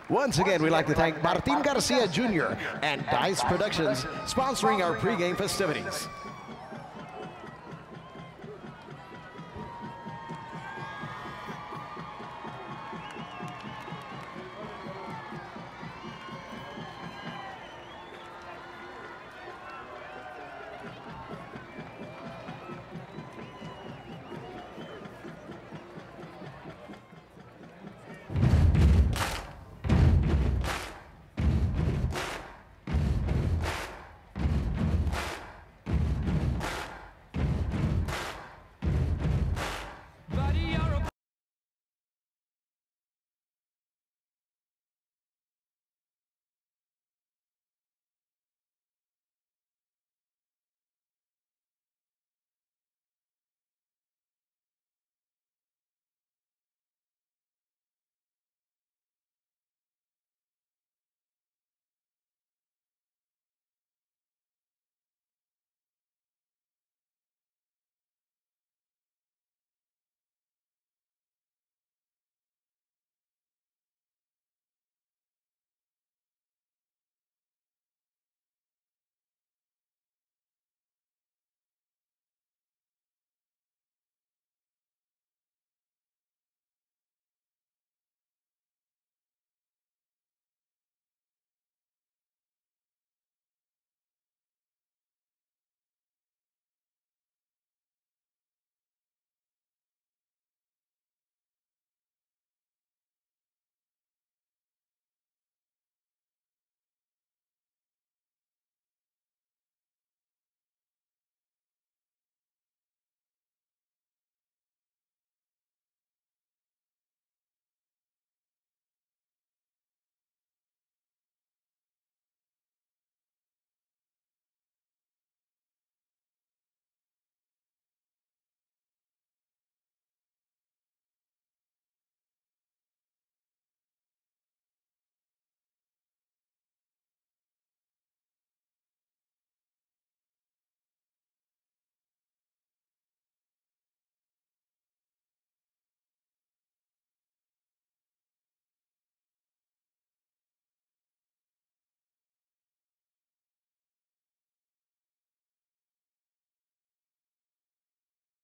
Once again, we'd like to thank Martin Garcia Jr. and Dice Productions sponsoring our pregame festivities.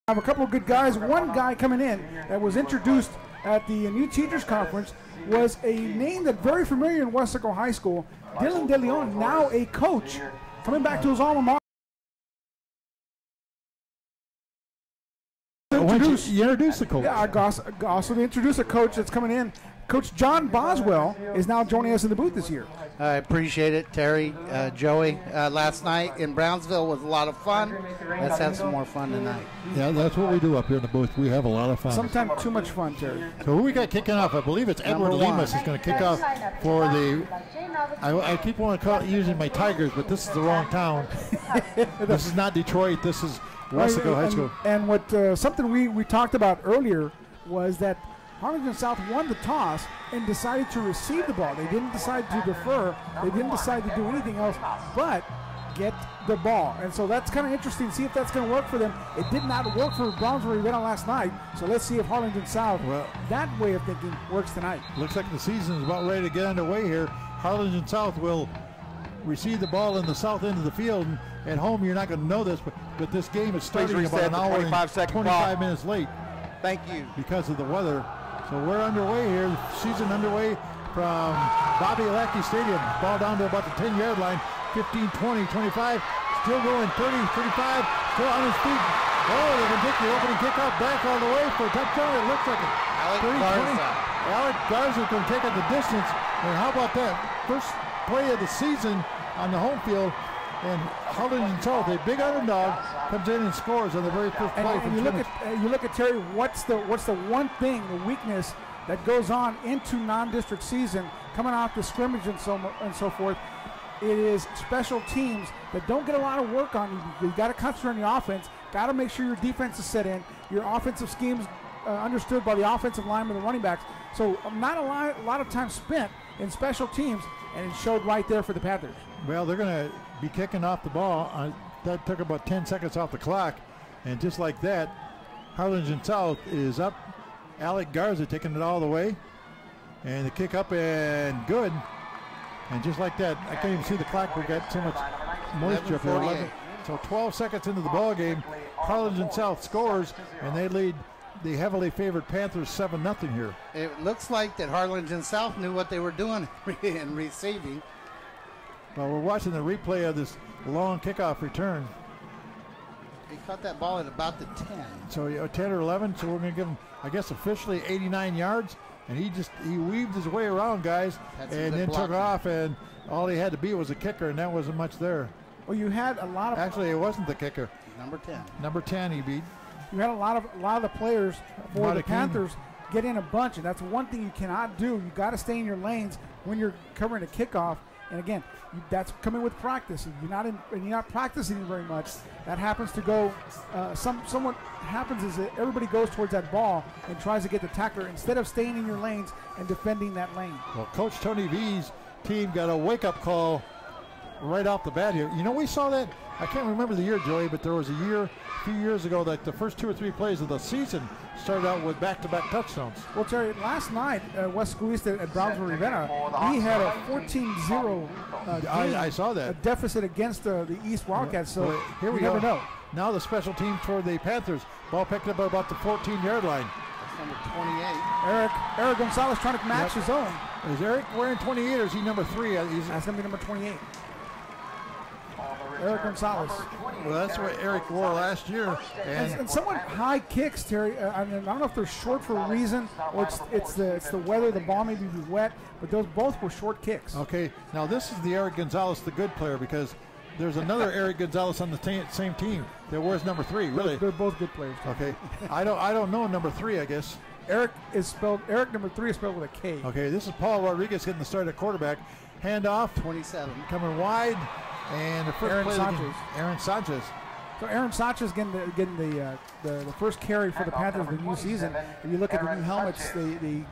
Have a couple of good guys. One guy coming in that was introduced at the New Teachers Conference was a name that's very familiar in Westaco High School, Dylan De Leon, now a coach, coming back to his alma mater. You introduce the coach. Yeah, also to introduce a coach that's coming in. Coach John Boswell is now joining us in the booth this year. I appreciate it, Terry, Joey. Last night in Brownsville was a lot of fun. Let's have some more fun tonight. Yeah, that's what we do up here in the booth. We have a lot of fun. Sometimes too much fun, Terry. So who we got kicking off? I believe it's Edward Lemus is going to kick off for the. I keep wanting to using my Tigers, but this is the wrong town. This is not Detroit. This is Westaco High School. And what something we talked about earlier was that Harlingen South won the toss and decided to receive the ball. They didn't decide to defer. They didn't decide to do anything else but get the ball. And so that's kind of interesting to see if that's going to work for them. It did not work for Brownsville Ravenna last night. So let's see if Harlingen South, that way of thinking, works tonight. Looks like the season is about ready to get underway here. Harlingen South will receive the ball in the south end of the field. And at home, you're not going to know this, but this game is starting about an hour and 25 minutes late. Thank you. Because of the weather. So we're underway here. Season underway from Bobby Lackey Stadium. Ball down to about the 10-yard line. 15, 20, 25. Still going 30, 35. Still on his feet. Oh, they can take the opening kickoff back all the way for a touchdown. It looks like it. Alec Garza is going to take it the distance. And how about that? First play of the season on the home field. And Harlingen South, a big underdog, comes in and scores on the very first play. And you look at Terry. What's the one thing, the weakness that goes on into non-district season, coming off the scrimmage and so forth? It is special teams that don't get a lot of work on you. You got to concentrate on your offense. Got to make sure your defense is set in. Your offensive schemes understood by the offensive linemen, the running backs. So not a lot of time spent in special teams, and it showed right there for the Panthers. Well, they're going to be kicking off the ball. That took about 10 seconds off the clock. And just like that, Harlingen South is up. Alec Garza taking it all the way. And the kick up and good. And just like that, I can't even see the clock. We got so much moisture up here. So 12 seconds into the ball game, Harlingen South scores, and they lead the heavily favored Panthers 7-0 here. It looks like that Harlingen South knew what they were doing in receiving. Well, we're watching the replay of this long kickoff return. He caught that ball at about the 10. So 10 or 11, so we're going to give him, I guess, officially 89 yards. And he weaved his way around, guys, and then took off, and all he had to be was a kicker, and that wasn't much there. Well, you had a lot of... Actually, it wasn't the kicker. Number 10. Number 10 he beat. You had a lot of the players for the Panthers get in a bunch, and that's one thing you cannot do. You got to stay in your lanes when you're covering a kickoff. And again, that's coming with practice. If you're not practicing very much, that happens to go. Somewhat happens is that everybody goes towards that ball and tries to get the tackler instead of staying in your lanes and defending that lane. Well, Coach Tony V's team got a wake-up call right off the bat here. You know, we saw that. I can't remember the year, Joey, but there was a few years ago, that the first 2 or 3 plays of the season started out with back-to-back touchdowns. Well, Terry, last night, Westaco East at Brownsville-Ravenna, he had a 14-0 I saw that. A deficit against the East Wildcats, so here we never go. know. Now the special team for the Panthers. Ball picked up at about the 14-yard line. That's number 28. Eric Gonzalez trying to match his own. Is Eric wearing 28 or is he number 3? That's going to be number 28. Eric Gonzalez. Well, that's what Eric wore last year. And somewhat high kicks, Terry. I don't know if they're short for a reason, or it's the weather. The ball may be wet, but those both were short kicks. Okay, now this is the Eric Gonzalez, the good player, because there's another Eric Gonzalez on the same team that wears number 3. Really, they're both good players. Okay, I don't know number 3. I guess Eric number 3 is spelled with a K. Okay, this is Paul Rodriguez getting the start at quarterback. Handoff, 27, coming wide. And the first play Aaron Sanchez. So Aaron Sanchez getting the first carry for the Panthers in the new season. If you look at the new helmets, they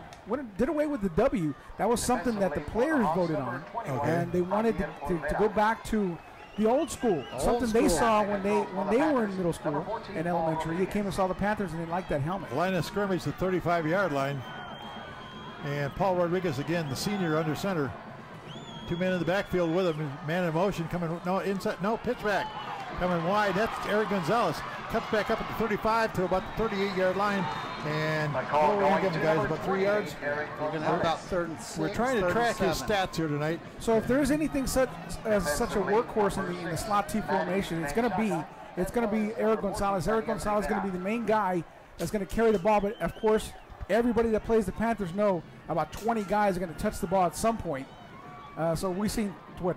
did away with the W. That was something that the players voted on, and they wanted to go back to the old school. Something they saw when they were in middle school and elementary. They came and saw the Panthers and they liked that helmet. Line of scrimmage, the 35-yard line, and Paul Rodriguez again, the senior under center. 2 men in the backfield with him. Man in motion coming, pitch back. Coming wide, that's Eric Gonzalez. Cuts back up at the 35 to about the 38-yard line. And what are we going to give him, guys, about 3 yards? We're going to have about 36. We're trying to track his stats here tonight. So if there's anything such a workhorse in the slot T formation, it's going to be Eric Gonzalez. Eric Gonzalez is going to be the main guy that's going to carry the ball. But, of course, everybody that plays the Panthers know about 20 guys are going to touch the ball at some point. So we've seen,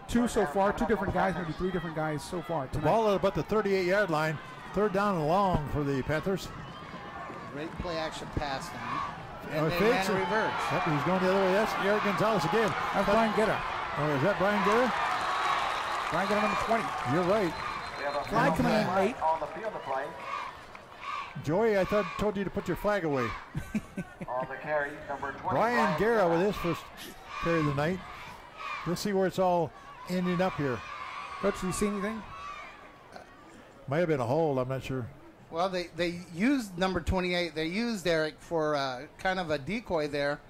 2 so far, 2 different guys, maybe 3 different guys so far tonight. Ball at about the 38-yard line. 3rd down and long for the Panthers. Great play action pass now. And they ran a reverse. Yep, he's going the other way. That's Eric Gonzalez again. That's Brian Guerra. Oh, is that Brian Guerra? Brian Guerra, number 20. You're right. Flag coming in late. On the field of play. Joey, I told you to put your flag away. On the carry, number 20. Brian Guerra with his first carry of the night. Let's see where it's all ending up here. Coach, do you see anything? Might have been a hold, I'm not sure. Well, they used number 28. They used Eric for kind of a decoy there,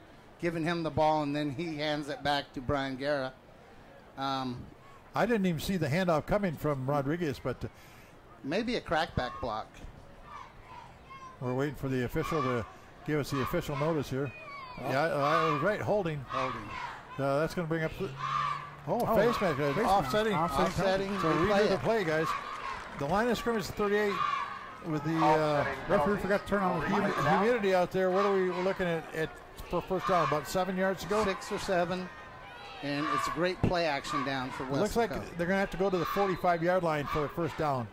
giving him the ball, and then he hands it back to Brian Guerra. I didn't even see the handoff coming from Rodriguez, but maybe a crackback block. We're waiting for the official to give us the official notice here. Yeah, I was right, holding. That's going to bring up face mask. Offsetting. So redo the play, guys. The line of scrimmage is 38 with the referee forgot to turn on the humidity out there. What are we looking at for first down? About 7 yards to go? 6 or 7. And it's a great play action down for Westaco. Looks like they're going to have to go to the 45-yard line for the first down.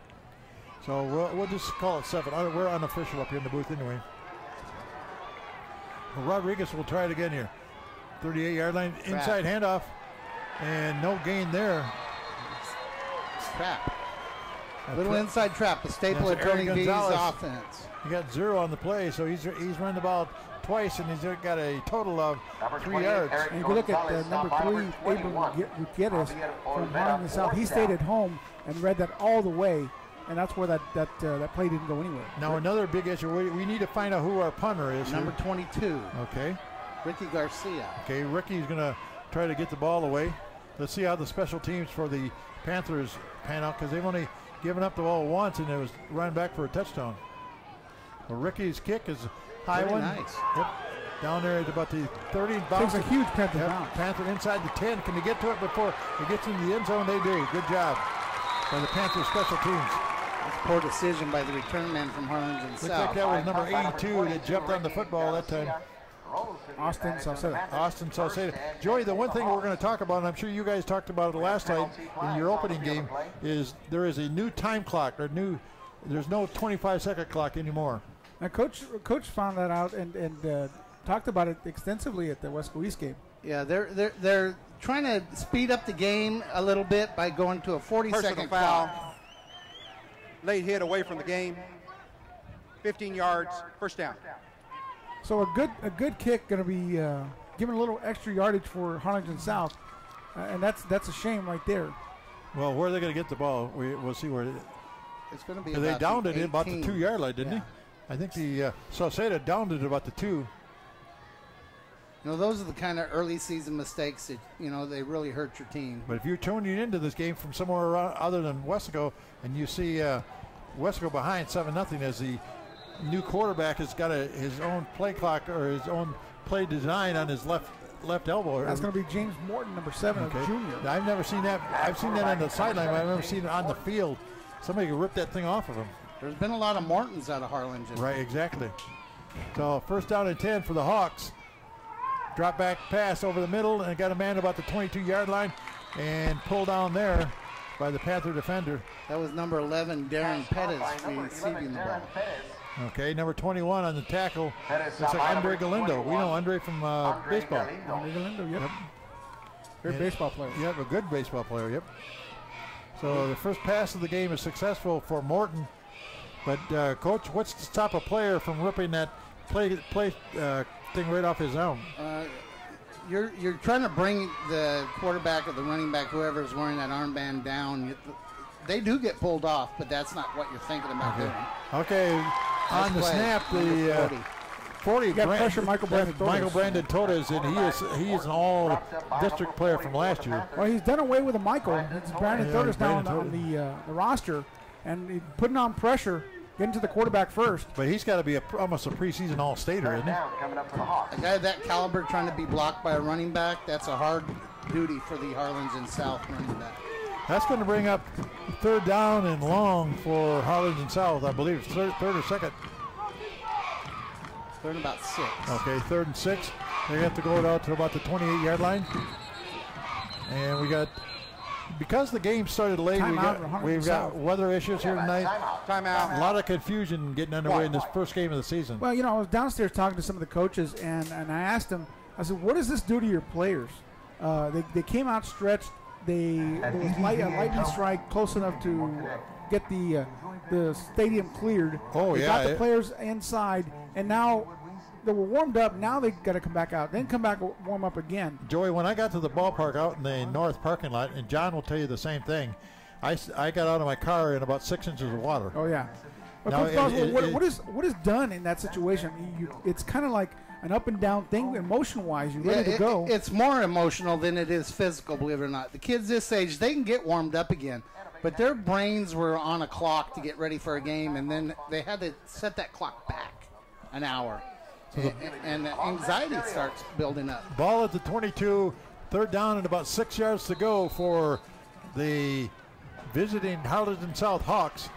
So we'll just call it 7. We're unofficial up here in the booth anyway. Well, Rodriguez will try it again here. 38-yard line, inside handoff, and no gain there. Trap. Little inside trap, the staple of Tony V's offense. He got 0 on the play, so he's run the ball twice, and he's got a total of 3 yards. And if you look at number 3, Abram Gutierrez from Harlingen South, he stayed at home and read that all the way, and that's where that play didn't go anywhere. Now another big issue, we need to find out who our punter is. Number 22. Okay. Ricky Garcia. Okay, Ricky's going to try to get the ball away. Let's see how the special teams for the Panthers pan out, because they've only given up the ball once, and it was run back for a touchdown. Well, Ricky's kick is a high Very one. nice. Yep. Down there at about the 30. Takes a huge Panther bounce. Panther inside the 10. Can they get to it before it gets into the end zone? They do. Good job by the Panther special teams. Poor decision by the return man from Harlingen Looks South. like that was number 82 that jumped on the football that time. Austin Salceda. Austin Salceda. Joey, the one thing we're going to talk about, and I'm sure you guys talked about it last night in your opening game, is there is a new time clock. There's no 25-second clock anymore. Now, Coach found that out and talked about it extensively at the Westaco East game. Yeah, they're trying to speed up the game a little bit by going to a 40-second foul. clock. Late hit away from the game. 15 yards, first down. So a good kick going to be giving a little extra yardage for Harlingen South, and that's a shame right there. Well, where are they going to get the ball? We'll see where It's going to be. they about downed the it about the 18. 2-yard line, didn't Yeah. he? I think the Salceda downed it about the 2. You know, those are the kind of early season mistakes that, you know, they really hurt your team. But if you're tuning into this game from somewhere around other than Westaco, and you see Westaco behind 7-0 as the new quarterback has got his own play clock or his own play design on his left elbow. That's going to be James Morton, number 7, Okay. a junior. I've never seen that. I've seen that on the sideline, but I've never seen it on the field. Somebody could rip that thing off of him. There's been a lot of Mortons out of Harlingen. Right, exactly. So first down and 10 for the Hawks. Drop back pass over the middle and got a man about the 22-yard line and pulled down there by the Panther defender. That was number 11, Darren Pettis, receiving the ball. Okay, number 21 on the tackle. Looks like Andre Galindo. We know Andre from baseball. Andre Galindo, yep. Great baseball player. Yep, a good baseball player, yep. So the first pass of the game is successful for Morton. But, Coach, what's to stop a player from ripping that play thing right off his arm? You're trying to bring the quarterback or the running back, whoever's wearing that armband, down. They do get pulled off, but that's not what you're thinking about doing. Okay, on the play, snap, number the 40. You got pressure Michael Brandon Torres, and he is an all-district player from last year. Well, he's done away with a Michael. It's Brandon Torres now Brandon on the roster, and he's putting on pressure, getting to the quarterback first. But he's got to be almost a preseason all-stater, isn't he? Coming up for the Hawks. A guy of that caliber trying to be blocked by a running back, that's a hard duty for the Harlingen South running back. That's going to bring up third down and long for Harlingen South. I believe it's third or second. Third and about 6. Okay, 3rd and 6. They have to go out to about the 28-yard line. And we got, because the game started late, we've got weather issues here tonight. Timeout. A lot of confusion getting underway in this first game of the season. Well, you know, I was downstairs talking to some of the coaches, and I asked them, I said, what does this do to your players? They came out stretched. There was a lightning strike close enough to get the stadium cleared. They got the players inside, and now they were warmed up. Now they got to come back out, then come back warm up again. Joey, when I got to the ballpark out in the north parking lot, and John will tell you the same thing, I got out of my car in about 6 inches of water. Oh yeah. But Now, Coach Boswell, what is done in that situation? It's kind of like an up and down thing, emotion-wise. You're ready to go. It's more emotional than it is physical, believe it or not. The kids this age, they can get warmed up again, but their brains were on a clock to get ready for a game, and then they had to set that clock back an hour. And the anxiety starts building up. Ball at the 22, third down and about 6 yards to go for the visiting Harlingen South Hawks.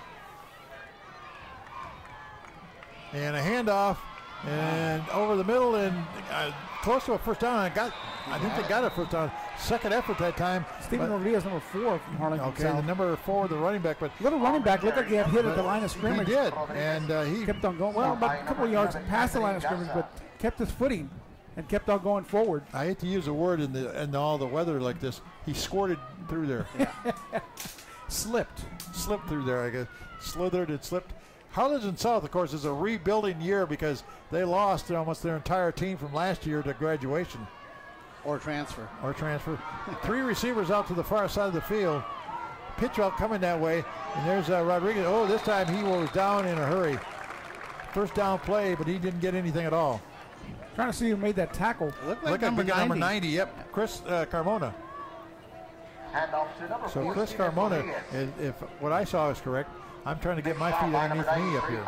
And a handoff, and over the middle, and close to a first down. I think they got a first down. Second effort that time. Stephen Rodriguez, number 4 from Harlingen Okay, South. the number 4, the running back. But little running back looked like he had hit at the line of scrimmage. he did, and he kept on going. Well, about a couple of yards past the line of scrimmage, but kept his footing and kept on going forward. I hate to use a word in all the weather like this. He squirted through there. Slipped through there, I guess. Slithered and slipped. Harlingen South, of course, is a rebuilding year because they lost almost their entire team from last year to graduation. Or transfer. 3 receivers out to the far side of the field. Pitch out coming that way. And there's Rodriguez. Oh, this time he was down in a hurry. First down play, but he didn't get anything at all. Trying to see who made that tackle. Look Look at number 90. Yep, Chris Carmona. So Chris Carmona, if what I saw is correct, I'm trying to get my feet underneath me up here.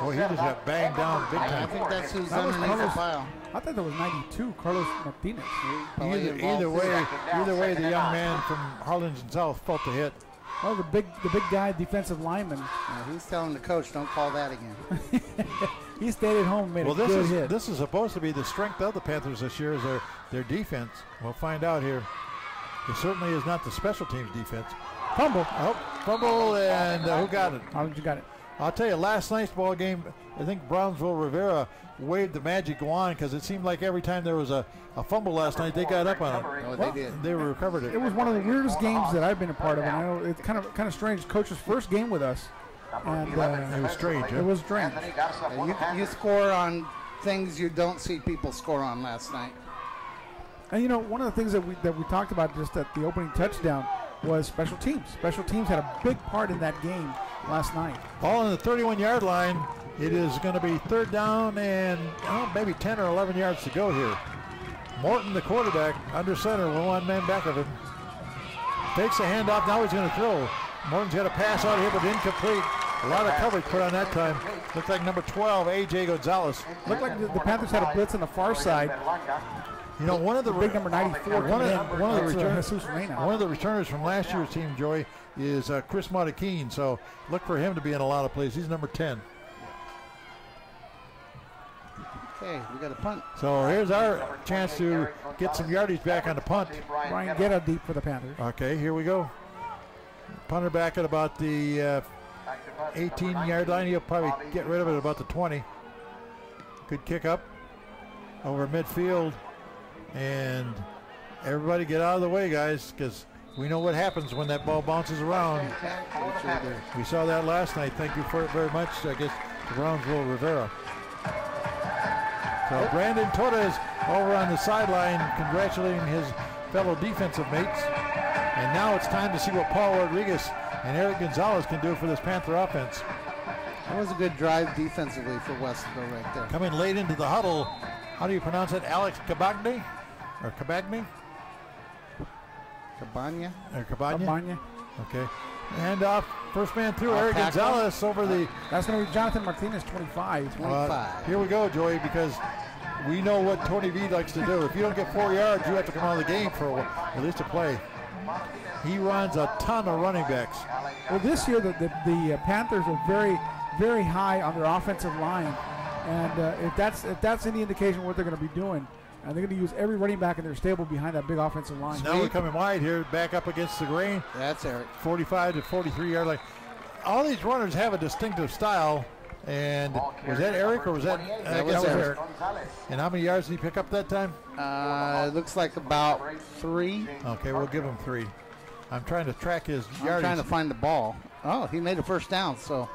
Boy, he just got banged down big I time. think that's who's That was underneath the Carlos. pile. I thought that was 92, Carlos Martinez. Either way, the young man from Harlingen South felt the hit. Oh, the big guy, defensive lineman. He's telling the coach, don't call that again. He stayed at home and made a good hit. This is supposed to be the strength of the Panthers this year, is their defense. We'll find out here. It certainly is not the special teams defense. Fumble. Oh, fumble, and who got it? Harlingen got it. I'll tell you, last night's ball game, I think Brownsville Rivera waved the magic wand because it seemed like every time there was a fumble last night, they got up on it. Oh, they did. They recovered it. It was one of the weirdest games that I've been a part of, and I know it's kind of strange. Coach's first game with us, and It was strange. it was strange. You score on things you don't see people score on last night. And you know, one of the things that we talked about just at the opening touchdown was special teams. Special teams had a big part in that game last night. Ball on the 31-yard line. It is going to be third down and maybe 10 or 11 yards to go here. Morton, the quarterback, under center, one man back of him. Takes the handoff. Now he's going to throw. Morton's got a pass out here, but incomplete. A lot of coverage put on that time. Looked like number 12, A.J. Gonzalez. Looked like the Panthers had a blitz on the far side. You know, one of the Big number 94. one of the Jesus returners from last year's team, Joey, is Chris Montequin. So look for him to be in a lot of plays. He's number 10. Okay, we got a punt. So here's our chance to get some yardage back on the punt. Brian Guerra deep for the Panthers. Okay, here we go. Punter back at about the 18-yard line. He'll probably get rid of it at about the 20. Good kick up over midfield. And everybody get out of the way, guys, because we know what happens when that ball bounces around. We saw that last night. Thank you for it very much, I guess, to Brownsville Rivera. So Brandon Toda is over on the sideline congratulating his fellow defensive mates. And now it's time to see what Paul Rodriguez and Eric Gonzalez can do for this Panther offense. That was a good drive defensively for Westaco right there. Coming late into the huddle, how do you pronounce it? Alex Cabagni? Or Cabagni? Cabana. Or Cabana? Cabana. Okay. And first man through, Eric Gonzalez over the... That's going to be Jonathan Martinez, 25. 25. Here we go, Joey, because we know what Tony V likes to do. If you don't get 4 yards, you have to come out of the game for at least a play. He runs a ton of running backs. Well, this year the Panthers are very, very high on their offensive line, and if that's any indication of what they're going to be doing, they're going to use every running back in their stable behind that big offensive line. Now we're coming wide here, back up against the grain. That's Eric. 45 to 43-yard line. All these runners have a distinctive style. And was that Eric or was that? That was Eric. And how many yards did he pick up that time? It looks like about 3. Okay, we'll give him 3. I'm trying to track his yardage. I'm trying to find the ball. Oh, he made a first down. So,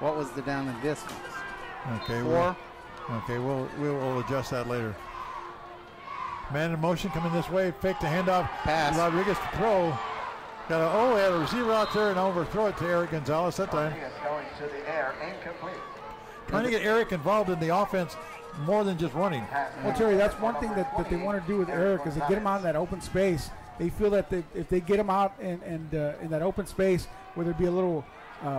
what was the down and distance? Okay, 4. We'll adjust that later. Man in motion coming this way. Fake the handoff. Pass. Rodriguez to throw. Had a receiver out there and overthrow it to Eric Gonzalez that time. Trying to get Eric involved in the offense more than just running. Well, Terry, that's one thing that they want to do with Eric is to get him out in that open space. They feel that if they get him out in that open space, whether it be a little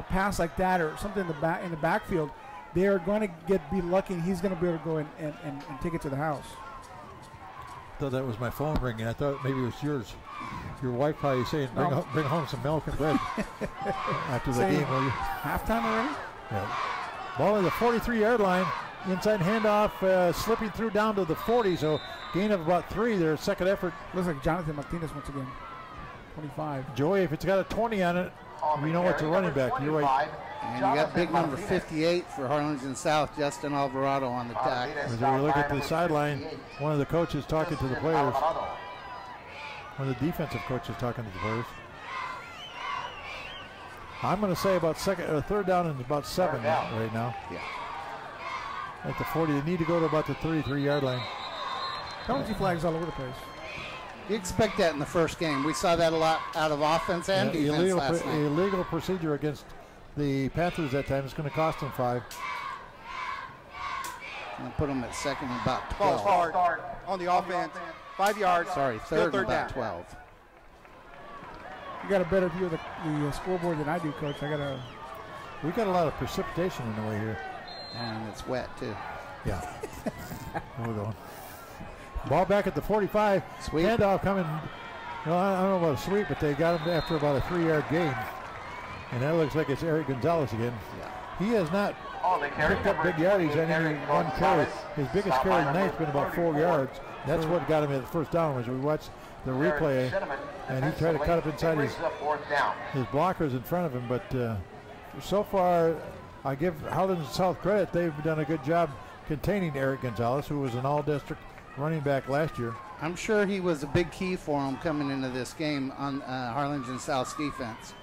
pass like that or something in the backfield, they are going to be lucky, and he's going to be able to go and take it to the house. I thought that was my phone ringing. I thought maybe it was yours. Your wife probably saying, bring home some milk and bread after the game, will you? Halftime already? Yeah. Ball at the 43-yard line. Inside handoff, slipping through down to the 40, so gain of about 3 there. Second effort. Looks like Jonathan Martinez once again. 25. Joey, if it's got a 20 on it, we know it's a running back. You're right. And you got big number 58 for Harlingen South, Justin Alvarado on the tack. As we look at the sideline, one of the coaches talking to the players. One of the defensive coaches talking to the players. I'm going to say about third down and about 7 right now. Yeah. At the 40, they need to go to about the 33-yard line. Penalty flags all over the place. You expect that in the first game. We saw that a lot out of offense and defense last night. Illegal procedure against the Panthers that time. It's going to cost them 5. I'll put them at second and about Ball 12. start on the offense. 5 yards. Sorry, Still third and about down. 12. You got a better view of the scoreboard than I do, Coach. We got a lot of precipitation in the way here. And it's wet, too. Yeah. We're going. Ball back at the 45. Sweep. Handoff coming. Well, I don't know about a sweep, but they got him after about a 3-yard gain. And that looks like it's Eric Gonzalez again. He has not picked up big yardage on any one carry. His biggest carry tonight has been about 4 yards. That's what got him at the first down. As we watched the replay, and he tried to cut up inside his blockers in front of him. But so far, I give Harlingen South credit. They've done a good job containing Eric Gonzalez, who was an all-district running back last year. I'm sure he was a big key for him coming into this game on Harlingen South's defense.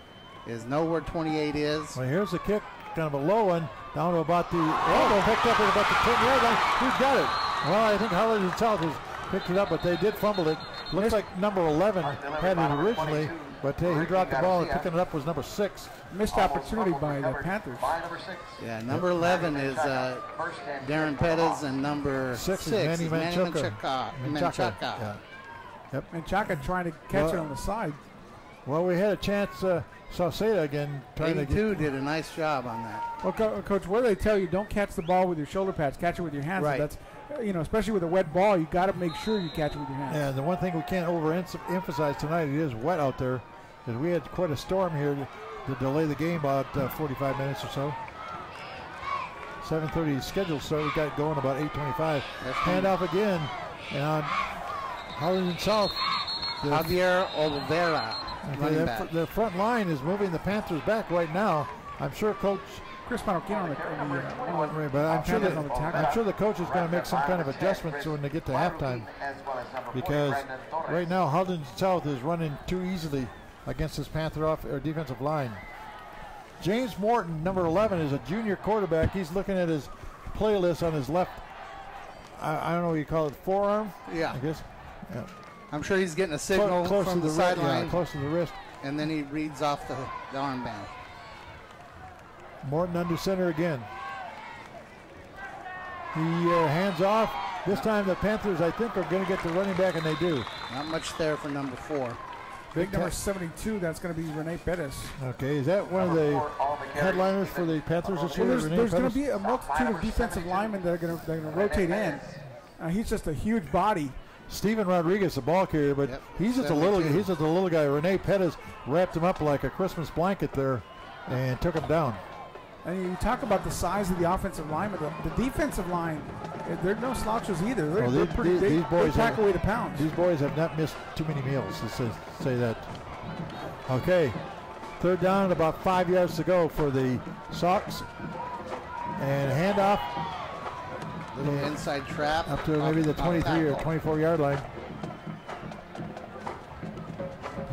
Is know where 28 is. Well, here's the kick, kind of a low one, down to about the picked up at about the 10-yard line. Who's got it? Well, I think Harlingen South has picked it up, but they did fumble it. Looks like number 11 had it originally, but he dropped the ball, and picking it up was number 6. Missed opportunity by the Panthers. Yeah, number 11 is Darren Pettis, and number 6 is Manny Menchaca. Yeah. Yep. And Chaka trying to catch it on the side. Well, we had a chance. Sauceda again trying to get. did a nice job on that. Well, Coach, what do they tell you? Don't catch the ball with your shoulder pads. Catch it with your hands. Right. That's, especially with a wet ball, you got to make sure you catch it with your hands. And the one thing we can't overemphasize tonight, it is wet out there, because we had quite a storm here to delay the game about 45 minutes or so. 7:30 scheduled, so we got going about 8:25. Handoff again, and Harlingen South. Javier Oliveira. Okay, the front line is moving the Panthers back right now. I'm sure Coach Chris Marroquin on the but I'm sure the coach is going to make some kind of adjustment so when they get to halftime, because right now Harlingen South is running too easily against this Panther defensive line. James Morton, number 11, is a junior quarterback. He's looking at his playlist on his left. I don't know what you call it, forearm. Yeah, I guess. Yeah. I'm sure he's getting a signal close from to the sideline. Yeah, close to the wrist. And then he reads off the armband. Morton under center again. He hands off. This time the Panthers, I think, are going to get the running back, and they do. Not much there for number 4. Big number 72, that's going to be Renee Pettis. Okay, is that one of the headliners for the Panthers this year? Well, there's going to be a multitude of defensive linemen that are going to rotate in. He's just a huge body. Steven Rodriguez, the ball carrier, but he's just a little guy. Renee Pettis wrapped him up like a Christmas blanket there and took him down. And you talk about the size of the offensive line, but the defensive line, they're no slouches either. They're pretty big. They pack away the pounds. These boys have not missed too many meals, to say that. Okay, third down and about 5 yards to go for the Sox. And handoff. Little inside trap. Up to maybe the 23 or 24-yard line.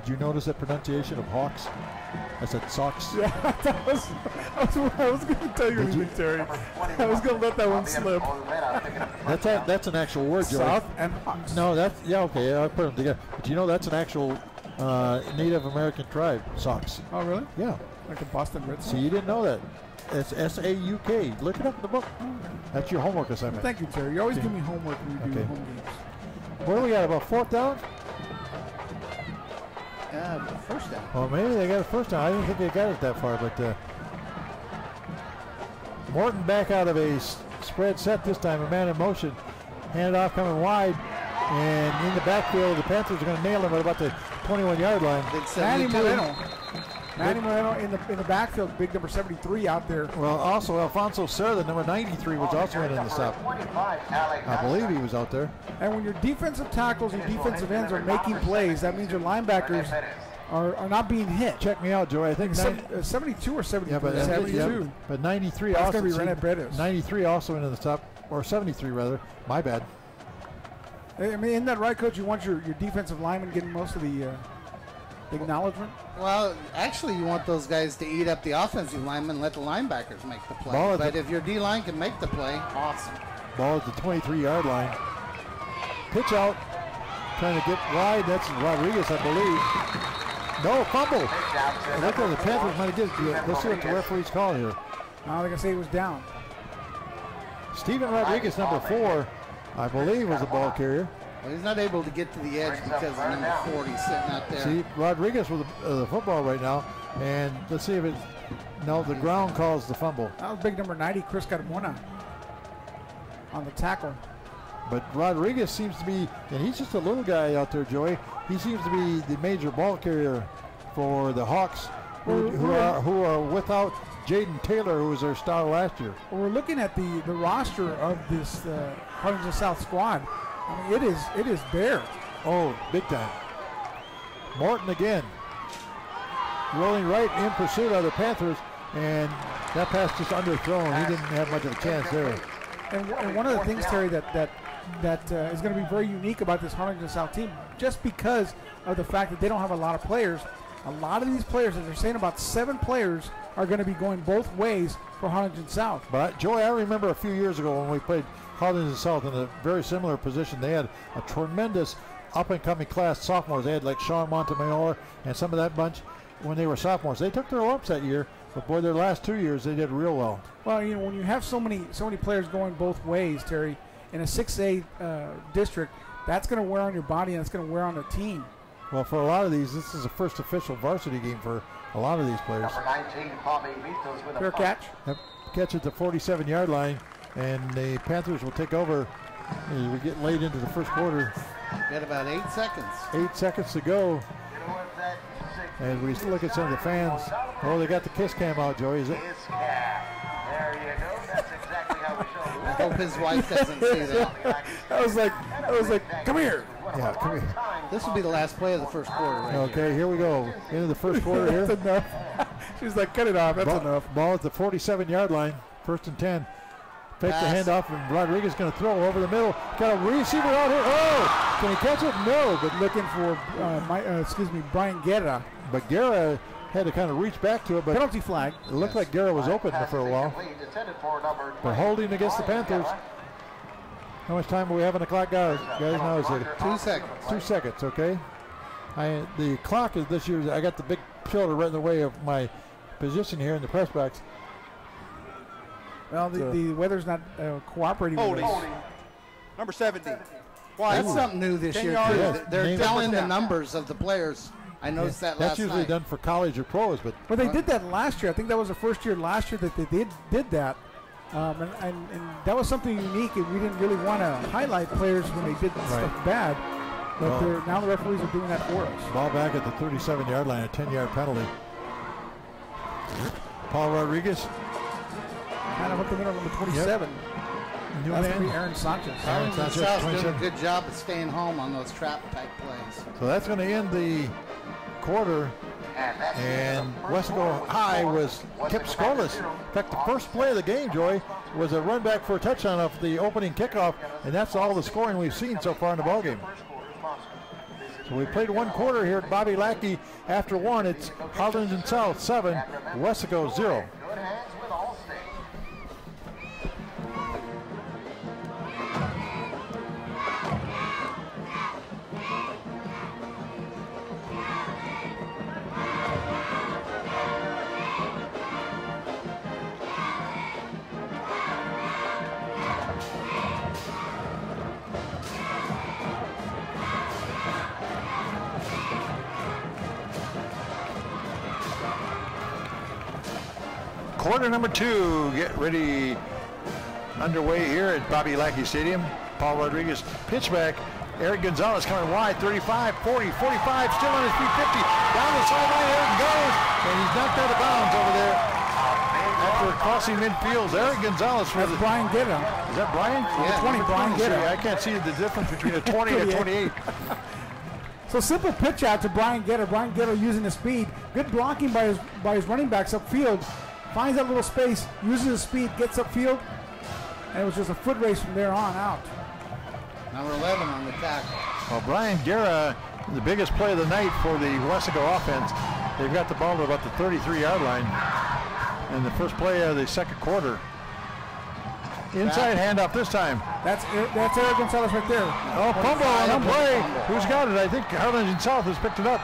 Did you notice that pronunciation of Hawks? I said Sox. Yeah, I was going to tell you anything, Terry. I was going to let that one slip. That's an actual word, Joey. South and Hawks. No, okay, I put them together. But you know that's an actual Native American tribe, Sox. Oh, really? Yeah. Like the Boston Red Sox? See, you didn't know that. It's S-A-U-K. Look it up in the book. That's your homework assignment. Thank you, Terry. You always give me homework when you do home games. What do we got, about fourth down? First down. Well, maybe they got a first down. I didn't think they got it that far, but Morton back out of a spread set this time, a man in motion. Handed off coming wide, and in the backfield, the Panthers are going to nail him at about the 21-yard line. Manny Moreno in the backfield, big number 73 out there. Well, also Alfonso Serra, the number 93, was also in the stop. I believe he was out there. And when your defensive tackles and defensive ends are making plays, that means your linebackers are not being hit. Check me out, Joey. I think 72 or 73. Yeah, but 72. But 93 That's also. Going to be Renee Pettis. 93 also into the stop, or 73 rather. My bad. I mean, isn't that right, Coach? You want your defensive linemen getting most of the acknowledgement? Well, actually, you want those guys to eat up the offensive linemen and let the linebackers make the play. But if your D-line can make the play, awesome. Ball at the 23-yard line. Pitch out. Trying to get wide. That's Rodriguez, I believe. No, fumble. Look at the Panthers might have given it. Let's see what the referee's call here. Like I say, he was down. Steven Rodriguez, number 4, I believe, was the ball carrier. Well, he's not able to get to the edge because of number 40 sitting out there. See, Rodriguez with the football right now, and let's see if it. No, the ground calls the fumble. That was big number 90, Chris Carmona, on the tackle. But Rodriguez seems to be, and he's just a little guy out there, Joey. He seems to be the major ball carrier for the Hawks, who are without Jaden Taylor, who was their star last year. Well, we're looking at the roster of this Harlingen South squad. I mean, it is bare. Oh, big time. Morton again, rolling right in pursuit of the Panthers, and that pass just underthrown. He didn't have much of a chance there. And one of the things, Terry, that is going to be very unique about this Harlingen South team, just because of the fact that they don't have a lot of players. A lot of these players, as they're saying, about 7 players are going to be going both ways for Harlingen South. But Joey, I remember a few years ago when we played Harlingen South in a very similar position. They had a tremendous up-and-coming class sophomores. They had like Sean Montemayor and some of that bunch when they were sophomores. They took their lumps that year, but boy, their last 2 years they did real well. Well, you know, when you have so many players going both ways, Terry, in a 6A district, that's going to wear on your body and it's going to wear on the team. Well, for a lot of these, this is the first official varsity game for a lot of these players. Number 19, Bobby Vitos with Fair a catch. Yep. Catch at the 47-yard line, and the Panthers will take over as we get late into the first quarter. Got about 8 seconds. 8 seconds to go. As we look at some of the fans. Oh, they got the kiss cam out, Joey. Is it? There you go. That's exactly how we show I hope his wife doesn't see that. I was like, come here. Yeah, come here. This will be the last play of the first quarter, right? Okay, here we go. Into the first quarter here. That's enough. She's like, cut it off. That's enough. Ball at the 47-yard line. 1st and 10. Fake the handoff, and Rodriguez going to throw over the middle. Got a receiver out here. Oh, can he catch it? No, but Looking for Brian Guerra. But Guerra had to kind of reach back to it. But Penalty flag. it looked like Guerra was open for a while. But holding against the Panthers. How much time do we have on the clock, guys? Now is it 2 seconds. 2 seconds? Okay. The clock is this year. I got the big shoulder right in the way of my position here in the press box. Well, the weather's not cooperating with us. Holding. Number 70. That's something new this 10 year, yards. too. Yes. They're telling the numbers of the players. I noticed that last That's usually night. done for college or pros, but Well, they did that last year. I think that was the first year last year that they did that. And that was something unique, and we didn't really want to highlight players when they did stuff bad. But now the referees are doing that for us. ball back at the 37-yard line, a 10-yard penalty. Paul Rodriguez. Kind of up the middle, number 27. New That's going to be man. Aaron Sanchez. Aaron South's Sanchez, doing a 27. good job of staying home on those trap-type plays. So that's going to end the quarter. And Westaco High was kept scoreless. In fact, the first play of the game, Joey, was a run back for a touchdown off the opening kickoff, and that's all the scoring we've seen so far in the ballgame. So we played 1 quarter here at Bobby Lackey. After 1, it's Harlingen South 7, Westaco 0. Quarter number 2, get ready, underway here at Bobby Lackey Stadium. Paul Rodriguez pitch back. Eric Gonzalez coming wide, 35, 40, 45, still on his feet, 50. Down the sideline, there it goes. And he's knocked out of bounds over there after crossing midfield. Eric Gonzalez. That's Brian Guerra. Is that Brian? Yeah, 20, Brian Guerra. I can't see the difference between a 20 and a 28. So simple pitch out to Brian Guerra. Brian Guerra using the speed. Good blocking by his running backs upfield. Finds that little space, uses his speed, gets upfield, and it was just a foot race from there on out. Number 11 on the tackle. Well, Brian Guerra, the biggest play of the night for the Westaco offense. They've got the ball to about the 33-yard line in the first play of the second quarter. Inside handoff this time. That's Eric Gonzalez right there. Oh, fumble on the play. Who's got it? I think Harlingen South has picked it up.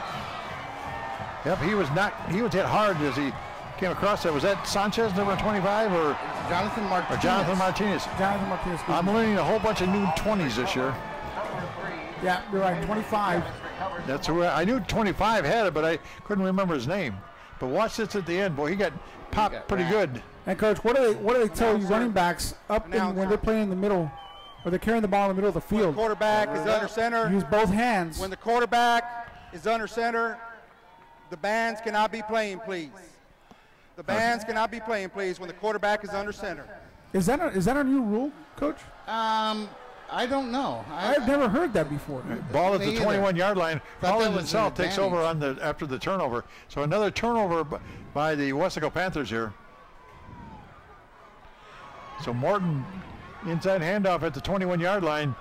Yep, he was hit hard as he came across that. Was that Sanchez, number 25, or Jonathan Martinez. Jonathan Martinez. Jonathan Martinez. I'm learning a whole bunch of new 20s this year. Yeah, you're right. 25. That's who I knew 25 had it, but I couldn't remember his name. But watch this at the end, boy. He got popped pretty good. And coach, what do they tell you running backs up in, when they're playing in the middle, or they're carrying the ball in the middle of the field? When the quarterback is under center. Use both hands. When the quarterback is under center, the bands cannot be playing, please. The bands cannot be playing, please, when the quarterback is under center. Is that a new rule, coach? I don't know. I've never heard that before. Ball at the 21-yard line. Harlingen South takes over after the turnover. So another turnover by the Westaco Panthers here. So Morton inside handoff at the 21-yard line,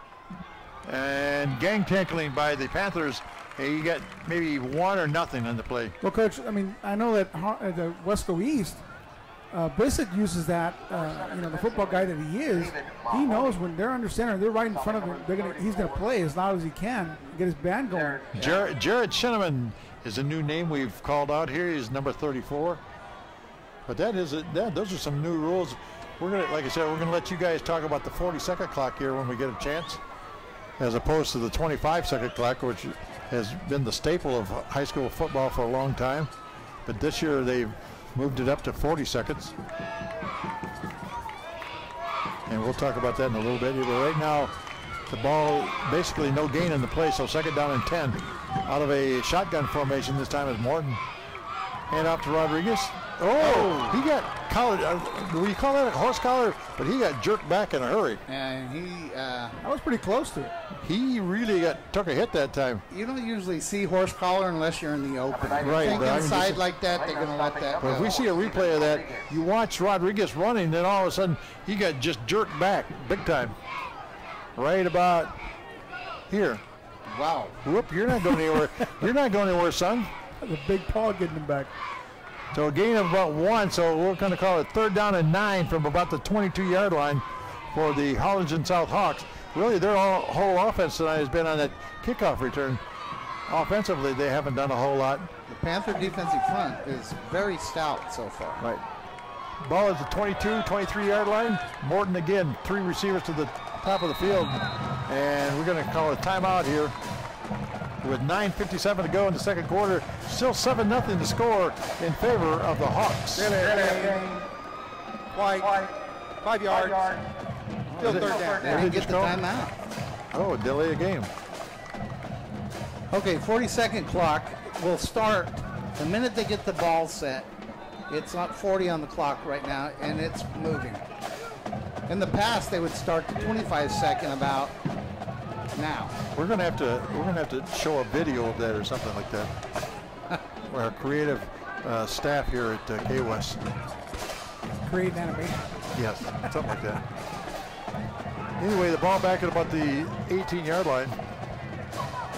and gang tackling by the Panthers. Hey, you got maybe 1 or nothing on the play. Well, coach, I mean, I know that the Westaco East, Bissett uses that. The football guy that he is, he knows when they're under center, they're right in front of him. He's going to play as loud as he can, get his band going. Jared Shinneman is a new name we've called out here. He's number 34. But those are some new rules. We're gonna, like I said, we're gonna let you guys talk about the 40-second clock here when we get a chance, as opposed to the 25-second clock, which has been the staple of high school football for a long time. But this year they've moved it up to 40 seconds. And we'll talk about that in a little bit. But right now, the ball, basically no gain in the play, so second down and 10. Out of a shotgun formation this time is Morton. Hand off to Rodriguez. Oh, he got collared. Do you call that a horse collar? But he got jerked back in a hurry. And I was pretty close to it. He really took a hit that time. You don't usually see horse collar unless you're in the open. Right. Think inside like that, they're going to let that go. But if we see a replay of that, you watch Rodriguez running, then all of a sudden he got just jerked back big time. Right about here. Wow. Whoop, you're not going anywhere. You're not going anywhere, son. The big paw getting him back. So a gain of about 1, so we're going to call it third down and 9 from about the 22-yard line for the Harlingen South Hawks. Really, their whole offense tonight has been on that kickoff return. Offensively, they haven't done a whole lot. The Panther defensive front is very stout so far. Right. Ball is the 22, 23-yard line. Morton again, 3 receivers to the top of the field. And we're going to call a timeout here with 9:57 to go in the second quarter. Still 7-0 to score in favor of the Hawks. White, 5 yards. Still third down. They didn't get the timeout. Oh, delay a game. Okay, 40-second clock will start the minute they get the ball set. It's not 40 on the clock right now, and it's moving. In the past, they would start the 25-second about now. We're gonna have to show a video of that or something like that. Our creative staff here at K-West. Create an animation. Yes, something like that. Anyway, the ball back at about the 18-yard line.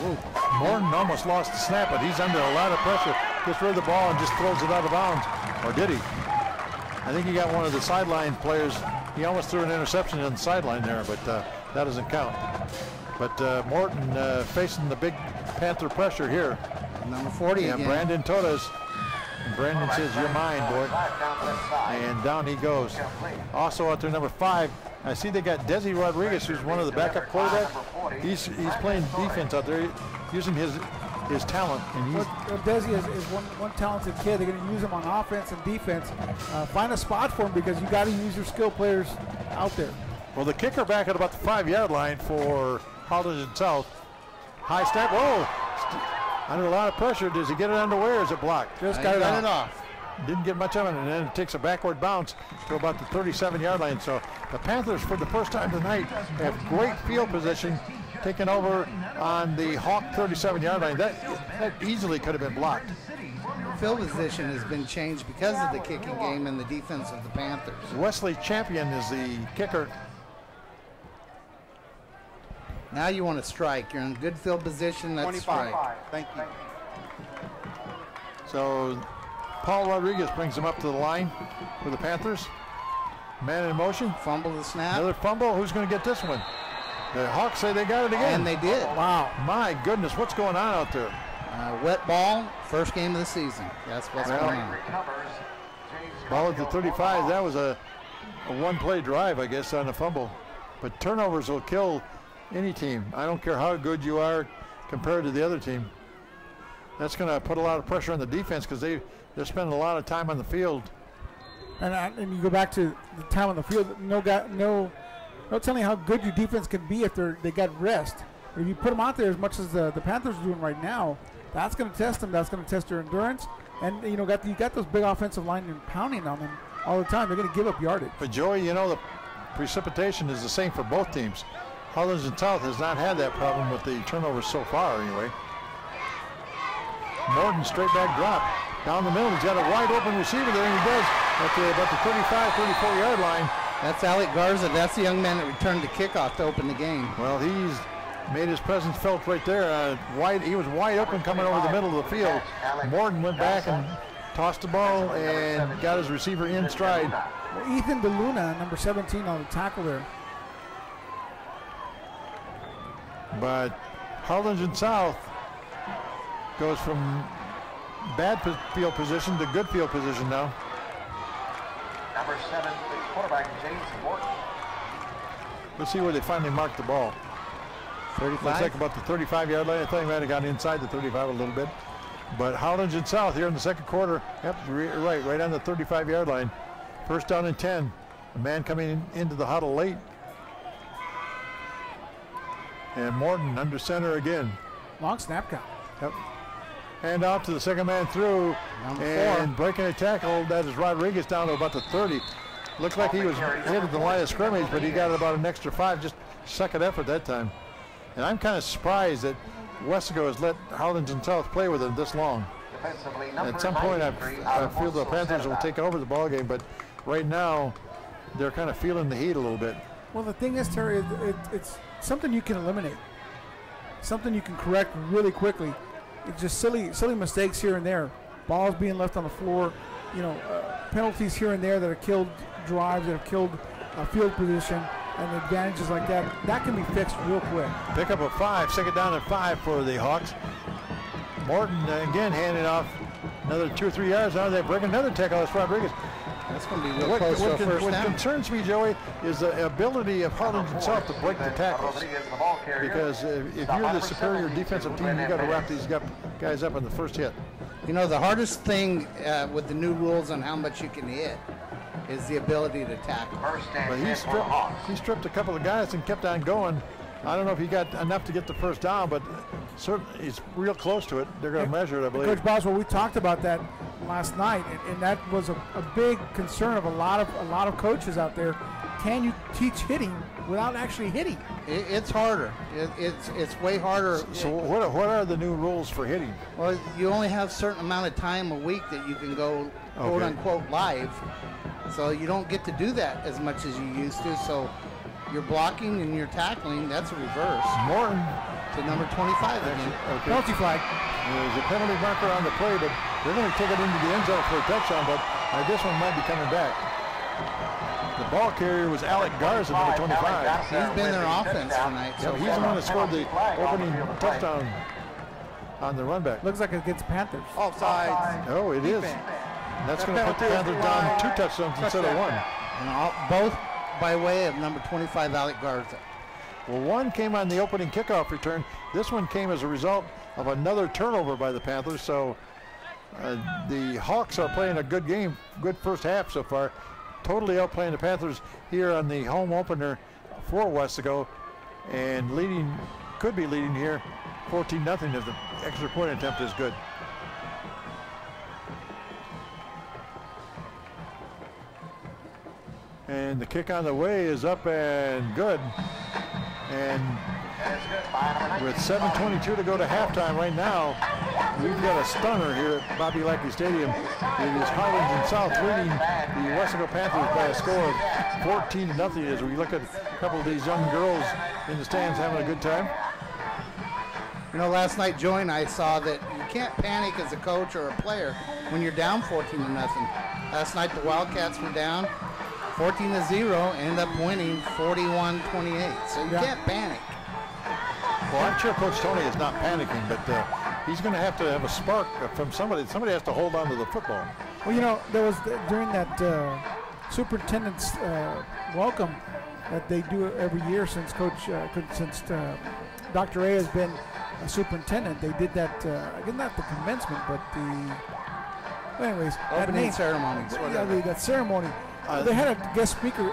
Ooh, Morton almost lost the snap, but he's under a lot of pressure. Gets rid of the ball and just throws it out of bounds. Or did he? I think he got one of the sideline players. He almost threw an interception on the sideline there, but that doesn't count. But Morton facing the big Panther pressure here. Number 40 and again. Brandon Todas. And Brandon says, "You're mine, boy." And down he goes. Also out there, number 5. I see they got Desi Rodriguez, who's one of the backup quarterbacks. He's playing defense out there, using his talent. And Desi is one talented kid. They're going to use him on offense and defense. Find a spot for him because you got to use your skill players out there. Well, the kicker back at about the 5-yard line for Harlingen South. High snap. Whoa! Under a lot of pressure. Does he get it underway or is it blocked? Just got it off. Didn't get much of it, and then it takes a backward bounce to about the 37-yard line. So the Panthers, for the first time tonight, have great field position, taking over on the Hawk 37-yard line. That easily could have been blocked. Field position has been changed because of the kicking game and the defense of the Panthers. Wesley Champion is the kicker. Now you want to strike. You're in good field position. That's 25. strike. Thank you. So Paul Rodriguez brings him up to the line for the Panthers. Man in motion. Fumble the snap. Another fumble. Who's going to get this one? The Hawks say they got it again. And they did. Wow. My goodness, what's going on out there? Wet ball, first game of the season. That's what's going on. Ball at the 35. That was a a one-play drive, I guess, on a fumble. But turnovers will kill any team. I don't care how good you are compared to the other team. That's going to put a lot of pressure on the defense because they're spending a lot of time on the field. And you go back to the time on the field. No telling how good your defense can be if they got rest. If you put them out there as much as the Panthers are doing right now, that's going to test them. That's going to test their endurance. And you got those big offensive linemen pounding on them all the time. They're going to give up yardage. But Joey, the precipitation is the same for both teams. Harlingen South has not had that problem with the turnovers so far, anyway. Morton straight back drop down the middle. He's got a wide open receiver there, and he does at about the 35, 34 yard line. That's Alec Garza. That's the young man that returned the kickoff to open the game. Well, he's made his presence felt right there. He was wide open coming over the middle of the field. Morton went back and tossed the ball and got his receiver in stride. Well, Ethan DeLuna, number 17, on the tackle there. But Harlingen South goes from bad field position to good field position now. Number 7, the quarterback, James Morton. Let's see where they finally marked the ball. 35? Looks like about the 35-yard line. I think might have gone inside the 35 a little bit. But Harlingen South here in the second quarter, right on the 35-yard line. First down and 10. A man coming into the huddle late. And Morton under center again. Long snap count. Yep. Hand off to the second man through. And breaking a tackle. That is Rodriguez down to about the 30. Looked like he was hit at the line of scrimmage, but he got about an extra 5. Just second effort that time. And I'm kind of surprised that Westaco has let Harlingen South play with him this long. At some point, I feel the Panthers will take over the ball game, but right now, they're kind of feeling the heat a little bit. Well, the thing is, Terry, it's something you can eliminate, something you can correct really quickly. It's just silly mistakes here and there, balls being left on the floor, penalties here and there that have killed drives, that have killed field position, and advantages like that. That can be fixed real quick. Pick up a 5, second down and 5 for the Hawks. Morton again handing off another 2 or 3 yards. Now they break another tackle. That's Rodriguez. That's going to be real close to a first down. What concerns me, Joey, is the ability of Harlingen South to break the tackles. Because if you're the superior defensive team, you've got to wrap these guys up on the first hit. The hardest thing with the new rules on how much you can hit is the ability to tackle. But he stripped a couple of guys and kept on going. I don't know if he got enough to get the first down, but certainly he's real close to it. They're going to measure it, I believe. Coach Boswell, we talked about that last night, and that was a big concern of a lot of coaches out there. Can you teach hitting without actually hitting? It's harder. It's way harder. So what are the new rules for hitting? Well, you only have a certain amount of time a week that you can go quote unquote live. So you don't get to do that as much as you used to. So you're blocking and you're tackling. That's a reverse. Morton to number 25 again. Okay. Penalty flag. There's a penalty marker on the play, but they're going to take it into the end zone for a touchdown, but this one might be coming back. The ball carrier was Alec Garza, number 25. He's been their offense tonight. So he's the one that scored the opening touchdown on the run back. Looks like it gets Panthers. Offside. Oh, it is. That's going to put the Panthers down 2 touchdowns instead of 1. And both by way of number 25, Alec Garza. Well, one came on the opening kickoff return. This one came as a result of another turnover by the Panthers. So the Hawks are playing a good game, good first half so far. Totally outplaying the Panthers here on the home opener for Westaco, and could be leading here 14-0 if the extra point attempt is good. And the kick on the way is up and good. And with 7:22 to go to halftime right now, we've got a stunner here at Bobby Lackey Stadium. It is Harlingen South leading the Weslaco Panthers by a score of 14-0 as we look at a couple of these young girls in the stands having a good time. Last night, Joey and I saw that you can't panic as a coach or a player when you're down 14-0. Last night, the Wildcats were down 14-0, ended up winning 41-28. So you can't panic. Well, I'm sure Coach Tony is not panicking, but he's going to have a spark from somebody. Somebody has to hold on to the football. Well, there was during that superintendent's welcome that they do every year since Dr. A has been a superintendent. They did that, again, not the commencement, but anyways, Opening ceremonies. that ceremony. They had a guest speaker,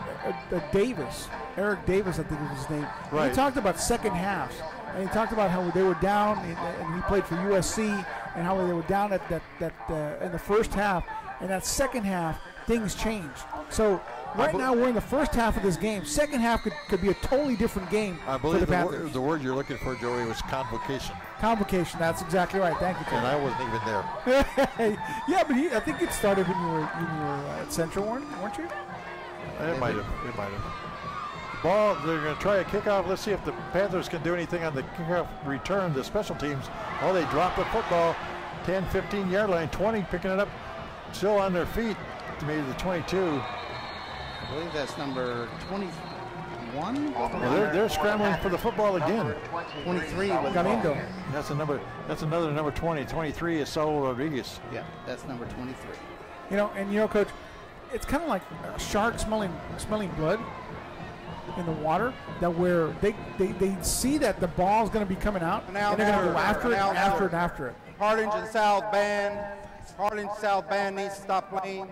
Davis, Eric Davis, I think was his name. Right. He talked about second halves, and he talked about how they were down, and he played for USC, and how they were down at in the first half, and that second half things changed. So right now we're in the first half of this game. Second half could be a totally different game I for believe the Panthers. the word you're looking for, Joey, was convocation. Convocation. That's exactly right. Thank you, Tim. And I wasn't even there. Yeah, but I think it started when you were at Central, weren't you? It might have. Ball, they're going to try a kickoff. Let's see if the Panthers can do anything on the kickoff return, the special teams. Oh, they dropped the football. 10, 15-yard line. 20 picking it up. Still on their feet to maybe the 22. I believe that's number 21. Well, they're scrambling for the football again. 23. Galindo. That's another number 20. 23 is Saul Rodriguez. Yeah, that's number 23. Coach, it's kind of like a shark smelling blood in the water, that where they see that the ball's going to be coming out, and they're going to go after it. Harlingen South Band needs to stop playing.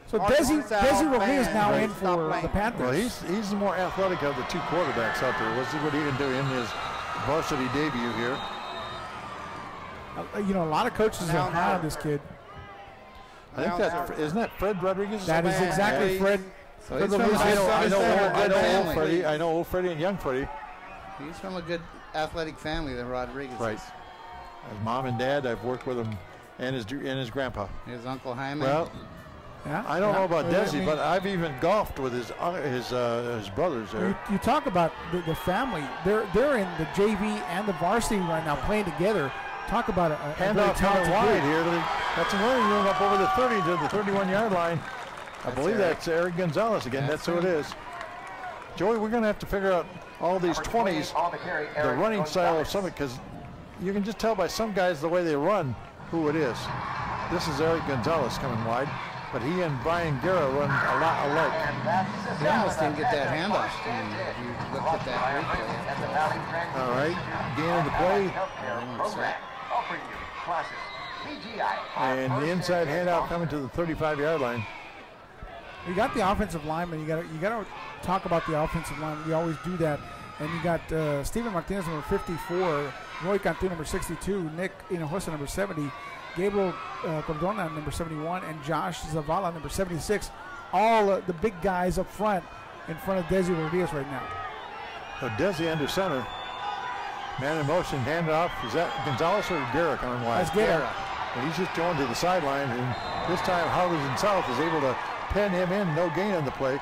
So Desi Rodriguez now in for the Panthers. Well, he's the more athletic of the two quarterbacks out there. Let's see what he can do in his varsity debut here. A lot of coaches have had this kid. I think isn't that Fred Rodriguez? That is exactly Fred. So I know old Freddie and young Freddie. He's from a good athletic family, the Rodriguez. Right. His mom and dad, I've worked with him, and his grandpa. His Uncle Jaime. Well, Yeah. I don't know about Desi, but I've even golfed with his brothers there. You talk about the family. They're in the JV and the varsity right now playing together. Talk about a handoff coming wide here. That's a running room up over the 30 to the 31-yard line. I believe that's Eric Gonzalez again. That's who it is. Joey, we're going to have to figure out all these 20s, the running style of some, because you can just tell by some guys the way they run who it is. This is Eric Gonzalez coming wide, but he and Brian Guerra run a lot alike. He almost didn't get that handoff. If you looked at that replay. All right, gain of the play. And the inside handout coming to the 35-yard line. You got the offensive lineman. You got to talk about the offensive line. We always do that. And you got Steven Martinez, number 54, Roy Cantu, number 62, Nick Hinojosa, number 70, Gabriel Cordona, number 71, and Josh Zavala, number 76. All the big guys up front in front of Desi Rodriguez right now. So Desi under center. Man in motion, hand off. Is that Gonzalez or Guerra coming wide? That's Guerra. And he's just going to the sideline, and this time Harlingen South is able to pen him in, no gain on the play.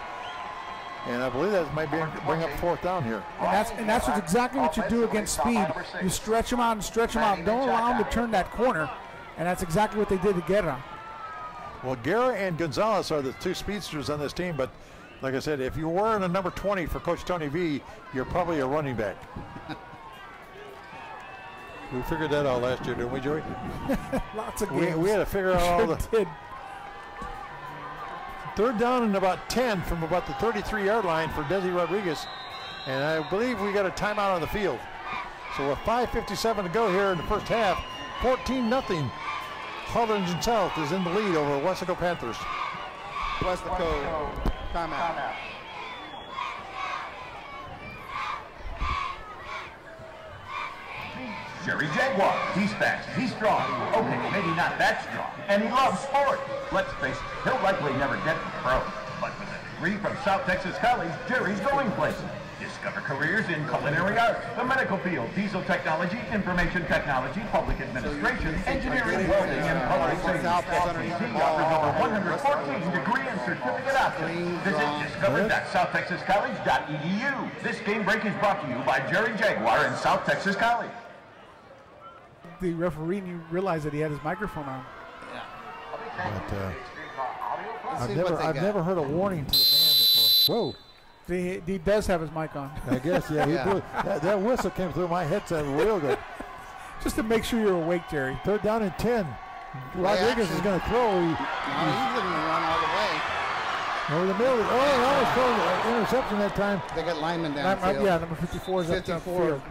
And I believe that might bring up fourth down here. And that's exactly what you do against speed. You stretch them out and stretch them out. Don't allow them to turn that corner. And that's exactly what they did to Guerra. Well, Guerra and Gonzalez are the two speedsters on this team, but like I said, if you're wearing a number 20 for Coach Tony V, you're probably a running back. We figured that out last year, didn't we, Joey? Lots of games. We had to figure out all the... did. Third down and about 10 from about the 33-yard line for Desi Rodriguez. And I believe we got a timeout on the field. So with 5:57 to go here in the first half, 14-0. Harlingen South is in the lead over Westaco Panthers. Westaco, timeout. Jerry Jaguar, he's fast, he's strong. Okay, maybe not that strong. And he loves sport. Let's face it, he'll likely never get to pro. But with a degree from South Texas College, Jerry's going places. Discover careers in culinary arts, the medical field, diesel technology, information technology, public administration, engineering, welding, and public safety. STC offers over 114 degree and certificate options. Visit discover.southtexascollege.edu. This game break is brought to you by Jerry Jaguar and South Texas College. The referee realized that he had his microphone on. But, I've never heard a warning to the band before. Whoa. He does have his mic on. I guess, yeah. Blew, that whistle came through my headset real good. Just to make sure you're awake, Jerry. Third down and 10. Rodriguez is going to throw. He's going to run all the way. Over the middle. Oh, they almost threw an interception that time. They got Lyman downfield. Yeah, number 54 is up 54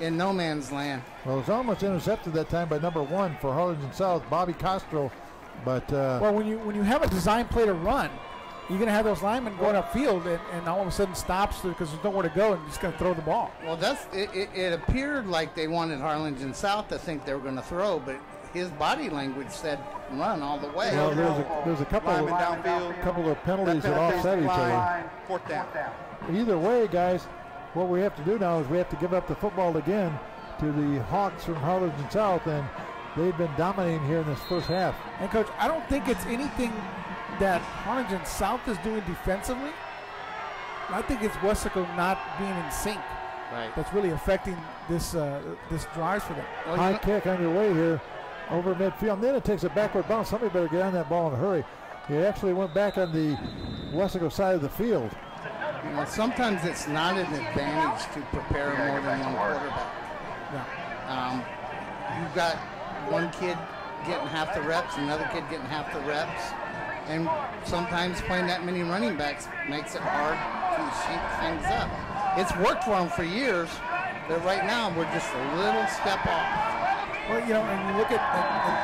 in no man's land. Well, it was almost intercepted that time by number 1 for Harlingen South, Bobby Castro. But well, when you have a design play to run, you're going to have those linemen going upfield, and all of a sudden stops because there's nowhere to go, and you're just going to throw the ball. Well, it appeared like they wanted Harlingen South to think they were going to throw, but his body language said run all the way. Well, there's a couple of penalties that offset each other. 4th down. Either way, guys, what we have to do now is we have to give up the football again to the Hawks from Harlingen South, and they've been dominating here in this first half. And Coach, I don't think it's anything that Harlingen South is doing defensively. I think it's Westaco not being in sync. Right. That's really affecting this drive for them. Well, High kick underway here over midfield. And then it takes a backward bounce. Somebody better get on that ball in a hurry. It actually went back on the Westaco side of the field. You know, sometimes it's not an advantage to prepare more than one quarterback. Yeah. You've got one kid getting half the reps, another kid getting half the reps, and sometimes playing that many running backs makes it hard to shape things up. It's worked for them for years, but right now we're just a little step off. Well, you know, and you look at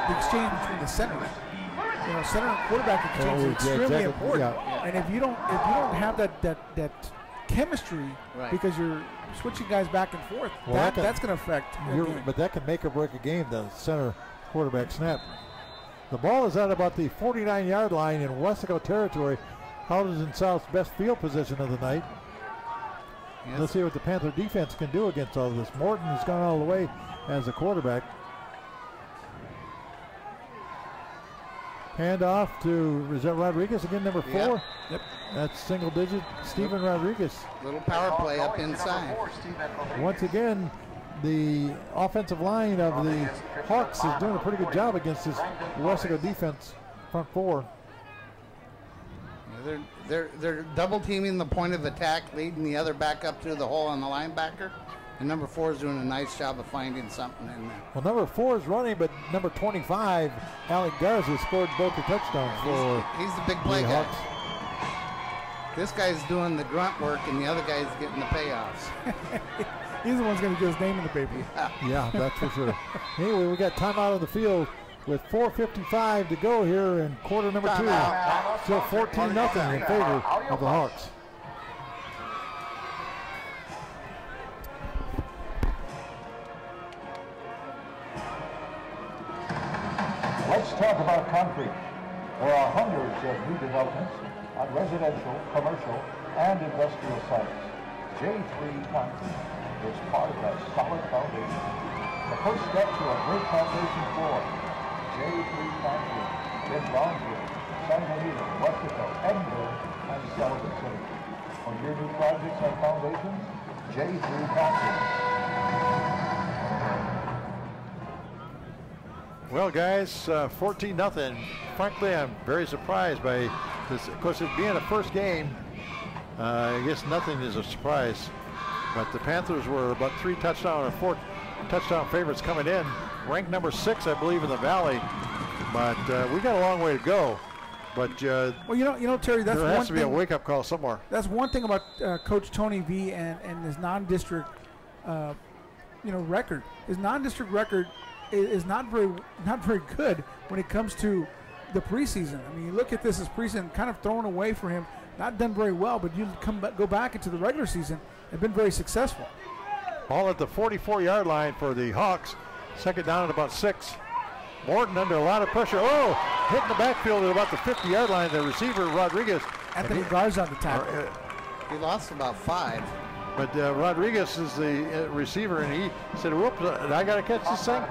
the exchange between the centers. You know, center and quarterback exchange is extremely important. Yeah. And if you don't have that chemistry, right, because you're switching guys back and forth, well, that's going to affect. But that can make or break a game. The center quarterback snap. The ball is at about the 49-yard line in Westaco territory. Harlingen South's best field position of the night. Yes. Let's see what the Panther defense can do against all of this. Morton has gone all the way as a quarterback. Hand off to, is that Rodriguez again, number 4? Yep. That's single digit, Stephen Rodriguez. Little power play up inside. Once again, the offensive line of the Hawks is doing a pretty good job against this Westaco defense, front 4. They're double teaming the point of attack, leading the other back up through the hole on the linebacker. And number 4 is doing a nice job of finding something in there. Well, number 4 is running, but number 25, Alec Garza, scored both the touchdowns for he's the big play the guy. Hawks. This guy's doing the grunt work, and the other guy's getting the payoffs. He's the one's going to get his name in the paper. Yeah, that's for sure. Anyway, we got timeout on the field with 4:55 to go here in quarter number 2. Still 14-0 in favor of the Hawks. Let's talk about concrete. There are hundreds of new developments on residential, commercial, and industrial sites. J3 Concrete is part of that solid foundation. The first step to a great foundation floor. J3 Concrete in Longview, San Benito, Westaco, Edinburgh, and Sullivan City. For your new projects and foundations, J3 Concrete. Well, guys, 14-0. Frankly, I'm very surprised by this. Of course, it being a first game, I guess nothing is a surprise. But the Panthers were about 3 touchdown or 4 touchdown favorites coming in, ranked number 6, I believe, in the Valley. But we got a long way to go. But well, you know, Terry, that's there one has to be thing, a wake-up call somewhere. That's one thing about Coach Tony V and his non-district, record. His non-district record is not very good when it comes to the preseason. I mean, you look at this as preseason, kind of thrown away for him, not done very well. But you go back into the regular season, have been very successful. Ball at the 44-yard line for the Hawks. Second down at about 6. Morton under a lot of pressure. Oh, hitting the backfield at about the 50-yard line. The receiver, Rodriguez. Anthony Garza on the tackle. He lost about 5. But Rodriguez is the receiver, and he said, whoops, I got to catch this thing.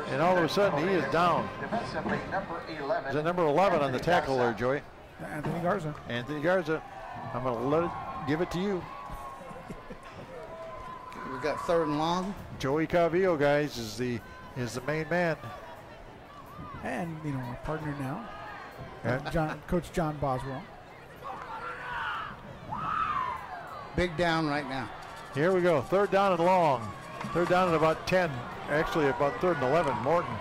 And all of a sudden, he is down. Is that number 11 on the tackle there, Joey? Anthony Garza. Anthony Garza. I'm going to give it to you. We got 3rd and long. Joey Cavillo, guys, is the main man. And, our partner now, Coach John Boswell. Big down right now. Here we go. 3rd down and long. 3rd down at about 10. Actually, about 3rd and 11. Morton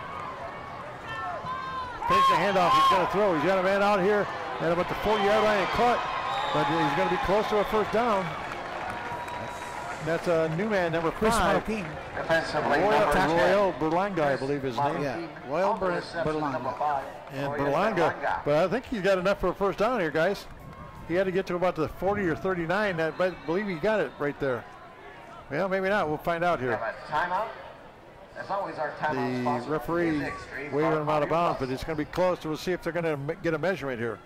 takes the handoff. He's going to throw. He's got a man out here at about the 40-yard line and caught but he's going to be close to a first down. That's a new man, number 5. Royal Berlanga, I believe his name. Yeah, Royal Berlanga. And Berlanga, but I think he's got enough for a first down here, guys. He had to get to about the 40 or 39. I believe he got it right there. Well, maybe not. We'll find out here. Timeout. As always, our The referee waving him out of bounds, but it's going to be close. We'll see if they're going to get a measurement here.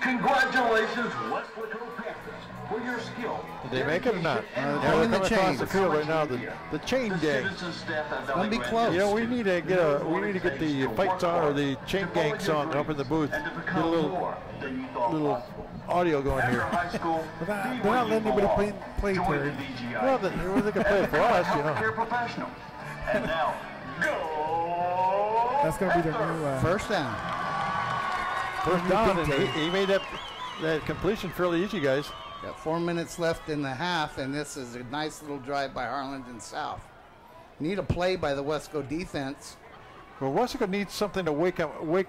Congratulations, Weslaco Panthers, for your skill. Did they make it or not? they're They're in the coming across chain. the field right now. The chain gang. It's going to be close. You know, we need to get the fight song or the chain gang song up in the booth. Get a little audio going here. They're not letting anybody play Terry. Well, they can play it for us, you know. Professional. And now, go! That's going to be their new First down. First down, and he made that completion fairly easy, guys. Got 4 minutes left in the half, and this is a nice little drive by Harlingen South. Need a play by the Westaco defense. Well, Westaco needs something to wake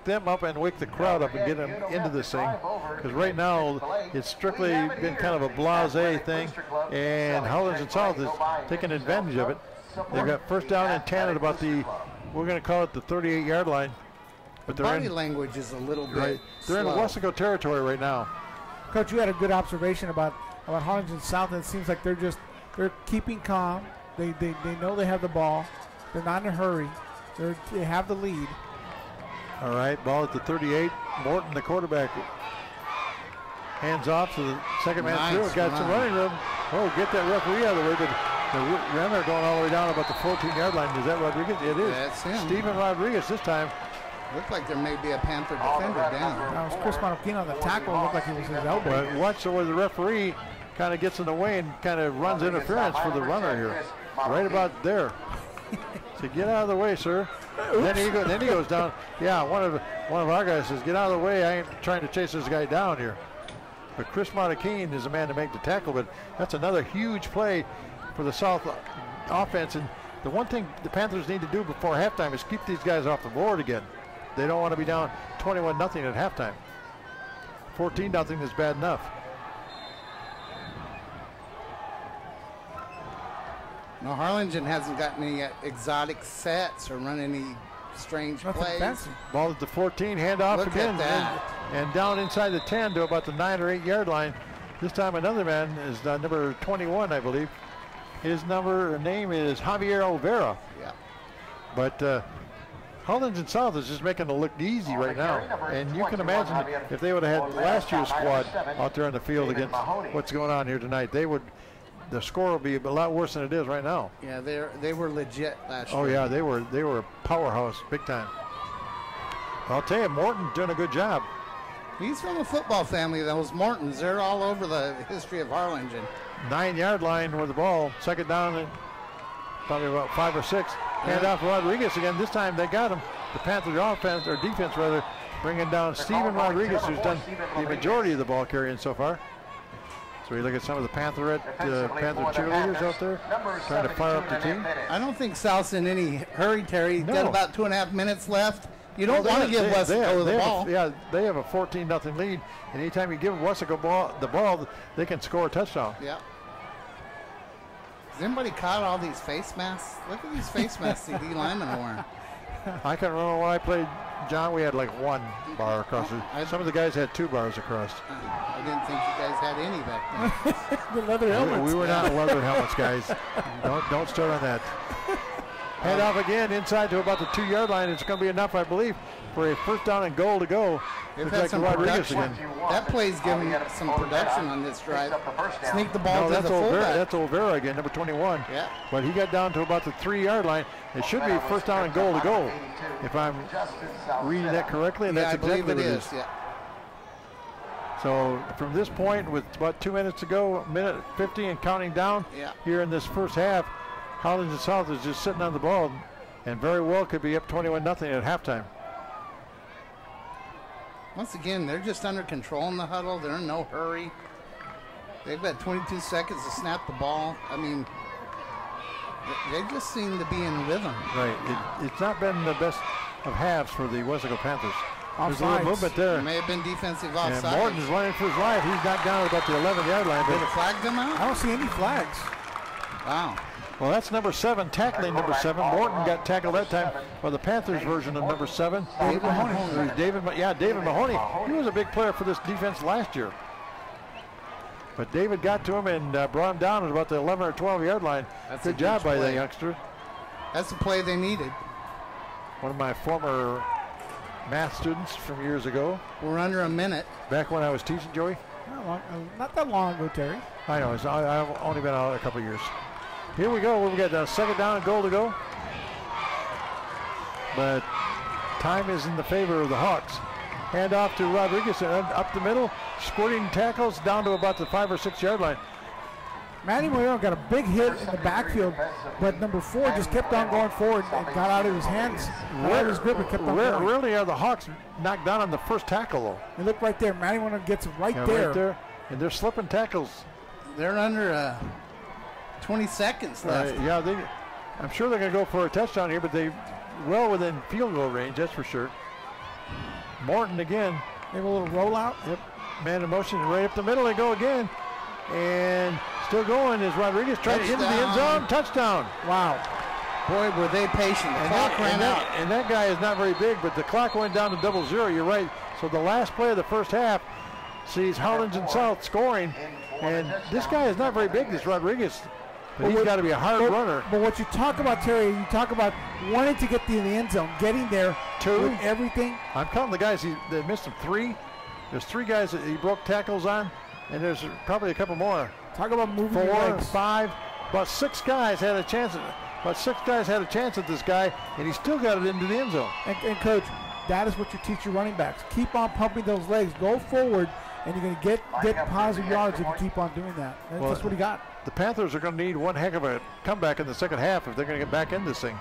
them up and wake the crowd up and get them into this thing. Because right now, it's strictly been kind of a blasé thing, and Harlingen South is taking advantage of it. They've got first down and 10 at about we're going to call it the 38-yard line. But Body language is a little bit right. They're slow. in Westaco territory right now. Coach, you had a good observation about Harlingen South. And it seems like they're keeping calm. They know they have the ball. They're not in a hurry. They have the lead. All right, ball at the 38. Morton, the quarterback, hands off to the second man through. Got some running room. Oh, get that referee out of the way. But the runner going all the way down about the 14-yard line. Is that Rodriguez? It is. That's him. Stephen Rodriguez this time. Looked like there may be a Panther defender down. That was Chris Marquino on the tackle. It looked like it was his elbow. But watch where the referee kind of gets in the way and kind of runs interference for the runner here. Right about there. So get out of the way, sir. Then he goes down. Yeah, one of our guys says, get out of the way. I ain't trying to chase this guy down here. But Chris Marquino is the man to make the tackle. But that's another huge play for the South offense. And the one thing the Panthers need to do before halftime is keep these guys off the board again. They don't want to be down 21-0 at halftime. 14-0 is bad enough. No, Harlingen hasn't gotten any exotic sets or run any strange plays. Fancy. Ball at the 14, handoff Look again. at that. And down inside the 10 to about the 9 or 8 yard line. This time another man is number 21, I believe. His name is Javier Olvera. Yeah. But Harlingen South is just making it look easy right now. And you can imagine if they would have had last year's squad out there on the field against what's going on here tonight, the score will be a lot worse than it is right now. Yeah, they were legit last year. Oh yeah, they were a powerhouse, big time. I'll tell you, Morton doing a good job. He's from a football family. Those Mortons, they're all over the history of Harlingen. 9 yard line with the ball, second down and probably about 5 or 6. Hand off Rodriguez again. This time they got him. The Panthers defense rather, bringing down Stephen Rodriguez, who's done the majority of the ball carrying so far. So we look at some of the Panther cheerleaders out there trying to fire up the team. I don't think South's in any hurry, Terry. No. Got about 2.5 minutes left. You don't want to give Westaco the ball. They have a 14-0 lead, and anytime you give Westaco the ball, they can score a touchdown. Yeah. Has anybody caught all these face masks? Look at these face masks the D linemen are wearing. I can remember when I played, John, we had like 1 bar across. Some of the guys had 2 bars across. I didn't think you guys had any back then. The leather helmets. We were not leather helmets, guys. Don't start on that. Head off again inside to about the 2 yard line. It's going to be enough, I believe, for a first down and goal to go. They've had some production. That play's giving some production on this drive. Sneak the ball to the fullback. That's Olvera again, number 21. Yeah. But he got down to about the 3 yard line. It should be first down and goal to go, if I'm reading that correctly, and that's exactly what it is. Yeah. So from this point, with about 2 minutes to go, minute 50 and counting down here in this first half, Harlingen South is just sitting on the ball and very well could be up 21-0 at halftime. Once again, they're just under control in the huddle. They're in no hurry. They've got 22 seconds to snap the ball. I mean, they just seem to be in rhythm. Right. It's not been the best of halves for the Westaco Panthers. There's a little movement there. It may have been defensive offside. And Morton's running for his life. He's knocked down at about the 11-yard line. Did the flag come out? I don't see any flags. Wow. Well, that's number 7, tackling number 7. Morton got tackled that time by the Panthers version of number 7. David Mahoney. David Mahoney. He was a big player for this defense last year. But David got to him and brought him down at about the 11 or 12-yard line. That's Good job by the youngster. That's the play they needed. One of my former math students from years ago. We're under a minute. Back when I was teaching, Joey. Not that long ago, Terry. I know. I've only been out a couple of years. Here we go. We've got a second down and goal to go. But time is in the favor of the Hawks. Hand off to Rodriguez up the middle. Squirting tackles down to about the 5 or 6 yard line. Manny Moyano got a big hit in the backfield, but number 4 just kept on going forward and got out of his hands, out of his grip and kept on going. Really are the Hawks knocked down on the first tackle, though. And look right there. Manny Moyano gets it right there. Right there. And they're slipping tackles. They're under 20 seconds left. I'm sure they're going to go for a touchdown here, but they well within field goal range, that's for sure. Morton again. They have a little rollout. Yep. Man in motion right up the middle. They go again. And still going is Rodriguez trying to into the end zone. Touchdown. Wow. Boy, were they patient. The clock ran out. And that guy is not very big, but the clock went down to 0-0. You're right. So the last play of the first half sees Harlingen South scoring. And this guy is not very big, this Rodriguez. But he's got to be a hard runner. But what you talk about, Terry, you talk about wanting to get in the end zone, getting there with everything. I'm counting the guys that missed him 3. There's 3 guys that he broke tackles on, and there's probably a couple more. Talk about moving 4, your legs. 5, about 6 guys had a chance. At this guy, and he still got it into the end zone. And Coach, that is what you teach your running backs. Keep on pumping those legs. Go forward, and you're going to get positive yards if you keep on doing that. And that's what he got. The Panthers are going to need one heck of a comeback in the second half if they're going to get back in this thing.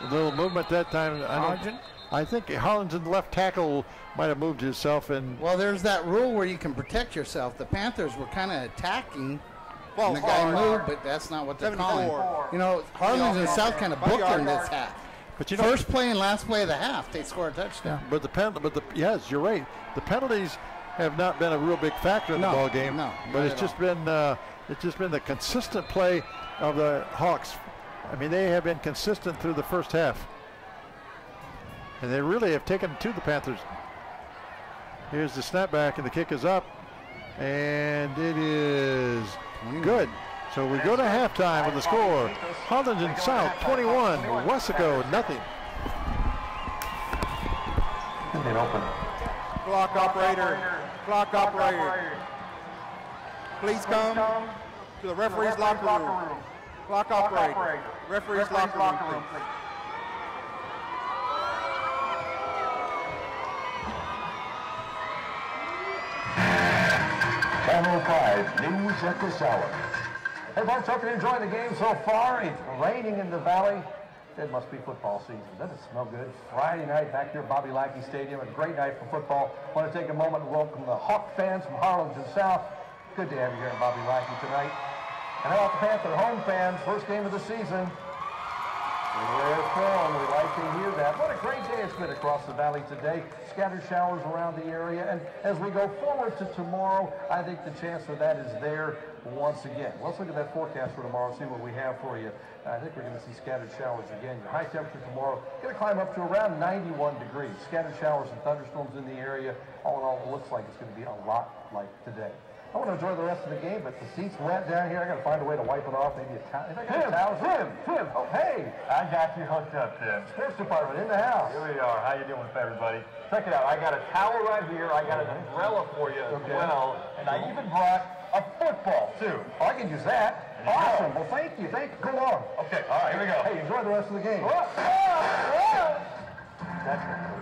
A little movement that time. I think Harlingen left tackle might have moved himself. Well, there's that rule where you can protect yourself. The Panthers were kind of attacking. And the guy moved, but that's not what they're calling. You know, Harlingen and South kind of booked in this half. But first play and last play of the half, they score a touchdown. Yes, you're right. The penalties have not been a real big factor in the ball game. No, but it's just been the consistent play of the Hawks. I mean, they have been consistent through the first half, and they really have taken to the Panthers. Here's the snapback, and the kick is up, and it is good. So we go to halftime with the score: Harlingen South 21, Westaco nothing. Clock operator, please come to the referee's locker room. Clock operator, referee's locker room, please. Channel 5 News at this hour. Hey folks, hope you're enjoying the game so far. It's raining in the valley. It must be football season. Doesn't it smell good? Friday night back here at Bobby Lackey Stadium. A great night for football. I want to take a moment and welcome the Hawk fans from Harlingen South. Good to have you here at Bobby Lackey tonight. And how about the Panther home fans? First game of the season. We're from. We like to hear that. What a great day it's been across the valley today. Scattered showers around the area. And as we go forward to tomorrow, I think the chance for that is there once again. Let's look at that forecast for tomorrow and see what we have for you. I think we're going to see scattered showers again. Your high temperature tomorrow going to climb up to around 91 degrees. Scattered showers and thunderstorms in the area. All in all, it looks like it's going to be a lot like today. I want to enjoy the rest of the game, but the seat's wet down here. I got to find a way to wipe it off. Maybe a towel. Tim. Oh, hey. I got you hooked up, Tim. Sports department in the house. Here we are. How you doing, everybody? Check it out. I got a towel right here. I got an umbrella for you as well, and I even brought a football too. Oh, I can use that. Awesome. Well, thank you. Go on. Okay. All right. Here we go. Hey, enjoy the rest of the game. That's good.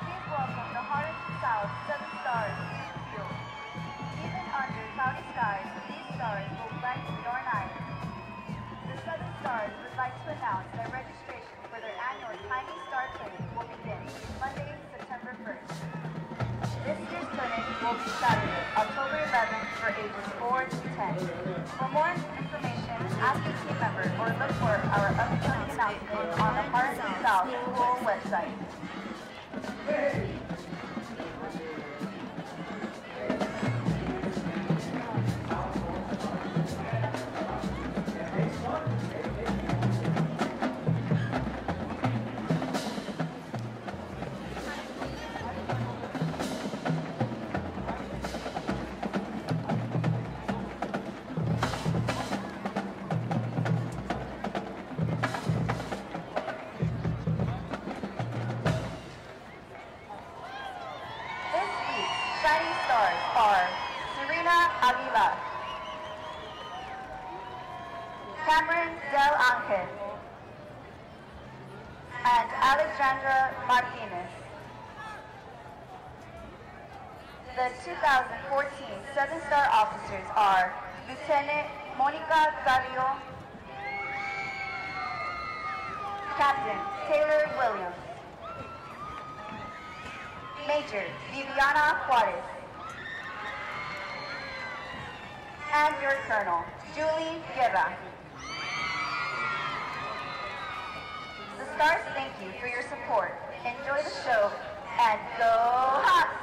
Please welcome the Harlingen South 7 Stars. will be Saturday, October 11th for ages 4 to 10. For more information, ask a team member or look for our upcoming announcement on the Harlingen South School website. The 2014 7-star officers are Lieutenant Monica Gallo, Captain Taylor Williams, Major Viviana Juarez, and your Colonel, Julie Guerra. The stars thank you for your support. Enjoy the show and go Hawks!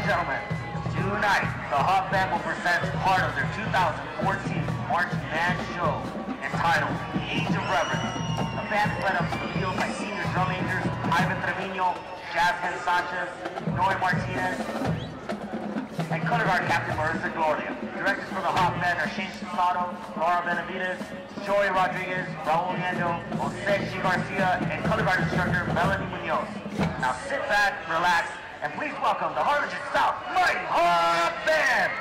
Gentlemen, tonight the Hawk Band will present part of their 2014 March Band show entitled Age of Reverence. The band is led up to the field by senior drum majors Ivan Trevino, Jasmine Sanchez, Noe Martinez, and color guard Captain Marissa Gloria. Directors for the Hawk Band are Shane Sato, Laura Benavides, Joey Rodriguez, Raul Yendo, Jose G. Garcia, and color guard instructor Melanie Munoz. Now sit back, relax, and please welcome the Harlingen South Mighty Hawk Band!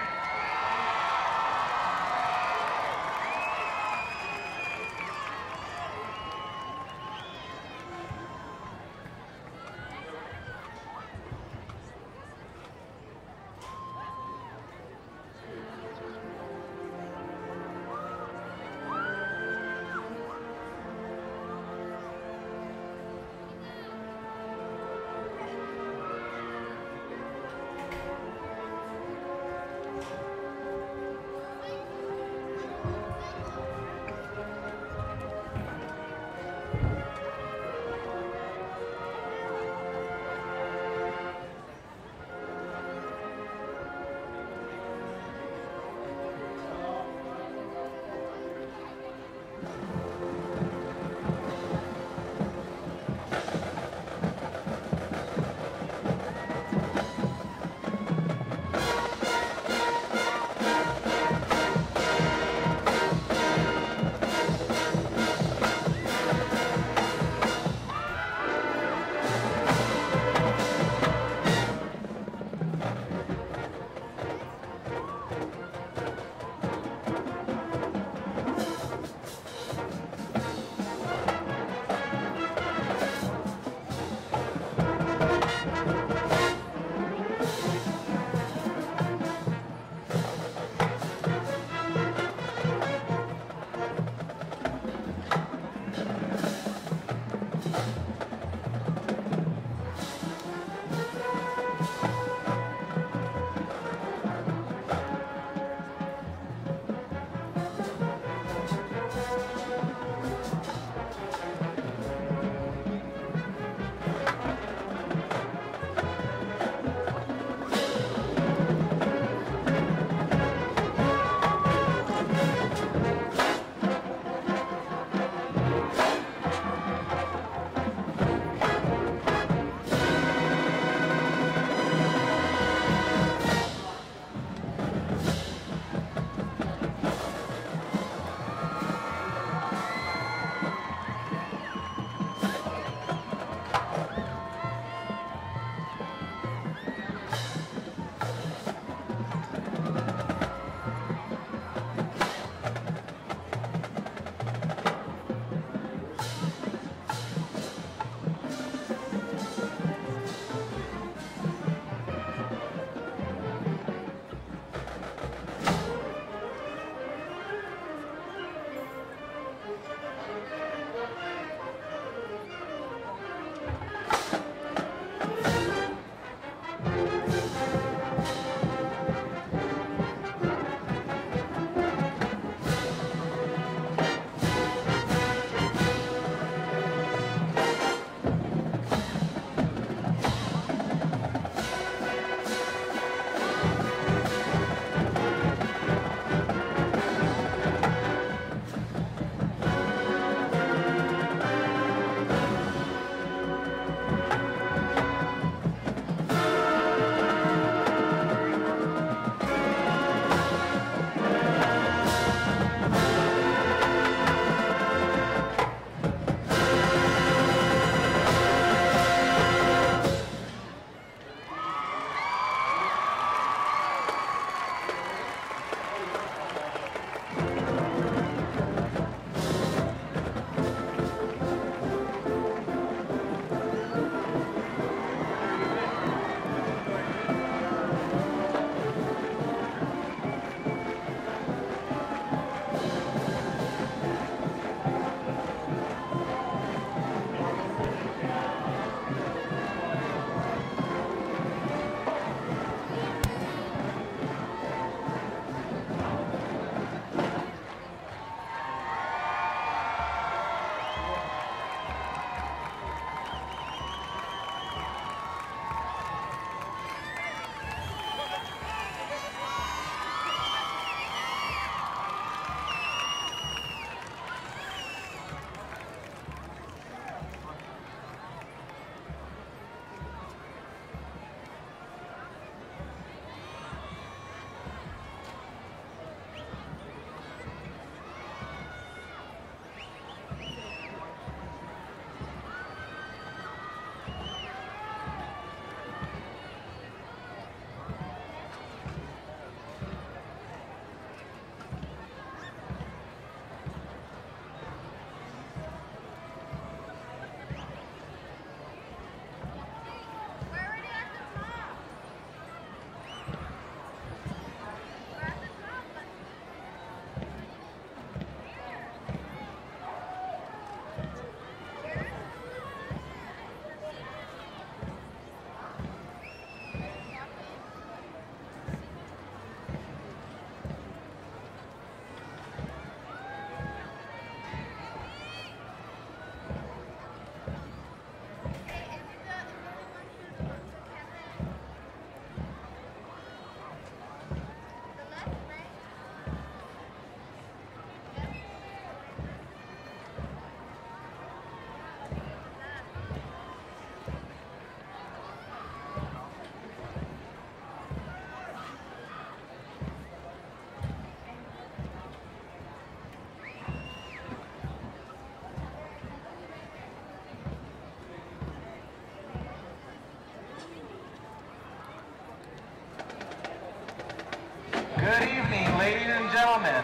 Ladies and gentlemen,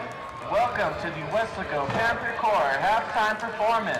welcome to the Weslaco Panther Corps halftime performance.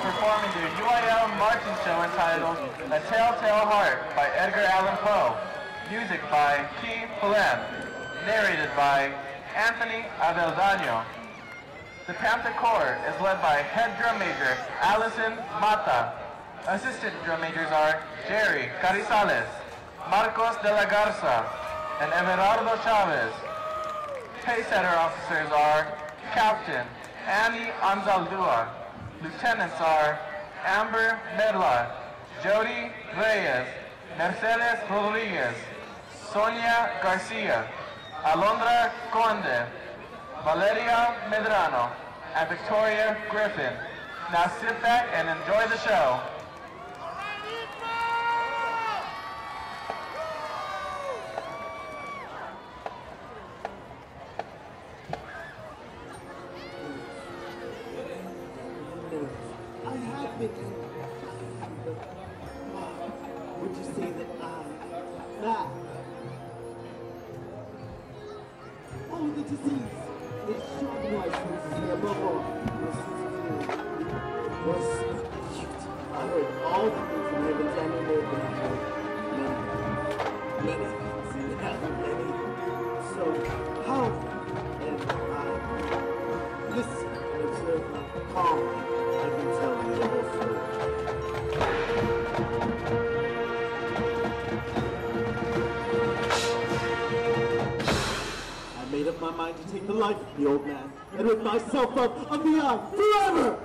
Performing their UIL marching show entitled A Telltale Heart by Edgar Allan Poe. Music by Key Pulem. Narrated by Anthony Aveldaño. The Panther Corps is led by Head Drum Major Allison Mata. Assistant Drum Majors are Jerry Carizales, Marcos de la Garza, and Everardo Chavez. Paysetter officers are Captain Annie Anzaldúa. Lieutenants are Amber Medla, Jody Reyes, Mercedes Rodriguez, Sonia Garcia, Alondra Conde, Valeria Medrano, and Victoria Griffin. Now sit back and enjoy the show. Would you say that oh, the disease is sharp license above all. Was cute. I heard all the things in heaven's animal many things in heaven, many. So how am I listen and observe my calm? I can tell you the whole story. Made up my mind to take the life of the old man and rid myself of the eye forever!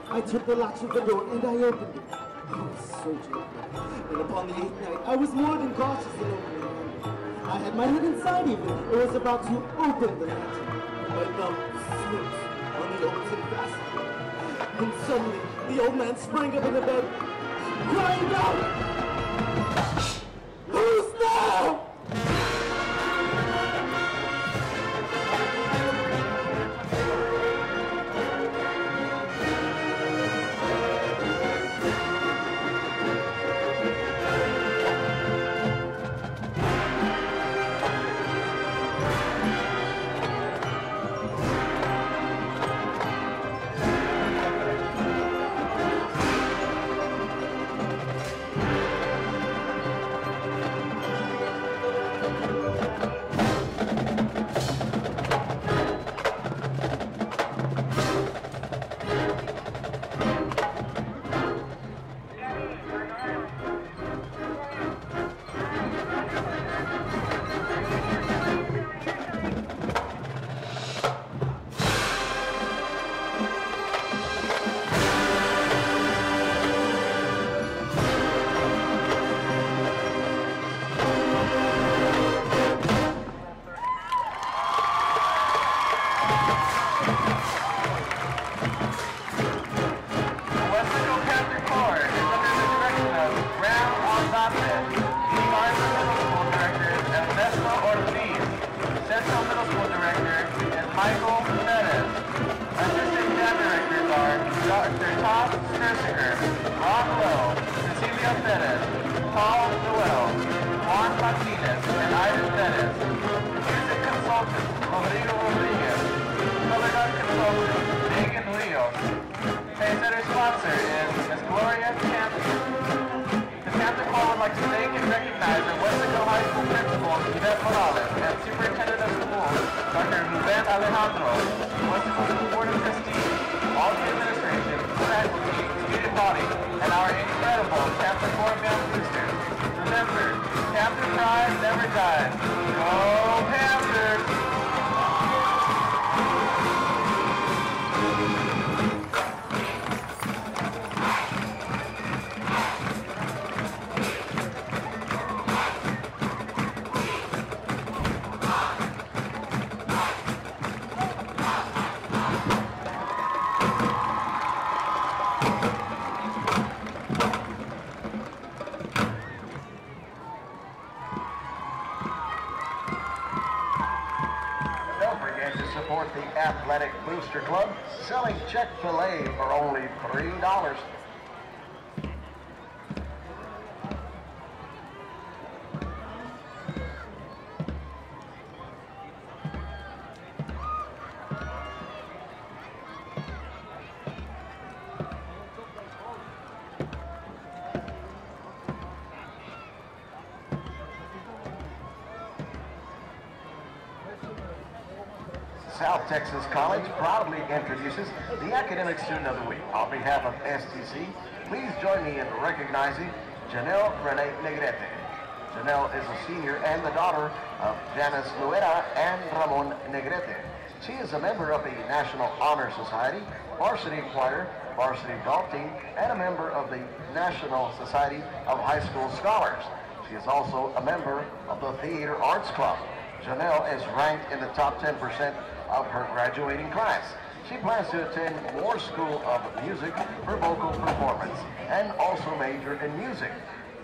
I took the latch of the door and I opened it. I was so joyful. And upon the 8th night, I was more than cautious in opening it. I had my head inside even. I was about to open the latch. My thumb slipped on the open fastening. And suddenly, the old man sprang up in the bed, crying out, "Who's there?" support the Athletic Booster Club, selling Chick-fil-A for only $3. South Texas College proudly introduces the Academic Student of the Week. On behalf of STC, please join me in recognizing Janelle Renee Negrete. Janelle is a senior and the daughter of Janice Luera and Ramon Negrete. She is a member of the National Honor Society, varsity choir, varsity golf team, and a member of the National Society of High School Scholars. She is also a member of the Theater Arts Club. Janelle is ranked in the top 10% of her graduating class. She plans to attend Moore School of Music for vocal performance and also major in music.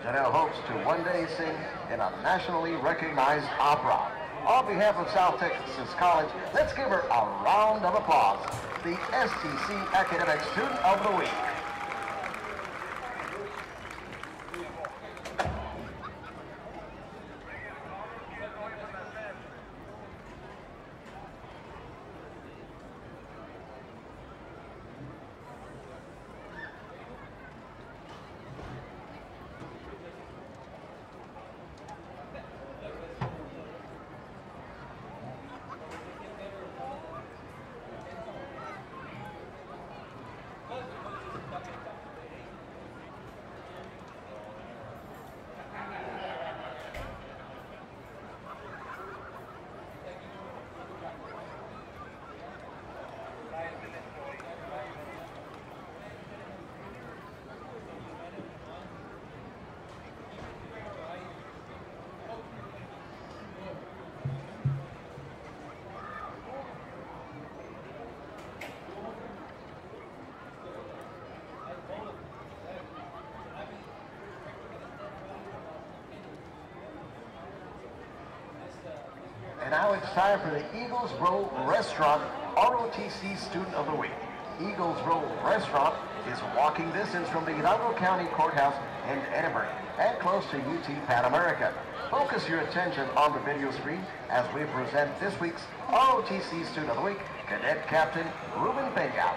Janelle hopes to one day sing in a nationally recognized opera. On behalf of South Texas College, let's give her a round of applause. The STC Academic Student of the Week. And now it's time for the Eagles Row Restaurant ROTC Student of the Week. Eagles Row Restaurant is walking distance from the Hidalgo County Courthouse in Edinburgh and close to UT Pan American. Focus your attention on the video screen as we present this week's ROTC Student of the Week, Cadet Captain Ruben Peña.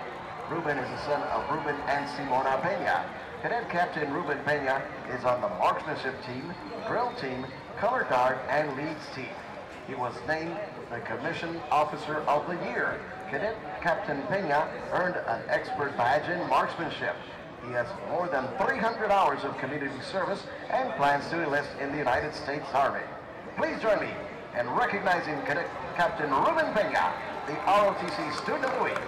Ruben is the son of Ruben and Simona Peña. Cadet Captain Ruben Peña is on the marksmanship team, drill team, color guard, and leads team. He was named the Commissioned Officer of the Year. Cadet Captain Peña earned an expert badge in marksmanship. He has more than 300 hours of community service and plans to enlist in the United States Army. Please join me in recognizing Cadet Captain Ruben Peña, the ROTC Student of the Week.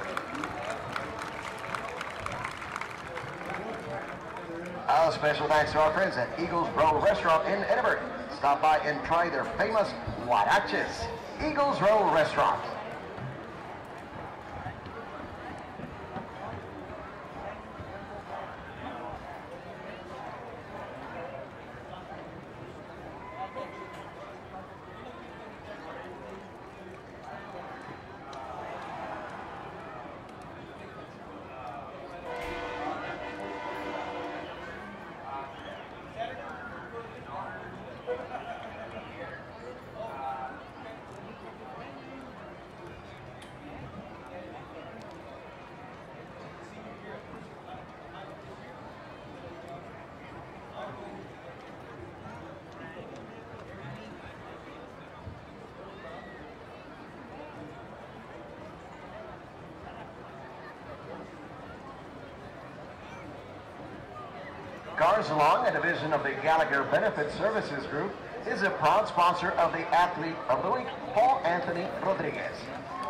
A special thanks to our friends at Eagles Row Restaurant in Edinburgh. Stop by and try their famous huaraches. Eagles Row Restaurant. Garzalong, a division of the Gallagher Benefit Services Group, is a proud sponsor of the Athlete of the Week, Paul Anthony Rodriguez.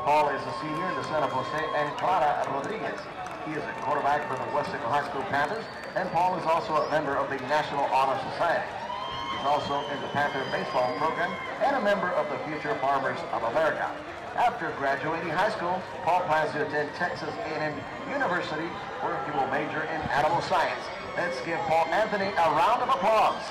Paul is a senior, the son of Jose and Clara Rodriguez. He is a quarterback for the Westaco High School Panthers, and Paul is also a member of the National Honor Society. He's also in the Panther baseball program and a member of the Future Farmers of America. After graduating high school, Paul plans to attend Texas A&M University, where he will major in animal science. Let's give Paul Anthony a round of applause.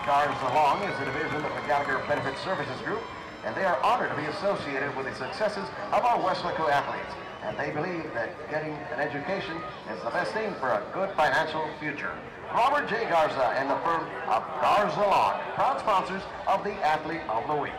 Garza Long is a division of the Gallagher Benefit Services Group, and they are honored to be associated with the successes of our Weslaco athletes. And they believe that getting an education is the best thing for a good financial future. Robert J. Garza and the firm of Garza Long, proud sponsors of the Athlete of the Week.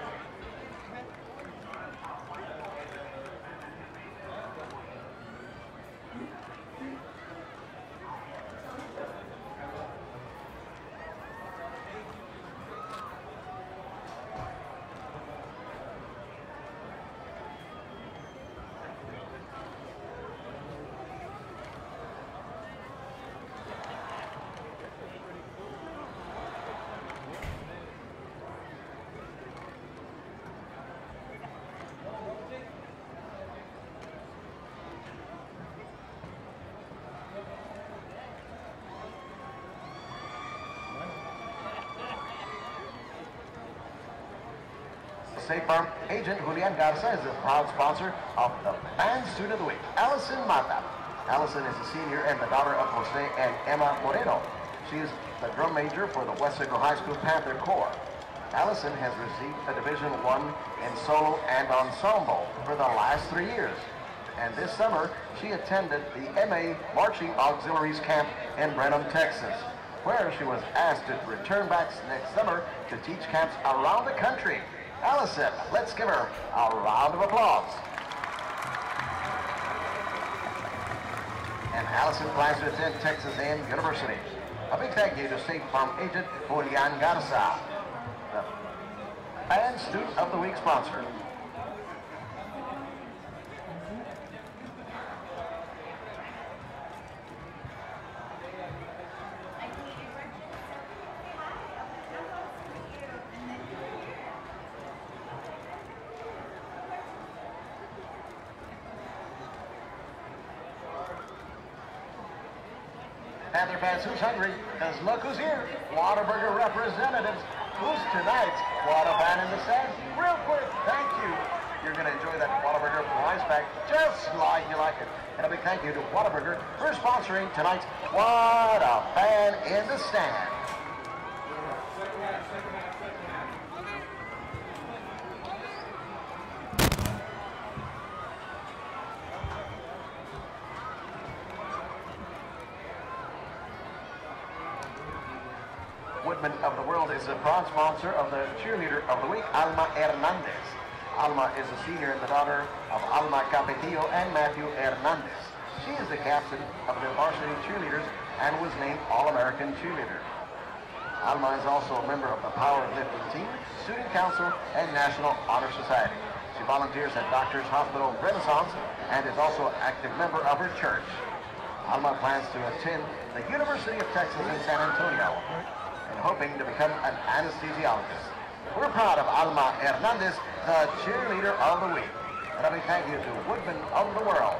State Farm agent Julian Garza is a proud sponsor of the Band Student of the Week, Allison Mata. Allison is a senior and the daughter of Jose and Emma Moreno. She is the drum major for the Westaco High School Panther Corps. Allison has received a Division I in solo and ensemble for the last 3 years. And this summer, she attended the MA Marching Auxiliaries Camp in Brenham, Texas, where she was asked to return back next summer to teach camps around the country. Allison, let's give her a round of applause. And Allison plans to attend Texas A&M University. A big thank you to State Farm agent Julian Garza, the Band Student of the Week sponsor. Panther fans, who's hungry? Because look who's here. Whataburger representatives. Who's tonight's Whata fan in the stands? Real quick, thank you. You're going to enjoy that Whataburger prize pack just like you like it. And a big thank you to Whataburger for sponsoring tonight's Whata fan in the stand. Woodman of the World is a proud sponsor of the Cheerleader of the Week, Alma Hernandez. Alma is a senior and the daughter of Alma Capetillo and Matthew Hernandez. She is the captain of the varsity cheerleaders and was named All-American Cheerleader. Alma is also a member of the Powerlifting Team, Student Council, and National Honor Society. She volunteers at Doctors Hospital Renaissance and is also an active member of her church. Alma plans to attend the University of Texas in San Antonio, and hoping to become an anesthesiologist. We're proud of Alma Hernandez, the Cheerleader of the Week. And a big thank you to Woodman of the World.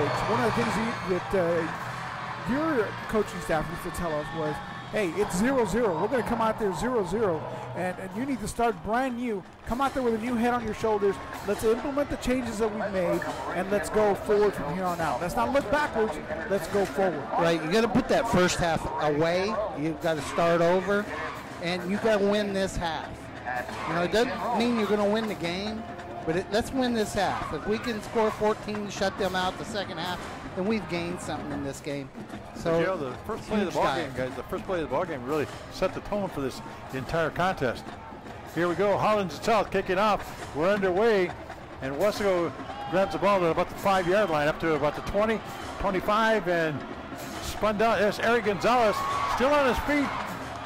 Coach, one of the things that your coaching staff used to tell us was, hey, it's 0-0. We're going to come out there 0-0, and you need to start brand new. Come out there with a new head on your shoulders. Let's implement the changes that we've made, and let's go forward from here on out. Let's not look backwards. Let's go forward. Right, you got to put that first half away. You've got to start over, and you got to win this half. You know, it doesn't mean you're going to win the game, but let's win this half. If we can score 14, shut them out the second half, then we've gained something in this game. So, you know, the first play of the ball game, guys, the first play of the ball game really set the tone for this entire contest. Here we go, Harlingen South kicking off. We're underway, and Westaco grabs the ball at about the 5-yard line, up to about the 20, 25, and spun down. There's Eric Gonzalez still on his feet,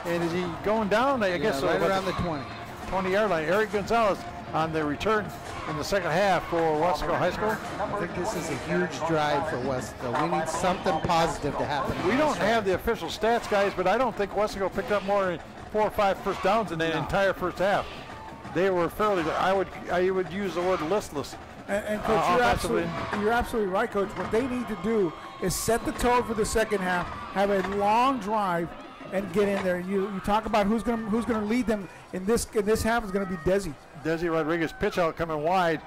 and is he going down? I guess right around the 20. 20-yard line. Eric Gonzalez on the return in the second half for Westaco High School. I think this is a huge drive for Westaco. We need something positive to happen. We don't have the official stats, guys, but I don't think Westaco picked up more than 4 or 5 first downs in the entire first half. They were fairly, I would use the word listless. And Coach, you're absolutely right, Coach. What they need to do is set the tone for the second half, have a long drive, and get in there. And you talk about who's going to lead them in this half is going to be Desi. Desi Rodriguez pitch out coming wide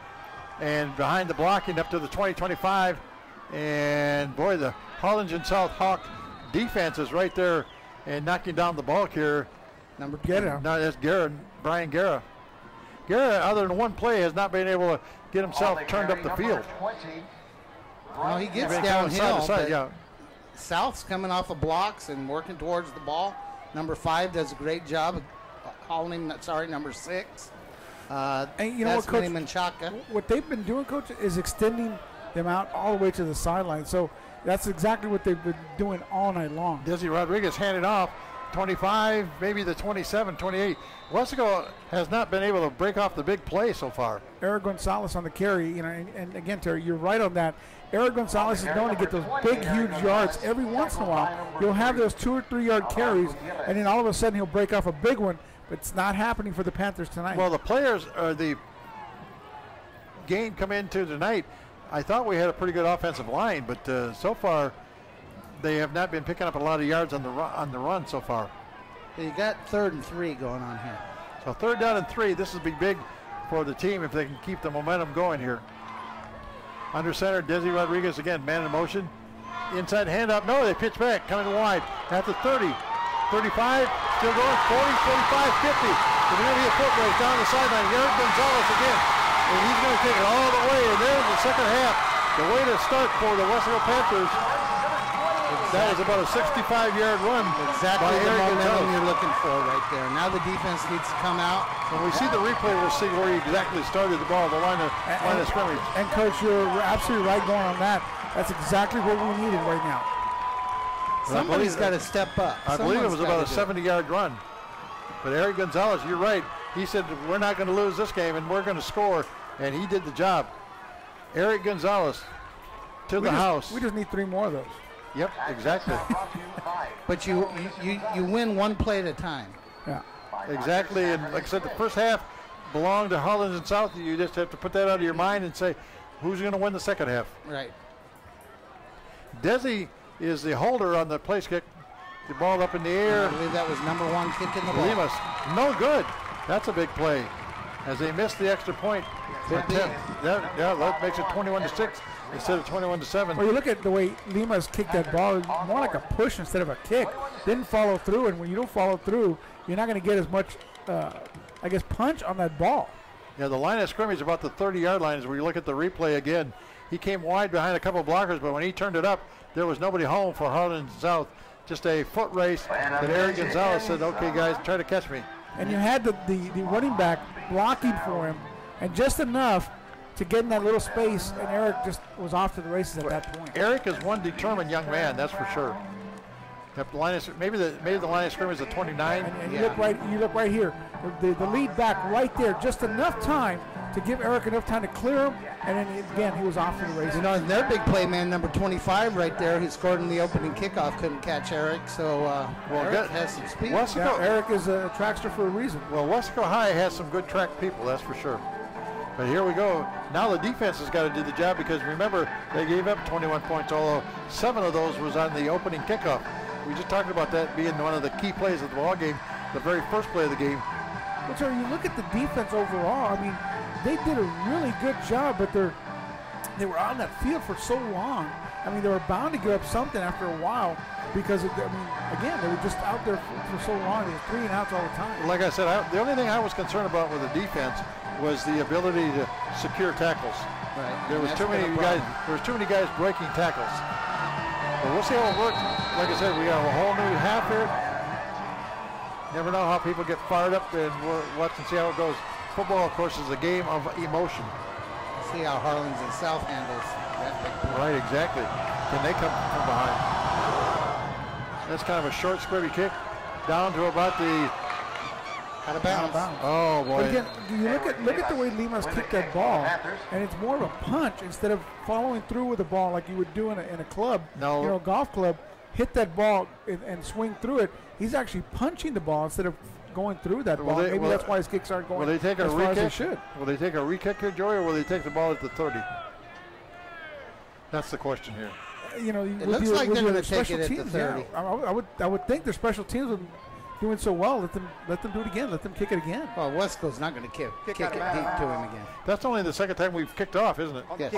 and behind the blocking up to the 20-25. And boy, the Harlingen South Hawk defense is right there and knocking down the ball here. Number Guerra. No, that's Guerra, Brian Guerra. Guerra, other than one play, has not been able to get himself turned up the field. Well, he gets downhill, side, yeah. South's coming off of blocks and working towards the ball. Number 5 does a great job of hauling, number 6. And you know what, Coach? What they've been doing, Coach, is extending them out all the way to the sideline. So that's exactly what they've been doing all night long. Desi Rodriguez handed off 25, maybe the 27, 28. Westaco has not been able to break off the big play so far. Eric Gonzalez on the carry, you know, and again, Terry, you're right on that. Eric Gonzalez is known to get those big, huge yards every once in a while. He'll have those 2 or 3 yard carries, and then all of a sudden he'll break off a big one. But it's not happening for the Panthers tonight. Well, the players, the game come into tonight, I thought we had a pretty good offensive line, but so far they have not been picking up a lot of yards on the run so far. You got 3rd and 3 going on here. So 3rd down and 3. This will be big for the team if they can keep the momentum going here. Under center, Desi Rodriguez again, man in motion. Inside handoff. No, they pitch back, coming wide at the 30, 35, still going, 40, 45, 50. There's going to be a foot race down the sideline. Eric Gonzalez again, and he's going to take it all the way. And there's the second half. The way to start for the Westaco Panthers. That was about a 65-yard run. Exactly the momentum you're looking for right there. Now the defense needs to come out. When we see the replay, we'll see where he exactly started the ball, the line of scrimmage. And Coach, you're absolutely right going on that. That's exactly what we needed right now. Somebody's got to step up. I believe it was about a 70-yard run. But Eric Gonzalez, you're right. He said, we're not going to lose this game, and we're going to score. And he did the job. Eric Gonzalez to the house. We just need 3 more of those. Yep, exactly. But you win one play at a time. Yeah. Exactly. And like I said, the first half belonged to Harlingen South. You just have to put that out of your mind and say, who's going to win the second half? Right. Desi is the holder on the place kick. The ball up in the air. I believe that was number 1 kick in the ball. Limas, no good. That's a big play. As they missed the extra point. That makes it 21-6 instead of 21-7. Well, you look at the way Limas kicked that ball, more like a push instead of a kick. Didn't follow through, and when you don't follow through, you're not going to get as much, punch on that ball. Yeah, the line of scrimmage about the 30-yard line is where you look at the replay again. He came wide behind a couple of blockers, but when he turned it up, there was nobody home for Harlingen South. Just a foot race that Eric Gonzalez said, okay, guys, try to catch me. And you had the running back blocking for him, and just enough to get in that little space, and Eric just was off to the races at that point. Eric is one determined young man, that's for sure. Maybe the line of scrimmage is 29. And you look right here, the lead back right there, just enough time to give Eric enough time to clear him, and then again he was off to the races. You know, their big play man, number 25 right there, who scored in the opening kickoff, couldn't catch Eric. So Eric has some speed. Eric is a trackster for a reason. Well, Westaco High has some good track people, that's for sure. But here we go. Now the defense has got to do the job because remember, they gave up 21 points, although 7 of those was on the opening kickoff. We just talked about that being one of the key plays of the ball game, the very first play of the game. But Terry, you look at the defense overall, I mean, they did a really good job, but they were on that field for so long. I mean, they were bound to give up something after a while because, again, they were just out there for so long. They were 3 and outs all the time. Like I said, the only thing I was concerned about with the defense was the ability to secure tackles. Right. There was too many guys. There was too many guys breaking tackles. But we'll see how it works. Like I said, we got a whole new half here. Never know how people get fired up, and we'll watch and see how it goes. Football, of course, is a game of emotion. See how Harlingen South handles that big play. Right, exactly. Can they come from behind? That's kind of a short, squibby kick down to about the out of bounds. Oh boy! But again, you look at the way Lima's kicked that ball, and it's more of a punch instead of following through with the ball like you would do in a club. No, you know, golf club. Hit that ball and swing through it. He's actually punching the ball instead of going through that ball. Maybe that's why his kicks aren't going as far as they should. Will they take a re-kick here, Joey, or will they take the ball at the 30? That's the question here. You know, it looks like they're going to take it at the 30. Yeah, I would think their special teams would doing so well. Let them do it again. Let them kick it again. Well, Westaco's not going to kick it deep to him again. That's only the second time we've kicked off, isn't it? Yes.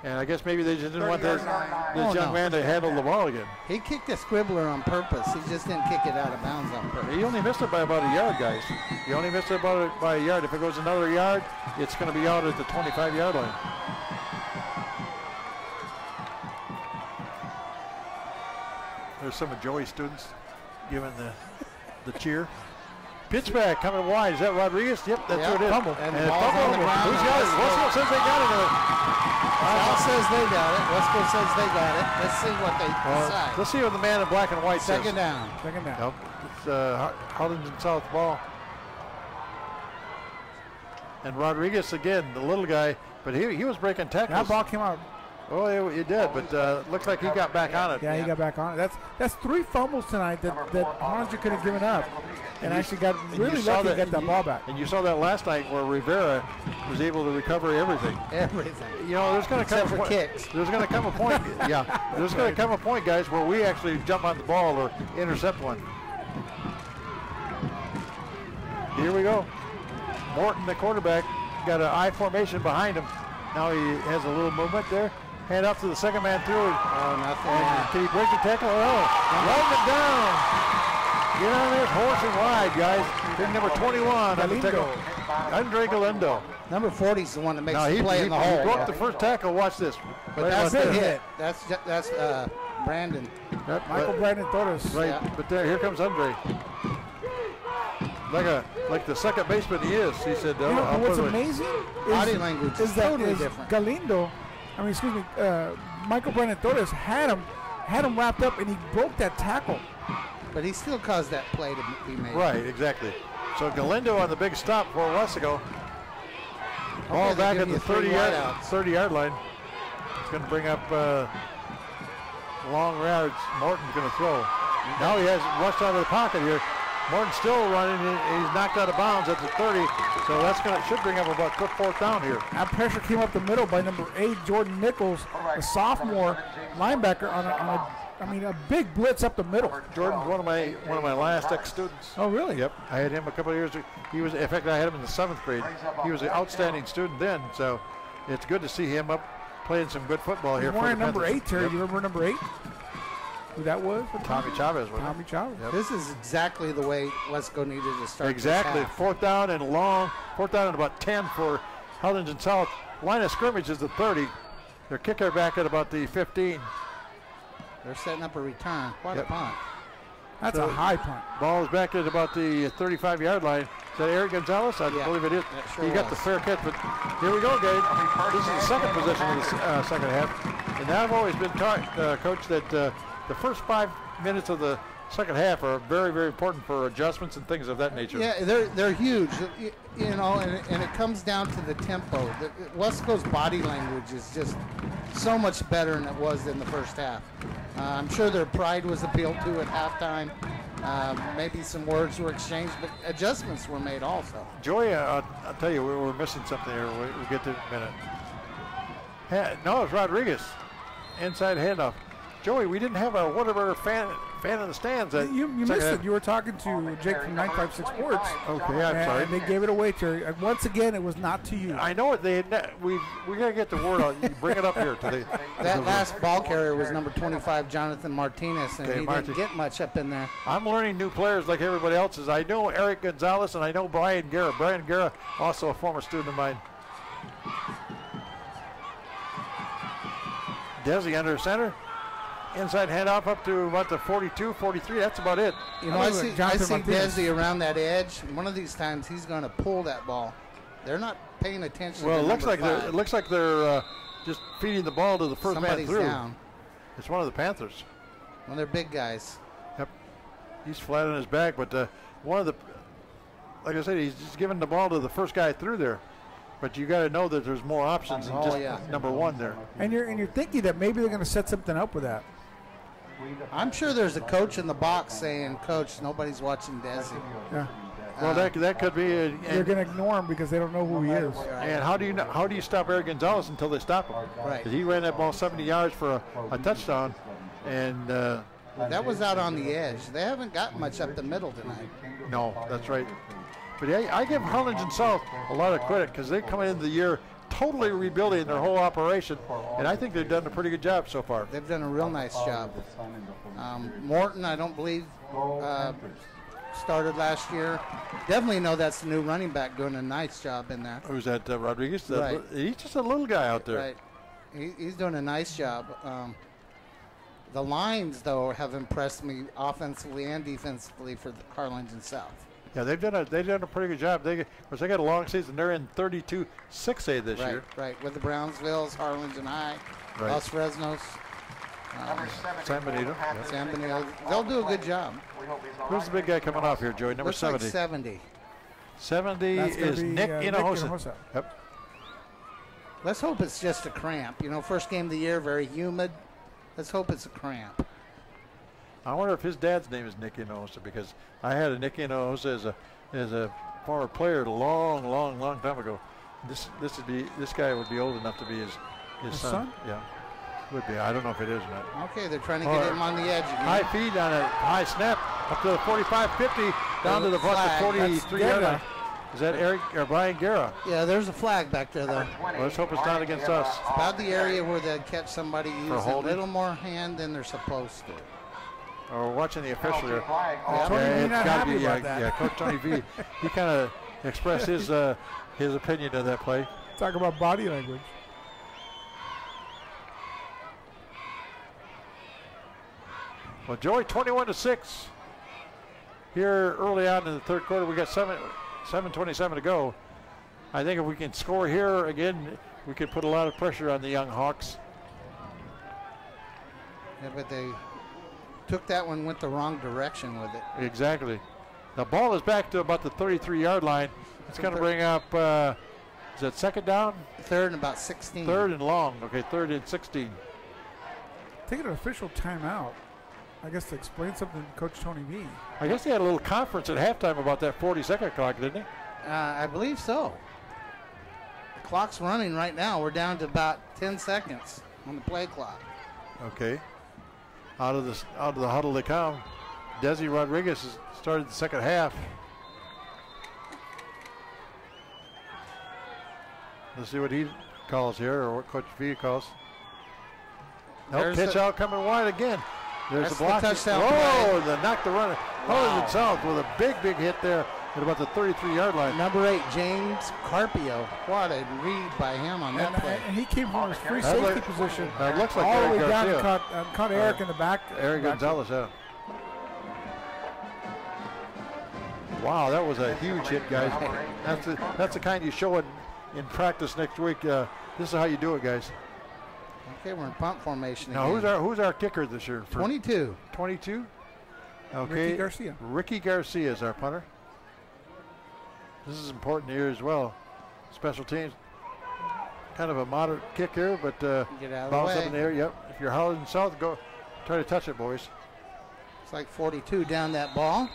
And I guess maybe they just didn't want this young man to handle the ball again. He kicked a squibbler on purpose. He just didn't kick it out of bounds on purpose. He only missed it by about a yard, guys. He only missed it by a yard. If it goes another yard, it's going to be out at the 25-yard line. There's some of Joey's students giving the cheer. Pitch back coming wide. Is that Rodriguez? Yep, that's who it is. Fumble. And fumble. Who's got it? Westaco says they got it. Al says they got it. Westaco says they got it. Let's see what they decide. Let's see what the man in black and white says. Second down. Nope. It's Harlingen South ball. And Rodriguez again, the little guy, but he was breaking tackles. That ball came out. Oh, it did, but looks like he got back on it. Yeah, he got back on it. That's 3 fumbles tonight that Harlingen could have given up, and actually got really lucky to get that ball back. And you saw that last night where Rivera was able to recover everything. You know, there's going to come a point. There's going to come a point. Yeah, there's going to come a point, guys, where we actually jump on the ball or intercept one. Here we go. Morton, the quarterback, got an I formation behind him. Now he has a little movement there. Hand off to the second man through. Oh, nothing. Can he break the tackle? Oh, riding it down. Get on there, horse and wide, guys. Big number 21 on the tackle. Andre Galindo. Number 40 is the one that makes the play in the hole. He broke the first tackle. Watch this. But that's the hit. That's Brandon. Michael Brandon Torres. Right, but here comes Andre. Like the second baseman he is. He said, you know, what's amazing body language is totally different. Galindo, Michael Brandon Torres had him wrapped up, and he broke that tackle. But he still caused that play to be made. Right, exactly. So Galindo on the big stop for Westaco. Ball back at the 30-yard line. It's going to bring up long yards. Morton's going to throw. Now he has rushed out of the pocket here. Morton's still running. He's knocked out of bounds at the 30, so should bring up about quick 4th down here. That pressure came up the middle by number 8, Jordan Nichols, a sophomore linebacker on a big blitz up the middle. Jordan's one of my last ex-students. Oh, really? Yep. I had him a couple of years. In fact, I had him in the 7th grade. He was an outstanding student then, so it's good to see him up playing some good football here. He's wearing number 8, Terry. Yep. You remember number 8? Who that was? Tommy Chavez. Tommy Chavez. Yep. This is exactly the way Westaco needed to start. Exactly. 4th down and long. 4th down and about 10 for Harlingen South. Line of scrimmage is the 30. Their kicker back at about the 15. They're setting up a return. What a punt. That's a high punt. Ball is back at about the 35-yard line. Is that Eric Gonzalez? I believe it is. He got the fair catch, but here we go, guys. This is the second possession of the second half. And I've always been taught, Coach, that the first 5 minutes of the second half are very, very important for adjustments and things of that nature. Yeah, they're huge, you know, and it comes down to the tempo. Westaco's body language is just so much better than it was in the first half. I'm sure their pride was appealed to at halftime, Maybe some words were exchanged, but adjustments were made also. Joey, I'll tell you, we're missing something here. We'll get to it in a minute. No, it's Rodriguez. Inside handoff. Joey, we didn't have our Whataburger fan in the stands. You missed it. You were talking to Jake from 956 Sports. Okay, I'm sorry. And they gave it away, Terry. And once again, it was not to you. I know it. We got to get the word out. You bring it up here today. That last ball carrier was number 25, Jonathan Martinez, and he didn't get much up in there. I'm learning new players like everybody else is. I know Eric Gonzalez, and I know Brian Guerra. Brian Guerra, also a former student of mine. Desi under center. Inside handoff up to about the 42, 43. That's about it. You know, I see Desi around that edge. One of these times he's going to pull that ball. They're not paying attention. Well, to it looks like they're just feeding the ball to the first man through. Down. It's one of the Panthers. One of their big guys. Yep. He's flat on his back, but like I said, he's just giving the ball to the first guy through there. But you got to know that there's more options than just number one there. And you're thinking that maybe they're going to set something up with that. I'm sure there's a coach in the box saying, "Coach, nobody's watching Desi." Yeah. Well, that could be. You're going to ignore him because they don't know who he is. And how do you stop Eric Gonzalez until they stop him? Right. Because he ran that ball 70 yards for a touchdown, and that was out on the edge. They haven't got much up the middle tonight. No, that's right. But I give Harlingen South a lot of credit because they're coming into the year totally rebuilding their whole operation, and I think they've done a pretty good job so far. They've done a real nice job. Morton, I don't believe, started last year. Definitely know that's the new running back doing a nice job in there. Who's that, Rodriguez? Right. He's just a little guy out there. Right. He's doing a nice job. The lines, though, have impressed me offensively and defensively for the Harlingen South. Yeah, they've done a pretty good job. They got a long season. They're in 32 6A this year. Right, with the Brownsvilles, Harlingen High, Los Fresnos, San Benito. Yeah. San Benito. They'll do a good job. Who's the big guy coming off here, Joey? Number 70. Like 70. 70 is Nick Hinojosa. Yep. Let's hope it's just a cramp. You know, first game of the year, very humid. Let's hope it's a cramp. I wonder if his dad's name is Nick Hinojosa, because I had a Nick Hinojosa as a former player a long time ago. This guy would be old enough to be his son. Yeah, would be. I don't know if it is or not. Okay, they're trying to get him on the edge again. High feed on a high snap up to the 45-50, down to the 43 yard. Is that Eric or Brian Guerra? Yeah, there's a flag back there, though. Well, let's hope it's not against us. It's about the area where they catch somebody using a little more hand than they're supposed to. Or watching the official here. Tony V not happy about that. Yeah, Coach Tony V. He kind of expressed his opinion of that play. Talk about body language. Well, Joey, 21-6. Here early on in the third quarter, we got 7:27 to go. I think if we can score here again, we could put a lot of pressure on the young Hawks. Yeah, but they took that one, went the wrong direction with it. Exactly. The ball is back to about the 33-yard line. It's going to bring up, is that second down? Third and about 16. Third and long. Okay, third and 16. Taking an official timeout, I guess, to explain something to Coach Tony V. I guess they had a little conference at halftime about that 40-second clock, didn't they? I believe so. The clock's running right now. We're down to about 10 seconds on the play clock. Okay. Out of the huddle they come. Desi Rodriguez has started the second half. Let's see what he calls here, or what Coach V calls. No pitch out coming wide again. There's a block. Oh, the knock the runner. Harlingen South with a big hit there at about the 33-yard line. Number 8, James Carpio. What a read by him on that play. And he came from his free safety position. That looks like all the way Eric down Garcia. and caught Eric in the back. Eric Gonzalez, yeah. Wow, that was a huge hit, guys. That's the kind you show in practice next week. This is how you do it, guys. Okay, we're in punt formation now, again. who's our kicker this year? 22. 22? Okay. Ricky Garcia. Ricky Garcia is our punter. This is important here as well. Special teams. Kind of a moderate kick here, but get out of bounce the up in the air. Yep. If you're Harlingen South, go try to touch it, boys. It's like 42 down that ball.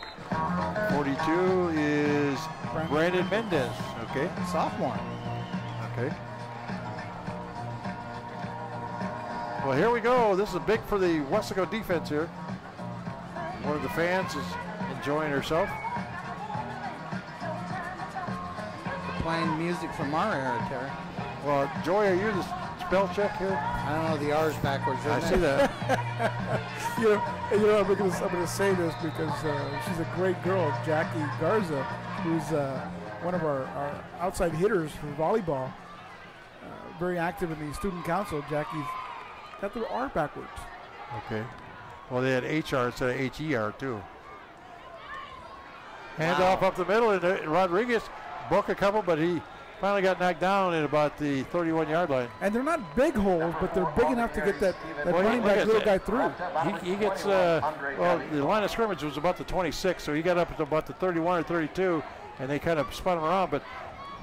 42 is Brandon Mendez. Okay. Sophomore. Okay. Well, here we go. This is big for the Westaco defense here. One of the fans is enjoying herself. They're playing music from our era, Terry. Well, Joy, are you the spell check here? I don't know, the R's backwards. I see that. I'm going to say this because she's a great girl, Jackie Garza, who's one of our outside hitters for volleyball. Very active in the student council. Jackie's got the R backwards. Okay. Well, they had HR instead of HER too. Hand off up the middle, and Rodriguez broke a couple, but he finally got knocked down at about the 31-yard line. And they're not big holes, but they're big enough to get that running back little guy through. He gets, well, the line of scrimmage was about the 26, so he got up to about the 31 or 32, and they kind of spun him around, but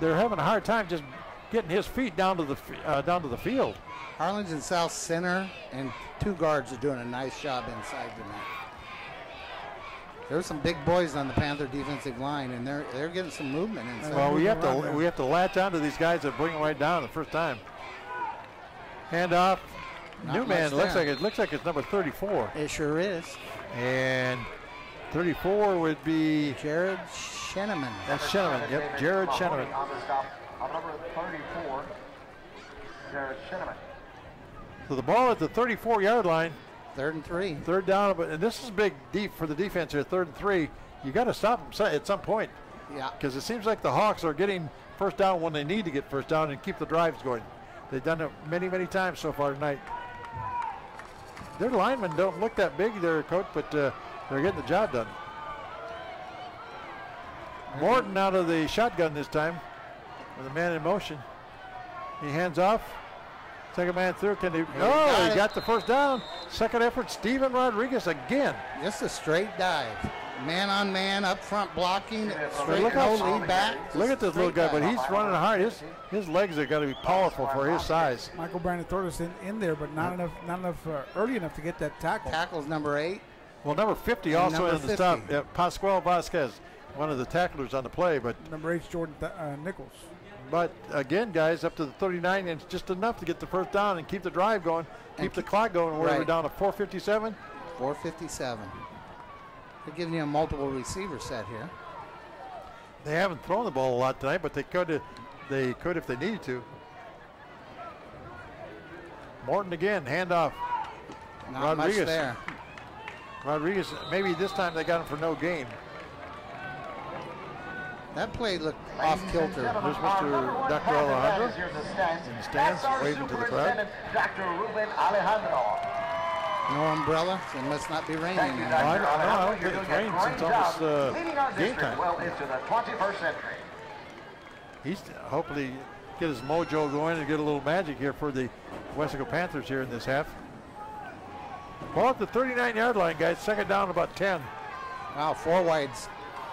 they're having a hard time just getting his feet down to the field. Harlingen South center and 2 guards are doing a nice job inside tonight. There's some big boys on the Panther defensive line, and they're getting some movement inside. Well, we have to latch onto these guys that bring them right down the first time. Hand off. New man looks like it's number 34. It sure is. And 34 would be Jared Sheneman. That's Sheneman. Yep, Jared Sheneman. On the stop of number 34, Jared Sheneman. So the ball at the 34-yard line. 3rd and 3. Third down, and this is big deep for the defense here. 3rd and 3. You got to stop them at some point. Yeah. Because it seems like the Hawks are getting first down when they need to get first down and keep the drives going. They've done it many, many times so far tonight. Their linemen don't look that big there, Coach, but they're getting the job done. Morton out of the shotgun this time with a man in motion. He hands off. Second man through. Can he? Oh, he got the first down. Second effort, Steven Rodriguez again. Just a straight dive. Man on man, up front blocking. Straight look lead back. Look at this little guy, but he's running hard. His legs have got to be powerful for his size. Michael Brandon Torres in there, but not enough early enough to get that tackle. Tackle's number 8. Well, number 50 also in the stop. Yeah, Pascual Vasquez, one of the tacklers on the play, but number 8 Jordan Nichols. But again, guys, up to the 39, and it's just enough to get the first down and keep the drive going, keep the clock going. We're down to 4:57. 4:57. They're giving you a multiple receiver set here. They haven't thrown the ball a lot tonight, but they could if they needed to. Morton again, handoff. Not much there. Rodriguez, maybe this time they got him for no gain. That play looked off kilter. There's Mr. Dr. Alejandro in the stands, waving to the crowd. Dr. Ruben Alejandro. No umbrella, so it must not be raining. Thank you, Dr. I don't think it's rained since almost game time. Well into the 21st century. He's hopefully get his mojo going and get a little magic here for the Westaco Panthers here in this half. Ball at the 39-yard line, guys. Second down, about 10. Wow, 4 wides.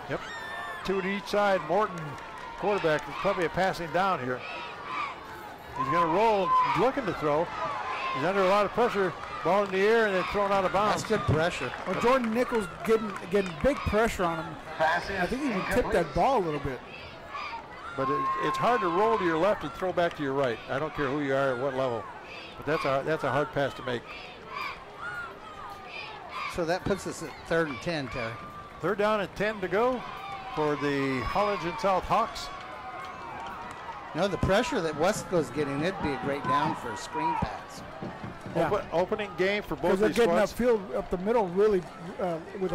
Yep. 2 to each side. Morton, quarterback, is probably a passing down here. He's going to roll. He's looking to throw. He's under a lot of pressure. Ball in the air and then thrown out of bounds. That's good pressure. Well, Jordan Nichols getting big pressure on him. I think he even tipped that ball a little bit. But it's hard to roll to your left and throw back to your right. I don't care who you are at what level. But that's a hard pass to make. So that puts us at 3rd and 10, Terry. 3rd down and 10 to go for the Harlingen South Hawks. You know, the pressure that Westaco's getting, it'd be a great down for a screen pass. Yeah. Opening game for both these they're getting squads. upfield up the middle really with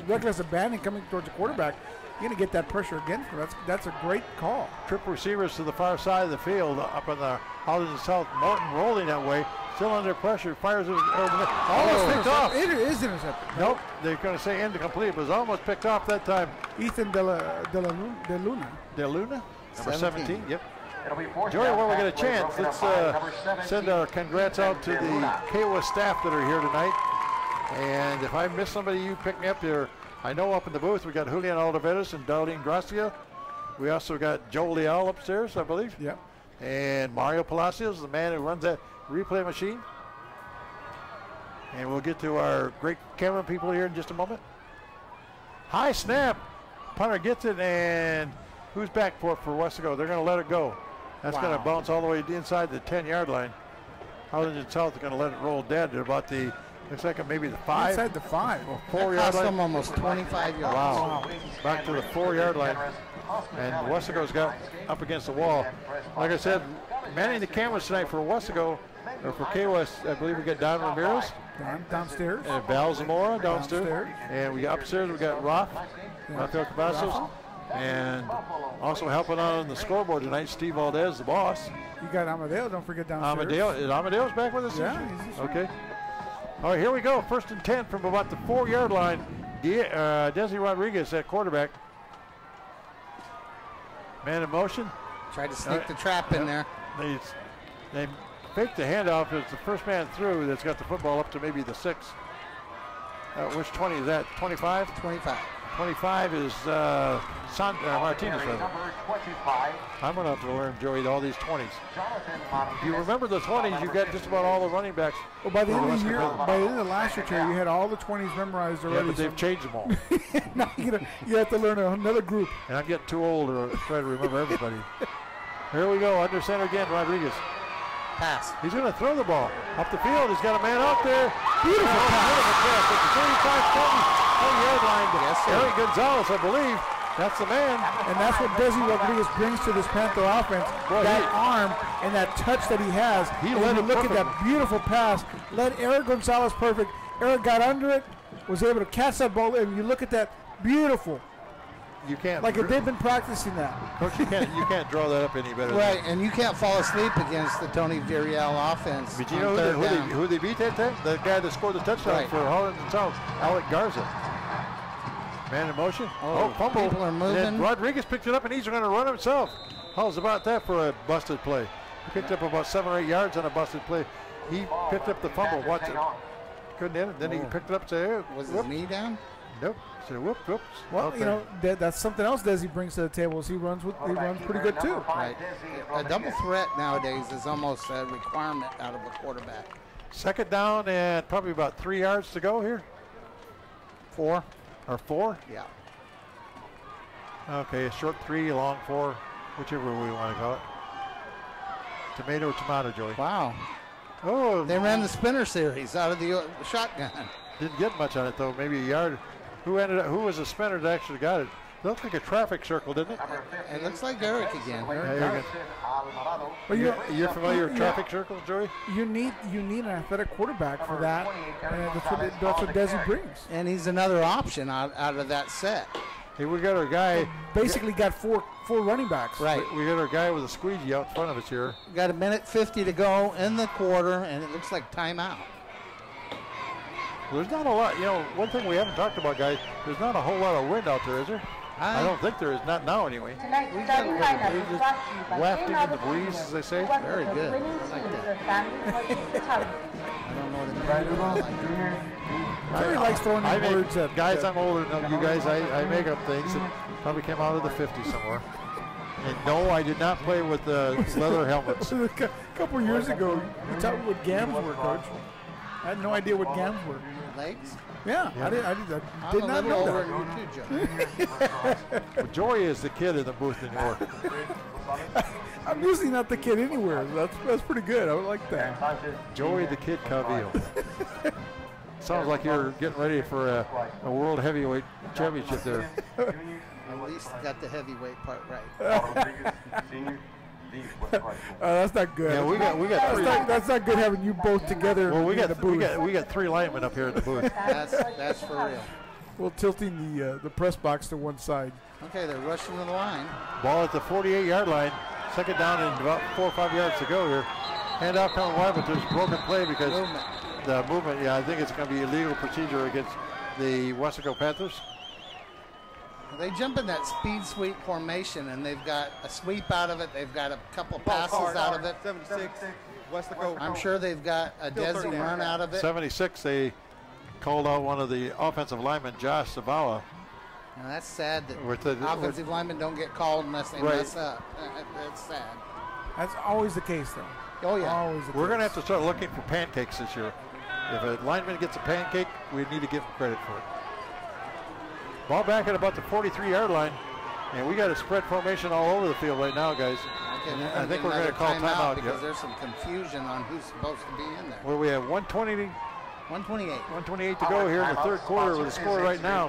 reckless abandon coming towards the quarterback. You're going to get that pressure again. That's a great call. Trip receivers to the far side of the field up on the Harlingen South. Morton rolling that way. Still under pressure. Fires it. Almost picked off. It is intercepted. Nope. They're going to say incomplete. It was almost picked off that time. Ethan De Luna. De Luna? Number 17. Yep. Joey, while we get a chance, let's send our congrats out to the KWA staff that are here tonight. And if I miss somebody, you pick me up here. I know up in the booth we got Julian Aldaveras and Darlene Gracia. We also got Joe Leal upstairs, I believe. Yep. And Mario Palacios, the man who runs that replay machine. And we'll get to our great camera people here in just a moment. High snap. Punter gets it, and who's back for Westaco? They're going to let it go. That's going to bounce all the way inside the 10-yard line. Harlingen South is going to let it roll dead at about the, looks like maybe the 5. Inside the 5. Well, 4-yard line. Them almost 25 yards. Wow. Back to the 4-yard line. And Westaco's got up against the wall. Like I said, manning the cameras tonight for Westaco, or for K-West, I believe we got Don Ramirez. Downstairs. And Val Zamora downstairs. And we got upstairs, we got Rafael Cavazos. And also helping out on the scoreboard tonight, Steve Valdez, the boss. You got Amadeo, don't forget downstairs. Amadeo's back with us? Yeah. Okay. All right, here we go. 1st and 10 from about the 4-yard line. Desi Rodriguez at quarterback. Man in motion. Tried to sneak the trap in there. They fake the handoff. It's the first man through that's got the football up to maybe the 6. Which 20 is that? 25? 25. 25 is Martinez. I'm going to have to learn, Joey, all these 20s. If you remember the 20s, you got just about all the running backs. Well, by the end of the year, by the end of last year, Terry, you had all the 20s memorized already. Yeah, but they've changed them all. Now you have to learn another group. And I'm getting too old to try to remember everybody. Here we go, under center again, Rodriguez. Pass. He's going to throw the ball up the field. He's got a man out there. Beautiful pass at the 35-40-yard line. Yes, Eric Gonzalez, I believe. That's the man. And that's what Desi Rodriguez brings to this Panther offense. Boy, that arm and that touch that he has. He led it look at that beautiful pass. Led Eric Gonzalez perfect. Eric got under it, was able to catch that ball, and you look at that beautiful. You can't. Like if they've been practicing that. Coach, you can't draw that up any better. Right, and you can't fall asleep against the Tony Villarreal offense. But you know who they beat that time? The guy that scored the touchdown for Harlingen South, Alec Garza. Man in motion. Fumble. People are moving. And Rodriguez picked it up, and he's going to run himself. How's about that for a busted play? He picked up about 7 or 8 yards on a busted play. He picked up the fumble. Watch it. Couldn't end it. Then he picked it up and said, was his knee down? Nope. So whoops. Well, you know, that's something else Desi brings to the table is he runs pretty good too. Right. A double threat nowadays is almost a requirement out of a quarterback. 2nd down and probably about 3 yards to go here. 4. Or 4? Yeah. Okay, a short 3, a long 4, whichever we want to call it. Tomato, Joey. Wow. Oh, they ran the spinner series out of the shotgun. Didn't get much on it though, maybe a yard. Who was the spinner that actually got it? It looked like a traffic circle, didn't it? It looks like Eric again. Well, you're familiar with traffic circles, Joey? You need an athletic quarterback for that. And that's what Desi brings. And he's another option out of that set. Hey, we got our guy. Basically got four running backs. Right. We got our guy with a squeegee out in front of us here. Got a minute 50 to go in the quarter, and it looks like timeout. Well, there's not a lot. You know, one thing we haven't talked about, guys, there's not a whole lot of wind out there, is there? I don't think there is. Not now, anyway. Wafting in the breeze, as they say. Very good. I like that. I don't know what it means. Terry likes throwing words at guys. I'm older than you guys. I make up things that probably came out of the 50s somewhere. And no, I did not play with the leather helmets. A couple years ago, you taught me what gams were, Coach. I had no idea what gams were. Legs? Yeah. I did not know that. Well, Joey is the kid in the booth in York. I'm usually not the kid anywhere. That's pretty good. I would like that. Joey the Kid Cavillo. Sounds like you're getting ready for a world heavyweight championship there. At least got the heavyweight part right. That's not good. Yeah, we got three. That's not good having you both together. Well, we in the booth. we got 3 linemen up here in the booth. That's for real. Well, tilting the press box to one side. Okay, they're rushing to the line. Ball at the 48-yard line. 2nd down and about 4 or 5 yards to go here. Handoff coming wide, but there's broken play because the movement. Yeah, I think it's going to be illegal procedure against the Westaco Panthers. They jump in that speed sweep formation, and they've got a sweep out of it. They've got a couple passes out of it. 76, Westaco. I'm sure they've got a Desi run out of it. 76, they called out one of the offensive linemen, Josh Zavala. And that's sad that offensive linemen don't get called unless they mess up. That's sad. That's always the case, though. Oh, yeah. Always the We're case. going to have to start looking for pancakes this year. If a lineman gets a pancake, we need to give him credit for it. Ball back at about the 43-yard line, and we got a spread formation all over the field right now, guys. I think we're going to call timeout because there's some confusion on who's supposed to be in there. Where we have 128 to go here in the third quarter with the score right now.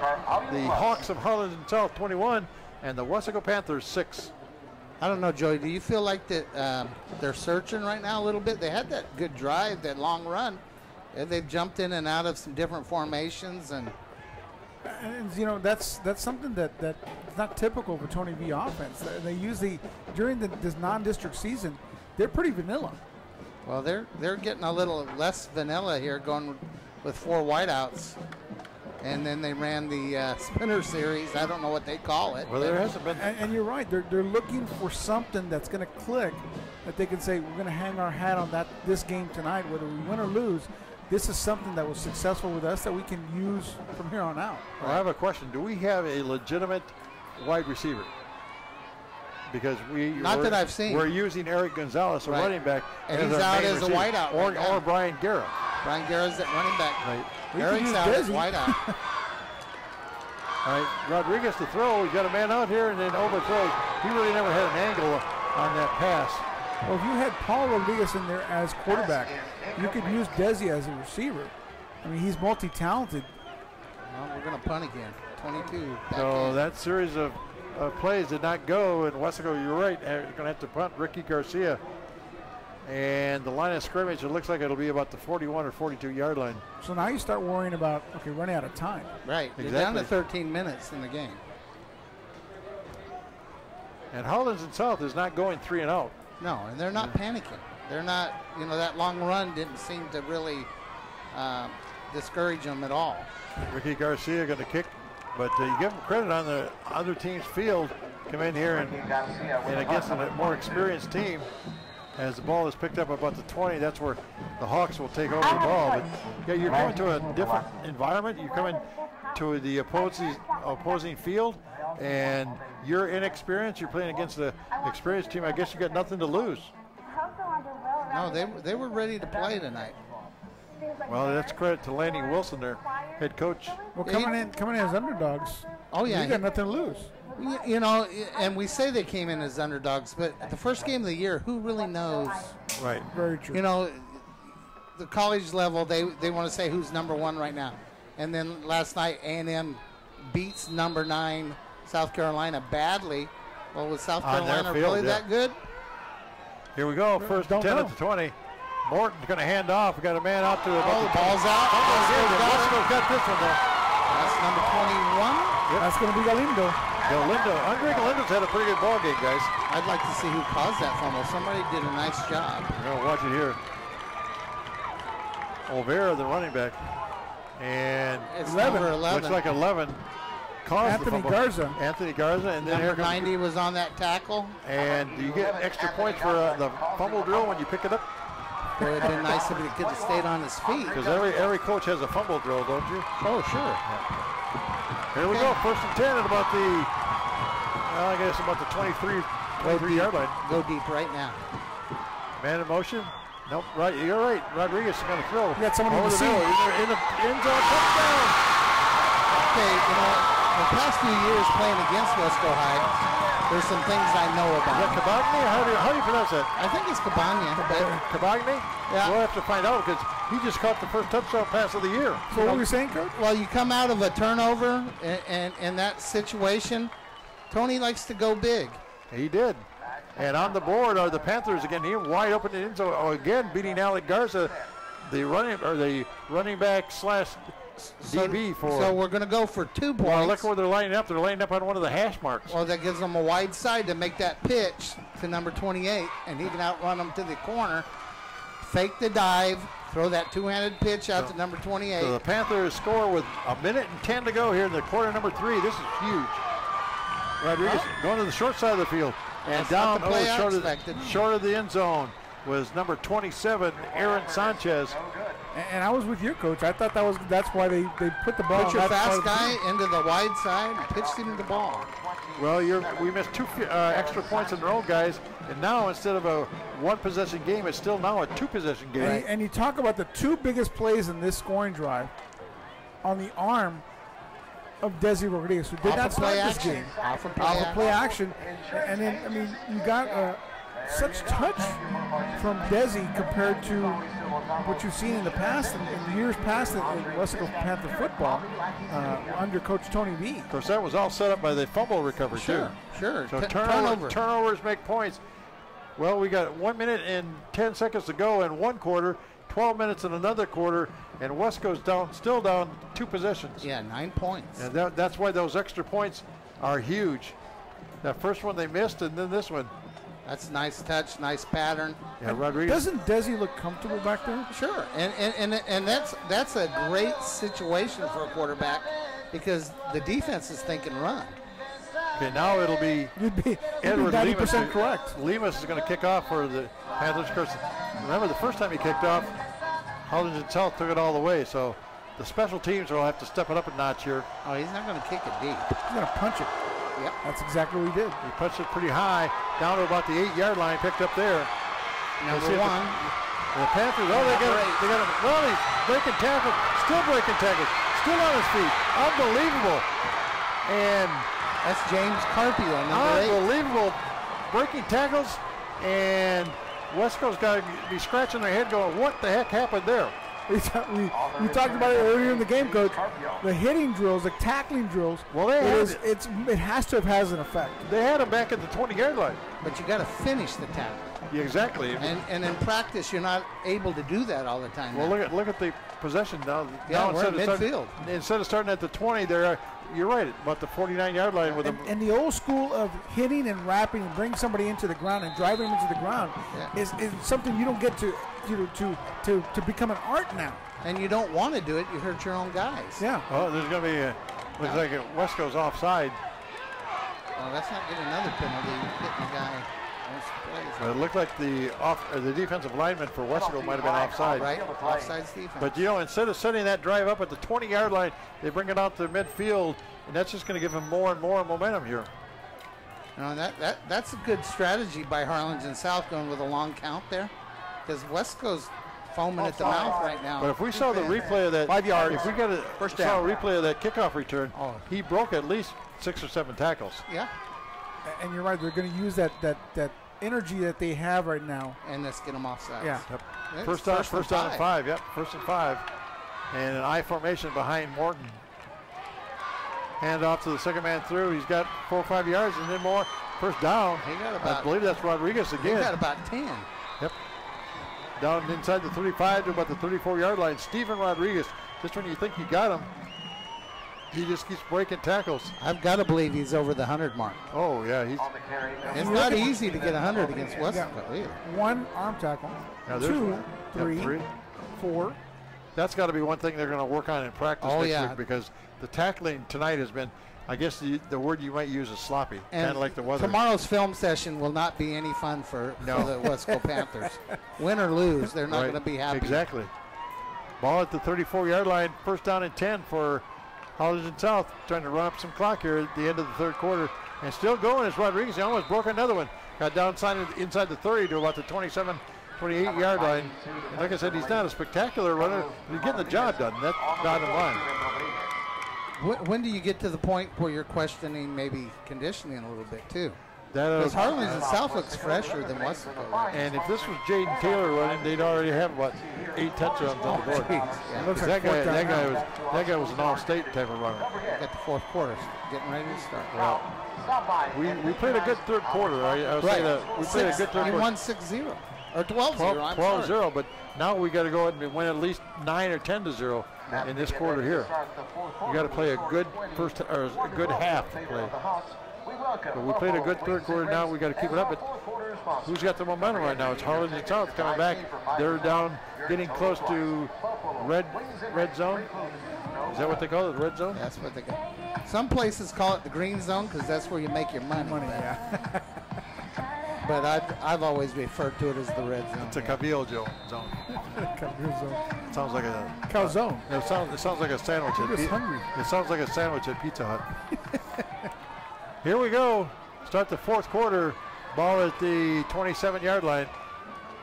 The Hawks of Harlingen South 21 and the Westaco Panthers 6. I don't know, Joey. Do you feel like that they're searching right now a little bit? They had that good drive, that long run. And they've jumped in and out of some different formations, and you know that's something that's not typical for Tony V offense. They usually during this non-district season, they're pretty vanilla. Well, they're getting a little less vanilla here, going with 4 wideouts, and then they ran the spinner series. I don't know what they call it. Well, there hasn't been. And you're right. They're looking for something that's going to click, that they can say we're going to hang our hat on this game tonight, whether we win or lose. This is something that was successful with us that we can use from here on out. Well, I have a question. Do we have a legitimate wide receiver? Because that I've seen. We're using Eric Gonzalez, a running back, and he's out as a wideout. Or Brian Guerra. Brian Guerra's at running back. Right. Eric's out as wideout. All right, Rodriguez to throw. He's got a man out here and then overthrows. He really never had an angle on that pass. Well, if you had Paul Rodriguez in there as quarterback, you could use Desi as a receiver. I mean, he's multi-talented. Well, we're going to punt again. 22. So that series of plays did not go, and Westaco, you're right, they're going to have to punt Ricky Garcia. And the line of scrimmage, it looks like it'll be about the 41 or 42-yard line. So now you start worrying about, running out of time. Right. Exactly. You're down to 13 minutes in the game. And Harlingen South is not going 3 and out. No, and they're not panicking. They're not, that long run didn't seem to really discourage them at all. Ricky Garcia going to kick, but you give them credit on the other team's field. Come in here and against a more experienced team. As the ball is picked up about the 20, that's where the Hawks will take over the ball. But yeah, you're coming to a different environment. You're coming to the opposing field, and you're inexperienced. You're playing against the experienced team. I guess you got nothing to lose. No, they were ready to play tonight. Well, that's credit to Lanny Wilson, their head coach. Well, coming in as underdogs. Oh yeah, you got nothing to lose. And we say they came in as underdogs, but at the first game of the year, who really knows? Right. Very true. The college level, they want to say who's number 1 right now. And then last night, A&M beats number 9 South Carolina badly. Well, was South Carolina really that good? Here we go. First 10 at the 20. Morton's going to hand off. We got a man out to about the ball's out. Westaco's got this one though. That's number 21. Yep. That's going to be Galindo. Andre Galindo's had a pretty good ball game, guys. I'd like to see who caused that fumble. Somebody did a nice job. We're going to watch it here. Olvera, the running back. And it's number 11. Looks like 11. Anthony Garza. And then number 90 was on that tackle. And do you get extra points for the fumble drill when you pick it up? It would have been nice if he could have stayed on his feet. Because every coach has a fumble drill, don't you? Oh, sure. Yeah. Here we go, 1st and 10 at about the, I guess about the 23-yard line. Go deep right now. Man in motion. Nope, right. You're right. Rodriguez is going to throw. You got someone over the middle. In the end zone, touchdown. Okay, the past few years playing against Westaco High, there's some things I know about. Is that Cabagne? How do you pronounce that? I think it's Cabagne. Cabagne? Yeah. We'll have to find out because he just caught the first touchdown pass of the year. So what were you saying, Coach? Well, you come out of a turnover and in that situation, Tony likes to go big. He did. And on the board are the Panthers again. He wide open in the end zone again, beating Alec Garza, the running back / DB for. So we're going to go for 2 points. Well, look where they're lining up. They're lining up on one of the hash marks. Well, that gives them a wide side to make that pitch to number 28, and he can outrun them to the corner. Fake the dive, throw that 2-handed pitch out to number 28. So the Panthers score with 1:10 to go here in the quarter number 3. This is huge. Rodriguez going to the short side of the field. And down short of the end zone was number 27, Aaron Sanchez. And I was with your coach. I thought that's why they put the ball. Put your fast guy into the wide side and pitched him the ball. Well, we missed 2 extra points in a row, guys, and now instead of a 1-possession game, it's still now a 2-possession game. And you talk about the 2 biggest plays in this scoring drive on the arm of Desi Rodriguez, who did not start this game. Off of play action. And then, I mean, you got such touch from Desi compared to what you've seen in the past, in years past in Westaco Panther football under Coach Tony B. Of course, that was all set up by the fumble recovery, too. Sure. So turnovers make points. Well, we got 1 minute and 10 seconds to go in one quarter, 12 minutes in another quarter, and Westaco's still down 2 possessions. Yeah, 9 points. And that's why those extra points are huge. That first one they missed, and then this one. That's nice touch, nice pattern. Yeah, Rodriguez. Doesn't Desi look comfortable back there? Sure, and that's a great situation for a quarterback because the defense is thinking run. Okay, now it'll be you'd be Edward 90% correct. Lemus is going to kick off for the Panthers. Of course, remember the first time he kicked off, Harlingen South took it all the way. So the special teams will have to step it up a notch here. Oh, he's not going to kick it deep. He's going to punch it. Yep. That's exactly what he did. He punched it pretty high, down to about the 8-yard line, picked up there. Number 1. The Panthers, they got him. Well, he's breaking tackles, still breaking tackles, still on his feet. Unbelievable. And that's James Carpio, number 8. Unbelievable breaking tackles, and Westaco's got to be scratching their head going, what the heck happened there? We talked about it earlier in the game, Coach. The hitting drills, the tackling drills. Well, it has to have has an effect. They had him back at the 20-yard line. But you got to finish the tackle. Yeah, exactly. And in practice, you're not able to do that all the time. Well, look at the possession now. Yeah, we're in midfield. Instead of starting at the 20, you're right, about the 49-yard line with them. And the old school of hitting and wrapping and bringing somebody into the ground and driving them into the ground is something you don't get to become an art now. And you don't want to do it. You hurt your own guys. Yeah. Well, there's going to be looks like Westaco's offside. Oh, that's not getting another penalty. Hitting the guy. But it looked like the defensive lineman for Westaco might have been offside. Right, offside's defense. But, instead of setting that drive up at the 20-yard line, they bring it out to midfield, and that's just going to give them more and more momentum here. That's a good strategy by Harlingen South going with a long count there, because Westaco's foaming at the mouth right now. But if we saw the replay of that, 5 yards. If we saw a replay of that kickoff return, he broke at least 6 or 7 tackles. Yeah. And you're right. They're going to use that energy that they have right now. And let's get them offside. Yeah. Yep. First down and 5. Yep. 1st and 5. And an I formation behind Morton. Hand off to the second man through. He's got 4 or 5 yards and then more. First down. I believe that's Rodriguez again. He got about 10. Yep. Down inside the 35 to about the 34-yard line. Stephen Rodriguez. Just when you think you got him, he just keeps breaking tackles. I've got to believe he's over the 100 mark. Oh, yeah. It's not easy to get 100 against Westaco either. 1 arm tackle. Now 2, 3, 4. That's got to be one thing they're going to work on in practice next week, because the tackling tonight has been, I guess the word you might use is sloppy, kind of like the weather. Tomorrow's film session will not be any fun for the Westaco Panthers. Win or lose, they're not going to be happy. Exactly. Ball at the 34-yard line, 1st down and 10 for Harlingen South, trying to run up some clock here at the end of the 3rd quarter. And still going is Rodriguez. He almost broke another one. Got down inside the 30 to about the 27, 28-yard line. And like I said, he's not a spectacular runner, but he's getting the job done. That's bottom line. When do you get to the point where you're questioning maybe conditioning a little bit too? Because Harlingen South looks fresher than Westaco. And if this was Jaden Taylor running, they'd already have about 8 touchdowns on the board. That guy was an all-state type of runner. Got the 4th quarter, getting ready to start. Well, we played a good 3rd quarter. I was saying that we played a good 3rd quarter. We won 6-0 or 12-0. 12-0, but now we got to go ahead and win at least 9 or 10-0 in this quarter here. You got to play a good good half to play. But we played a good 3rd quarter. Now we got to keep it up. But who's got the momentum right now? It's Harlingen South coming back. They're down, getting close to red zone. Is that what they call it, red zone? That's what they call it. Some places call it the green zone because that's where you make your money. Yeah. but I've always referred to it as the red zone. It's a Cabillo zone. Cabillo zone. It sounds like a calzone. It sounds like a sandwich. It sounds like a sandwich at Pizza Hut. Here we go. Start the fourth quarter. Ball at the 27-yard line.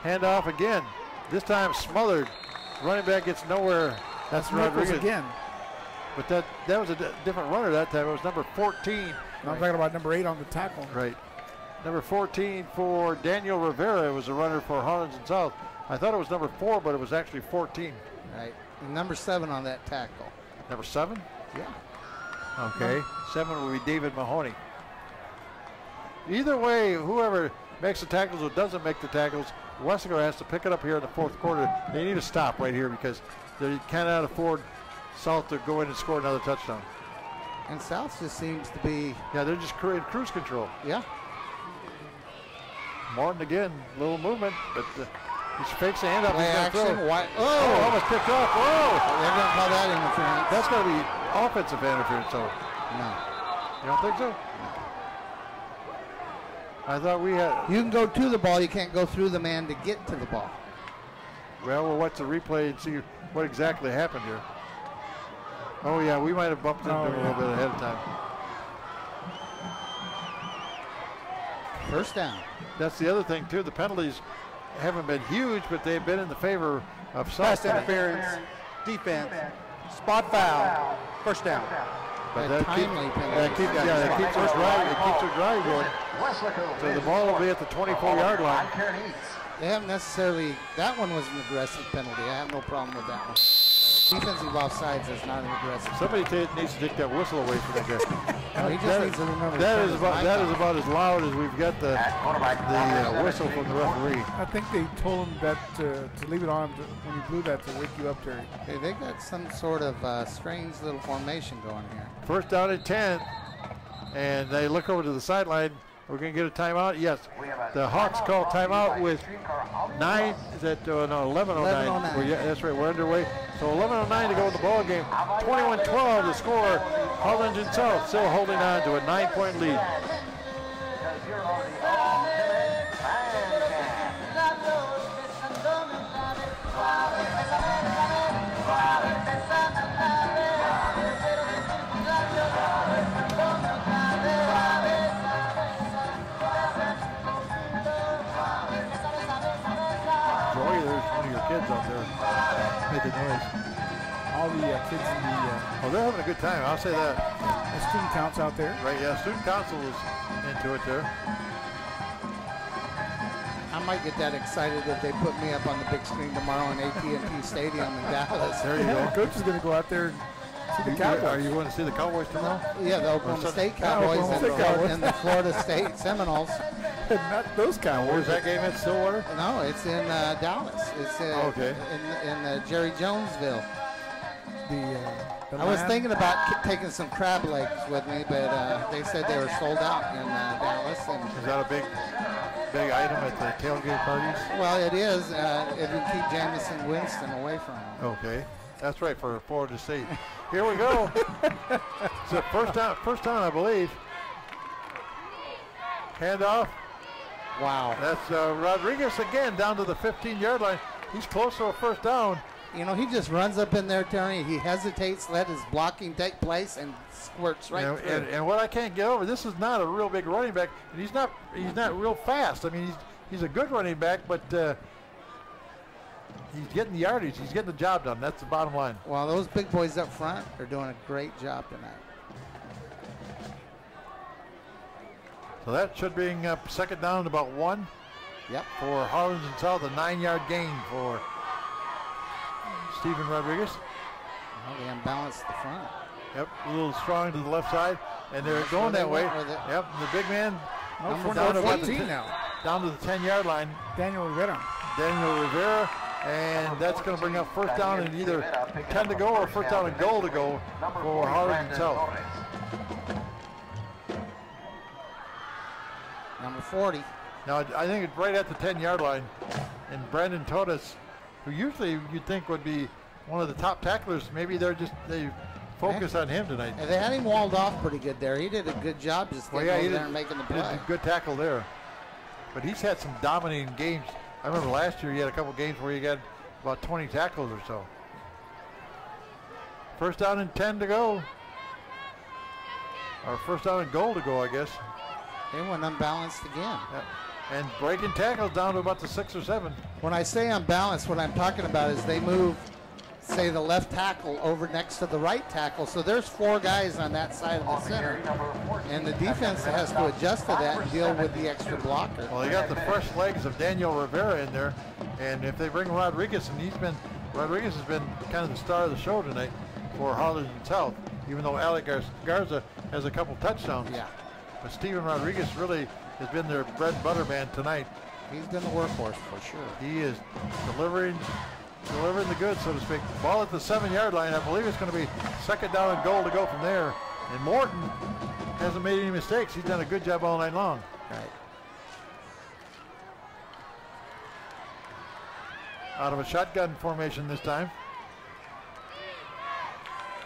Hand off again. This time smothered. Running back gets nowhere. That's Rodriguez again. But that was a different runner that time. It was number 14. I'm talking about number 8 on the tackle. Right. Number 14 for Daniel Rivera was a runner for Harlingen South. I thought it was number 4, but it was actually 14. Right. And number 7 on that tackle. Number 7? Yeah. Okay. 7 will be David Mahoney. Either way, whoever makes the tackles or doesn't make the tackles, Westaco has to pick it up here in the fourth quarter. They need to stop right here because they cannot afford South to go in and score another touchdown. And South just seems to be... Yeah, they're just in cruise control. Yeah. Martin again, little movement, but he fakes the handoff. Play action. Oh, almost picked off. Whoa! They're going to call that interference. That's going to be offensive interference, so. No. You don't think so? I thought we had... You can go to the ball. You can't go through the man to get to the ball. Well, we'll watch the replay and see what exactly happened here. Oh, yeah, we might have bumped into him a little bit ahead of time. First down. That's the other thing, too. The penalties haven't been huge, but they've been in the favor of South. Pass interference, defense, spot foul, first down. But that keeps their drive going. So the ball will be at the 24-yard line. They haven't necessarily, that one was an aggressive penalty. I have no problem with that one. Defensive offsides is not an aggressive. Somebody needs to take that whistle away from the guy. He just needs to remember that is about as loud as we've got the whistle from the referee. I think they told him that to leave it on when you blew that to wake you up, Terry. Okay, they got some sort of strange little formation going here. First down and 10, and they look over to the sideline. We're going to get a timeout. Yes, the Hawks call timeout with 9. Is that no 11:09? Yeah, that's right. We're underway. So 11:09 to go in the ball game. 21-12 the score. Harlingen South still holding on to a 9-point lead. Kids out there making noise. All the kids in the... oh, they're having a good time. I'll say that. The student council out there. Right, yeah. Student council is into it there. I might get that excited if they put me up on the big screen tomorrow in AT&T Stadium in Dallas. There you go. Coach is going to go out there and see the Cowboys. Are you going to see the Cowboys tomorrow? Yeah, the Oklahoma State Cowboys and the Florida State Seminoles. Not those Cowboys. Where's that game at Stillwater? No, it's in Dallas. It's okay. in Jerry Jonesville. I was land? thinking about taking some crab legs with me, but they said they were sold out in Dallas. And is that a big item at the tailgate parties? Well, it is. It will keep Jamison Winston away from them. Okay, that's right for Florida State. Here we go. So first down, I believe. Handoff. Wow. That's Rodriguez again down to the 15-yard line. He's close to a first down. You know, he just runs up in there, Terry. He hesitates, let his blocking take place, and squirts right through. And what I can't get over, this is not a real big running back. And he's not real fast. I mean, he's a good running back, but he's getting the yardage. He's getting the job done. That's the bottom line. Well, those big boys up front are doing a great job tonight. So that should bring up second down about 1. Yep. For Harlingen South, a 9-yard gain for Stephen Rodriguez. Well, they unbalanced the front. Yep, a little strong to the left side, and they're going that way. Yep, the big man down to 14 now. Down to the 10-yard line. Daniel Rivera, and that's going to bring up first down and either 10 to go or first down and goal to go for Harlingen South. Number 40. Now, I think it's right at the 10-yard line, and Brandon Todas, who usually you'd think would be one of the top tacklers, maybe they focus on him tonight. And they had him walled off pretty good there. He did a good job just getting over there and making the play. He did a good tackle there. but he's had some dominating games. I remember last year he had a couple games where he got about 20 tackles or so. First down and 10 to go. Or first down and goal to go, I guess. They went unbalanced again. Yep. And breaking tackles down to about the 6 or 7. When I say unbalanced, what I'm talking about is they move, say, the left tackle over next to the right tackle. So there's 4 guys on that side of the center. And the defense has to adjust to that and deal with the extra blocker. Well, they got the fresh legs of Daniel Rivera in there. And if they bring Rodriguez, and Rodriguez has been kind of the star of the show tonight for Harlingen South, even though Alec Garza has a couple touchdowns. Yeah. But Steven Rodriguez really has been their bread and butter man tonight. He's been the workhorse for sure. He is delivering the goods, so to speak. Ball at the 7-yard line. I believe it's going to be second down and goal to go from there. And Morton hasn't made any mistakes. He's done a good job all night long. Right. Out of a shotgun formation this time.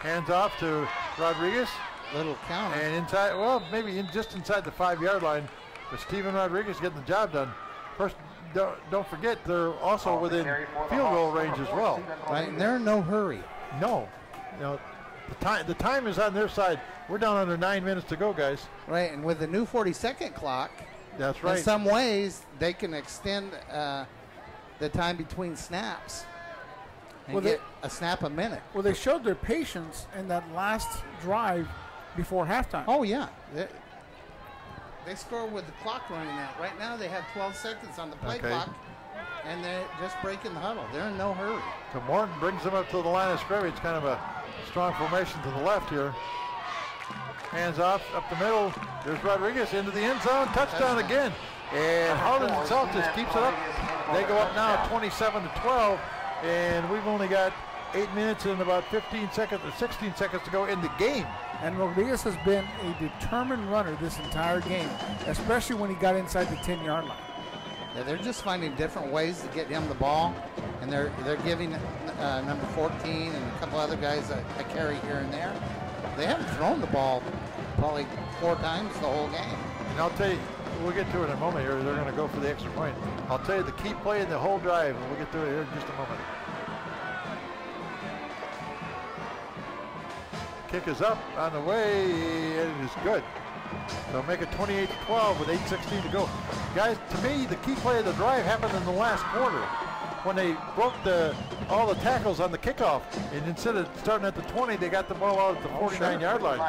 Hands off to Rodriguez. Little counter. And inside, well, maybe just inside the 5-yard line. But Steven Rodriguez getting the job done. First, don't forget, they're also within field goal range as well. Right, and they're in no hurry. No. The time is on their side. We're down under 9 minutes to go, guys. Right, and with the new 40-second clock, that's right. In some ways, they can extend the time between snaps and get a snap a minute. Well, they showed their patience in that last drive before halftime. Oh, yeah. They score with the clock running out. Right now, they have 12 seconds on the play clock, and they're just breaking the huddle. They're in no hurry. So Morton brings them up to the line of scrimmage, kind of a strong formation to the left here. Hands off, up the middle. There's Rodriguez into the end zone. Touchdown again. And Harlingen South just keeps it up. They go up now 27-12, and we've only got 8 minutes and about 15 seconds or 16 seconds to go in the game. And Rodriguez has been a determined runner this entire game, especially when he got inside the 10-yard line. Yeah, they're just finding different ways to get him the ball, and they're giving number 14 and a couple other guys a carry here and there. They haven't thrown the ball probably 4 times the whole game. And I'll tell you, we'll get to it in a moment here. They're going to go for the extra point. I'll tell you the key play in the whole drive, and we'll get to it here in just a moment. Kick is up on the way, and it is good. So make it 28-12 with 8:16 to go. Guys, to me, the key play of the drive happened in the last quarter when they broke all the tackles on the kickoff. And instead of starting at the 20, they got the ball out at the 49-yard line.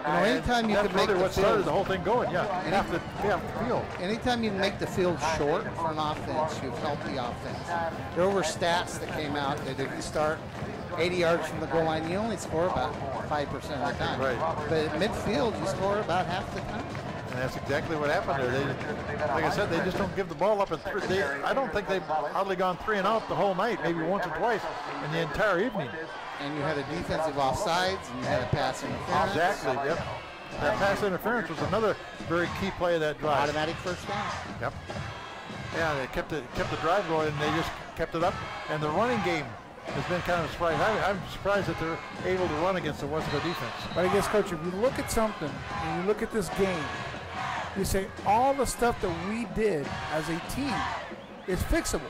Anytime you can make what started the whole thing going. Yeah, half the field. Anytime you make the field short for an offense, you've helped the offense. There were stats that came out that if you start 80 yards from the goal line, you only score about 5% of the time. Right. But at midfield, you score about half the time. And that's exactly what happened there. Like I said, they just don't give the ball up. I don't think they've hardly gone 3 and out the whole night, maybe once or twice in the entire evening. And you had a defensive offsides, and you had a pass interference. Exactly, yep. That pass interference was another very key play of that drive. Automatic first down. Yep. Yeah, they kept the drive going, and they just kept it up. And the running game has been kind of surprising. I'm surprised that they're able to run against the Westaco defense. But I guess, Coach, if you look at something and you look at this game, you say all the stuff that we did as a team is fixable.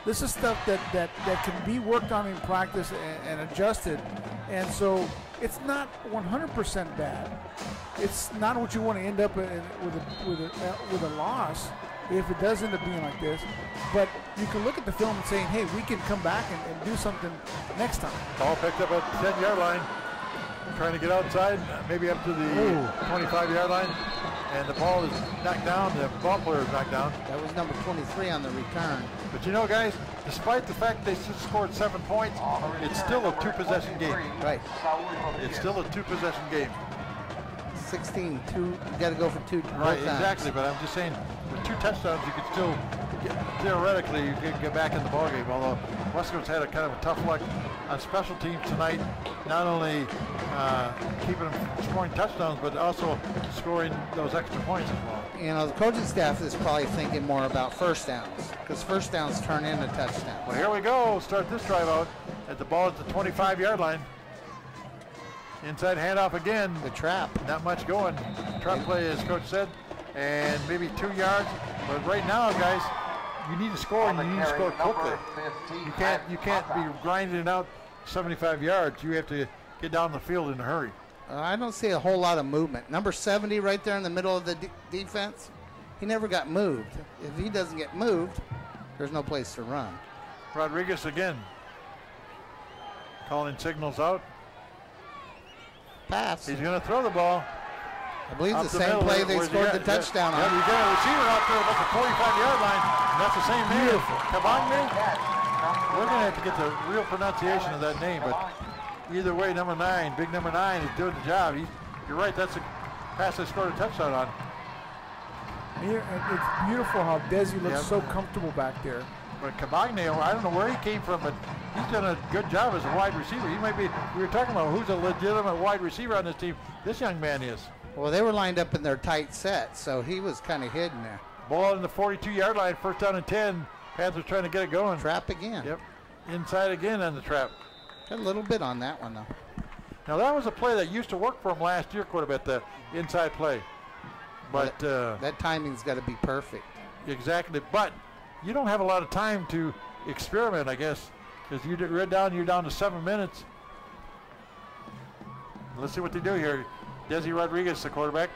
This is stuff that can be worked on in practice and adjusted. And so it's not 100% bad. It's not what you want to end up with a loss if it does end up being like this. But you can look at the film and say, hey, we can come back and do something next time. Ball picked up at the 10-yard line. Trying to get outside, maybe up to the 25-yard line. And the ball is knocked down. The ball player is knocked down. That was number 23 on the return. But you know, guys, despite the fact they just scored 7 points, it's still a 2-possession game. Right. It's still a 2-possession game. 16-2. You got to go for 2. Right, exactly. But I'm just saying, with 2 touchdowns, you could still theoretically you could get back in the ball game. Although Westaco's had a kind of a tough luck on special teams tonight, not only keeping them scoring touchdowns, but also scoring those extra points as well. You know, the coaching staff is probably thinking more about first downs, because first downs turn into touchdowns. Well, here we go. Start this drive out at the ball at the 25-yard line. Inside handoff again. The trap. Not much going. Trap play, as Coach said, and maybe 2 yards. But right now, guys, you need to score and you need to score quickly. You can't be grinding it out 75 yards. You have to get down the field in a hurry. I don't see a whole lot of movement. Number 70 right there in the middle of the defense, he never got moved. If he doesn't get moved, there's no place to run. Rodriguez again. Calling signals out. Pass. He's going to throw the ball. I believe the same play they scored the touchdown on. Yeah, you got a receiver out there about the 45-yard line, and that's the same name. Kabangne? We're going to have to get the real pronunciation of that name, but either way, number 9, big number 9 is doing the job. You're right, that's a pass they scored a touchdown on. It's beautiful how Desi looks so comfortable back there. But Kabangne, I don't know where he came from, but he's done a good job as a wide receiver. He might be, we were talking about who's a legitimate wide receiver on this team. This young man is. Well, they were lined up in their tight set, so he was kind of hidden there. Ball in the 42-yard line, first down and 10. Panthers trying to get it going. Trap again. Yep. Inside again on the trap. Got a little bit on that one, though. Now, that was a play that used to work for him last year quite a bit, the inside play. But that timing's got to be perfect. Exactly. But you don't have a lot of time to experiment, I guess, because you're down to 7 minutes. Let's see what they do here. Desi Rodriguez, the quarterback.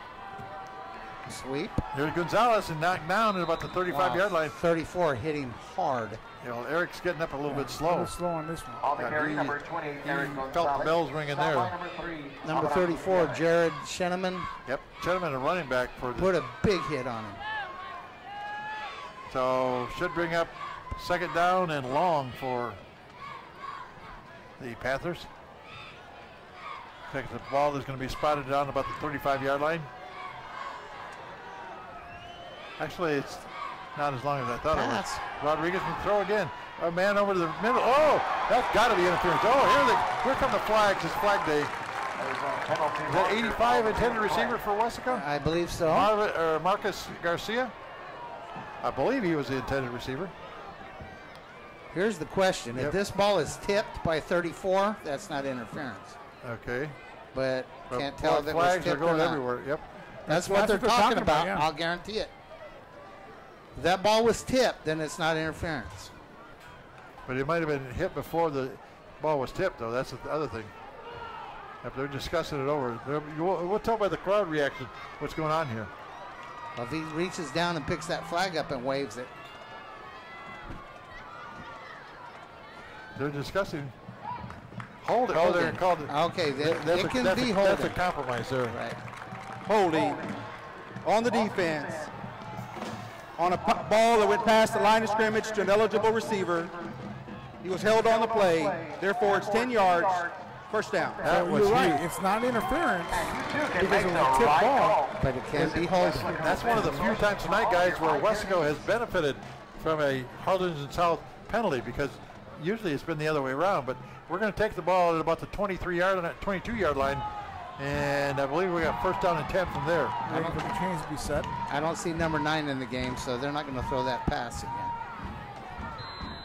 Sweep. Here's Gonzalez and knocked down at about the 35-yard line. 34 hit him hard. You know, Eric's getting up a little bit slow. A little slow on this one. On the carry, number 20, Eric Gonzalez. Felt the bells ringing there. Number 34, Jared Sheneman. Yep, Sheneman, a running back for the. Put a big hit on him. So should bring up second down and long for the Panthers. The ball is going to be spotted down about the 35-yard line. Actually, it's not as long as I thought it was. Rodriguez can throw again. A man over to the middle. Oh, that's got to be interference. Oh, here come the flags. It's flag day. Is that 85 intended receiver for Westaco? I believe so. Marcus Garcia? I believe he was the intended receiver. Here's the question. If this ball is tipped by 34, that's not interference. Okay. But can't tell if it was flags tipped are going or not. everywhere. Yep. That's what they're talking about. Yeah. I'll guarantee it. If that ball was tipped, then it's not interference. But it might have been hit before the ball was tipped, though. That's the other thing. If they're discussing it over, we'll tell by the crowd reaction what's going on here. Well, if he reaches down and picks that flag up and waves it. They're discussing. Hold it. Oh, they're called it. Okay, it can be holding. That's a compromise there. Right. Holding on the defense on a ball that went past the line of scrimmage to an eligible receiver. He was held on the play. Therefore, it's 10 yards. First down. You're right. It's not interference because of a tip ball. But it can be holding. That's one of the few times tonight, guys, where Westaco has benefited from a Harlingen South penalty, because usually it's been the other way around. But we're going to take the ball at about the 22-yard line, and I believe we got first down and 10 from there. Waiting for the chains to be set. I don't see number 9 in the game, so they're not going to throw that pass again.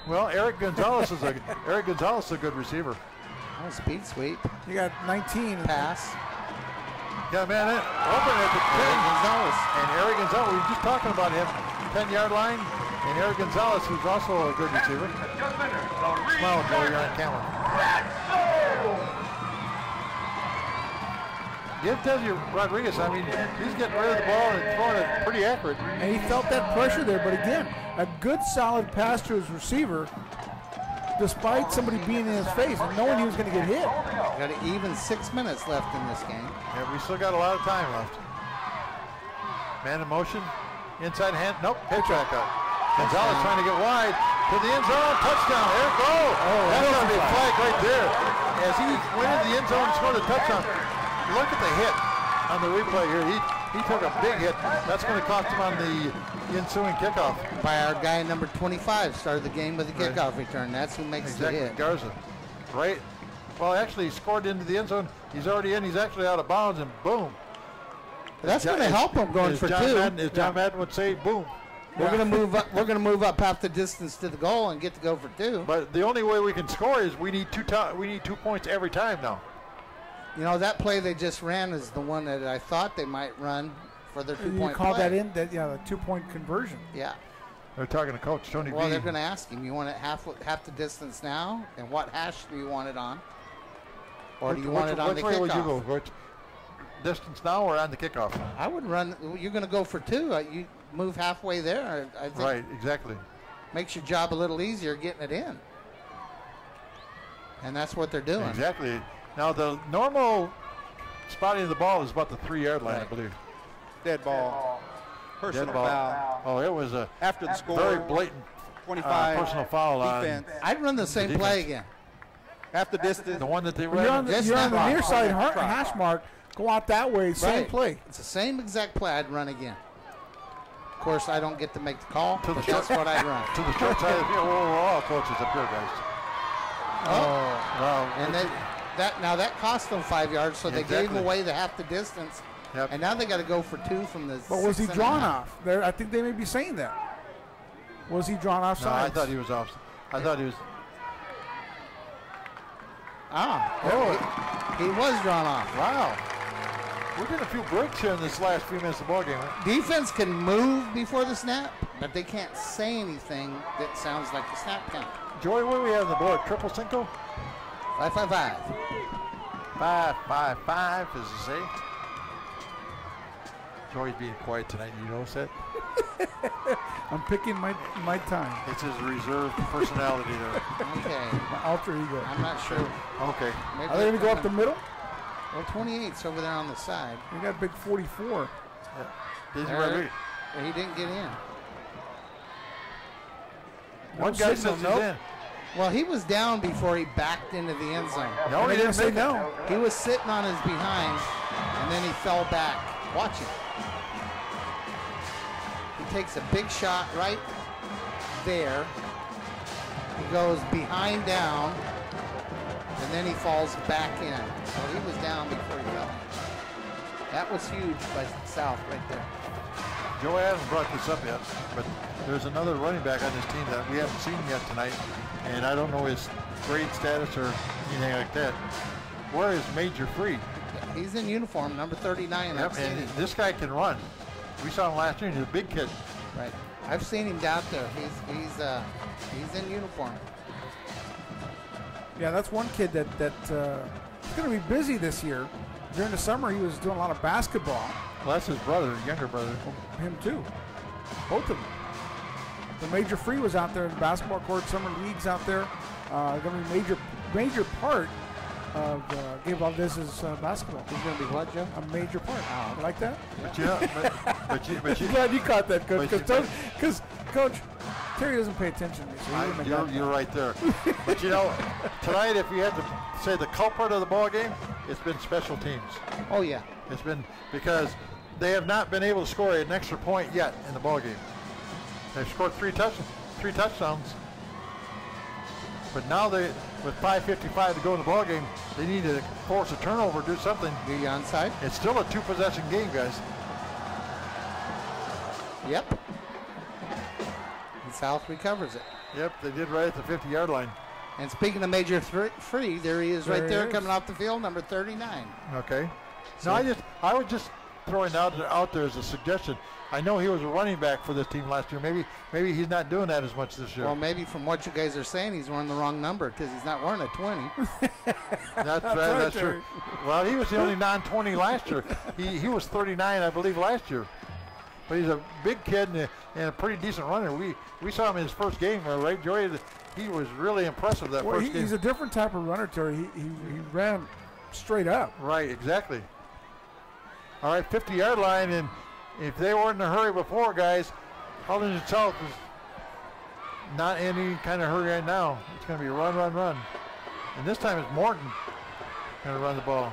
Well, Eric Gonzalez is a good receiver. Oh, speed sweep. You got 19. Pass. Yeah, man, open at the 10. Gonzalez. And Eric Gonzalez, we were just talking about him, 10-yard line. And Eric Gonzalez, who's also a good receiver. Smile, Joe, you're on camera. Give Desi Rodriguez, I mean, he's getting rid of the ball and throwing it pretty accurate. And he felt that pressure there, but again, a good solid pass to his receiver, despite somebody being in his face and knowing he was going to get hit. Got an even 6 minutes left in this game. Yeah, we still got a lot of time left. Man in motion, inside hand, nope, head track out. Gonzalez trying to get wide to the end zone, touchdown, there it goes. Oh, that's going to be a flag right there. As he went into the end zone and scored a touchdown. Look at the hit on the replay here. He took a big hit. That's going to cost him on the ensuing kickoff. By our guy number 25, started the game with a kickoff return. That's who makes the hit. Garza. Right. Well, actually, he scored into the end zone. He's already in. He's actually out of bounds, and boom. That's going to help him going for 2. As John Madden would say, boom. We're going to move up. We're going to move up half the distance to the goal and get to go for 2. But the only way we can score is we need 2 points every time now. You know, that play they just ran is the one that I thought they might run for their 2-point You call play. that in? The 2-point conversion. Yeah. They're talking to Coach Tony Well, B. they're going to ask him, you want it half the distance now? And what hash do you want it on? Or do you want it on the kickoff? Which way would you go? kickoff? Which distance now or on the kickoff? I would run. You're going to go for 2. You move halfway there. I think Right, exactly. makes your job a little easier getting it in. And that's what they're doing. Exactly. Now, the normal spotting of the ball is about the 3-yard line, I believe. Dead ball. Personal Dead ball. foul. Oh, it was a After the score, very blatant 25 personal foul defense. I'd run the same play again. Half the distance. The one that they Well, you're on ran. the near side hash mark. Go out that way. Same Right. play. It's the same exact play I'd run again. Of course, I don't get to make the call, To the but short- that's what I'd run. To the short side of the field. We're all coaches up here, guys. Wow. And that cost them 5 yards, so they gave Exactly. away the half the distance. Yep. And now they got to go for 2 from the. But was he 6.5. drawn off? There, I think they may be saying that. Was he drawn off No, I sides? thought he was off. I thought he was. He was drawn off. Wow. We're getting a few breaks here in this last few minutes of the ball game. Huh? Defense can move before the snap, but they can't say anything that sounds like the snap count. Joey, what do we have on the board? Triple Cinco? 5-5-5. 5-5-5, as you say. Joey's being quiet tonight. You notice that? I'm picking my time. It's his reserved personality there. Okay. My alter ego. I'm not sure. Okay. Maybe Are they going to go up the middle? Well, 28's over there on the side. We got big 44. Disney There. Rodriguez. He didn't get in. One guy says he's in. Well, he was down before he backed into the end zone. No, he didn't say make it. no. He was sitting on his behind, and then he fell back. Watch it. He takes a big shot right there. He goes behind down, and then he falls back in. So he was down before he fell. That was huge by South right there. Joe hasn't brought this up yet, but there's another running back on this team that we haven't seen yet tonight, and I don't know his grade status or anything like that. Where is Major Free? He's in uniform, number 39. Yep, and this guy can run. We saw him last year. He's a big kid. Right. I've seen him down there. He's in uniform. Yeah, that's one kid that's going to be busy this year. During the summer, he was doing a lot of basketball. Well, that's his brother, younger brother. Him too. Both of them. The Major Free was out there in the basketball court, summer leagues out there. Going to be major part of Gabe Valdez's basketball. He's going to be what, Joe? A major part. You like that? But yeah, but you Glad you caught that, Coach. but- Because Coach Terry doesn't pay attention to me. So he wouldn't have got you're right there. But you know, tonight, if you had to say the culprit of the ball game, it's been special teams. Oh, yeah. It's been because they have not been able to score an extra point yet in the ball game. They've scored three touchdowns, but now with 5:55 to go in the ball game, they need to force a turnover, do something. Are you onside? It's still a 2-possession game, guys. Yep. And South recovers it. Yep, they did right at the 50-yard line. And speaking of Major Free, there he is There right he there is. coming off the field, number 39. Okay. So- No, I was just throwing out there as a suggestion. I know he was a running back for this team last year. Maybe he's not doing that as much this year. Well, maybe from what you guys are saying, he's wearing the wrong number because he's not wearing a 20. That's right. That's true. Well, he was the only non-20 last year. He was 39, I believe, last year. But he's a big kid and a pretty decent runner. We saw him in his first game, right, Joey? He was really impressive that first game. He's a different type of runner, Terry. He ran straight up. Right, exactly. All right, 50-yard line, and if they weren't in a hurry before, guys, Harlingen South is not in any kind of hurry right now. It's going to be run. And this time it's Morton going to run the ball.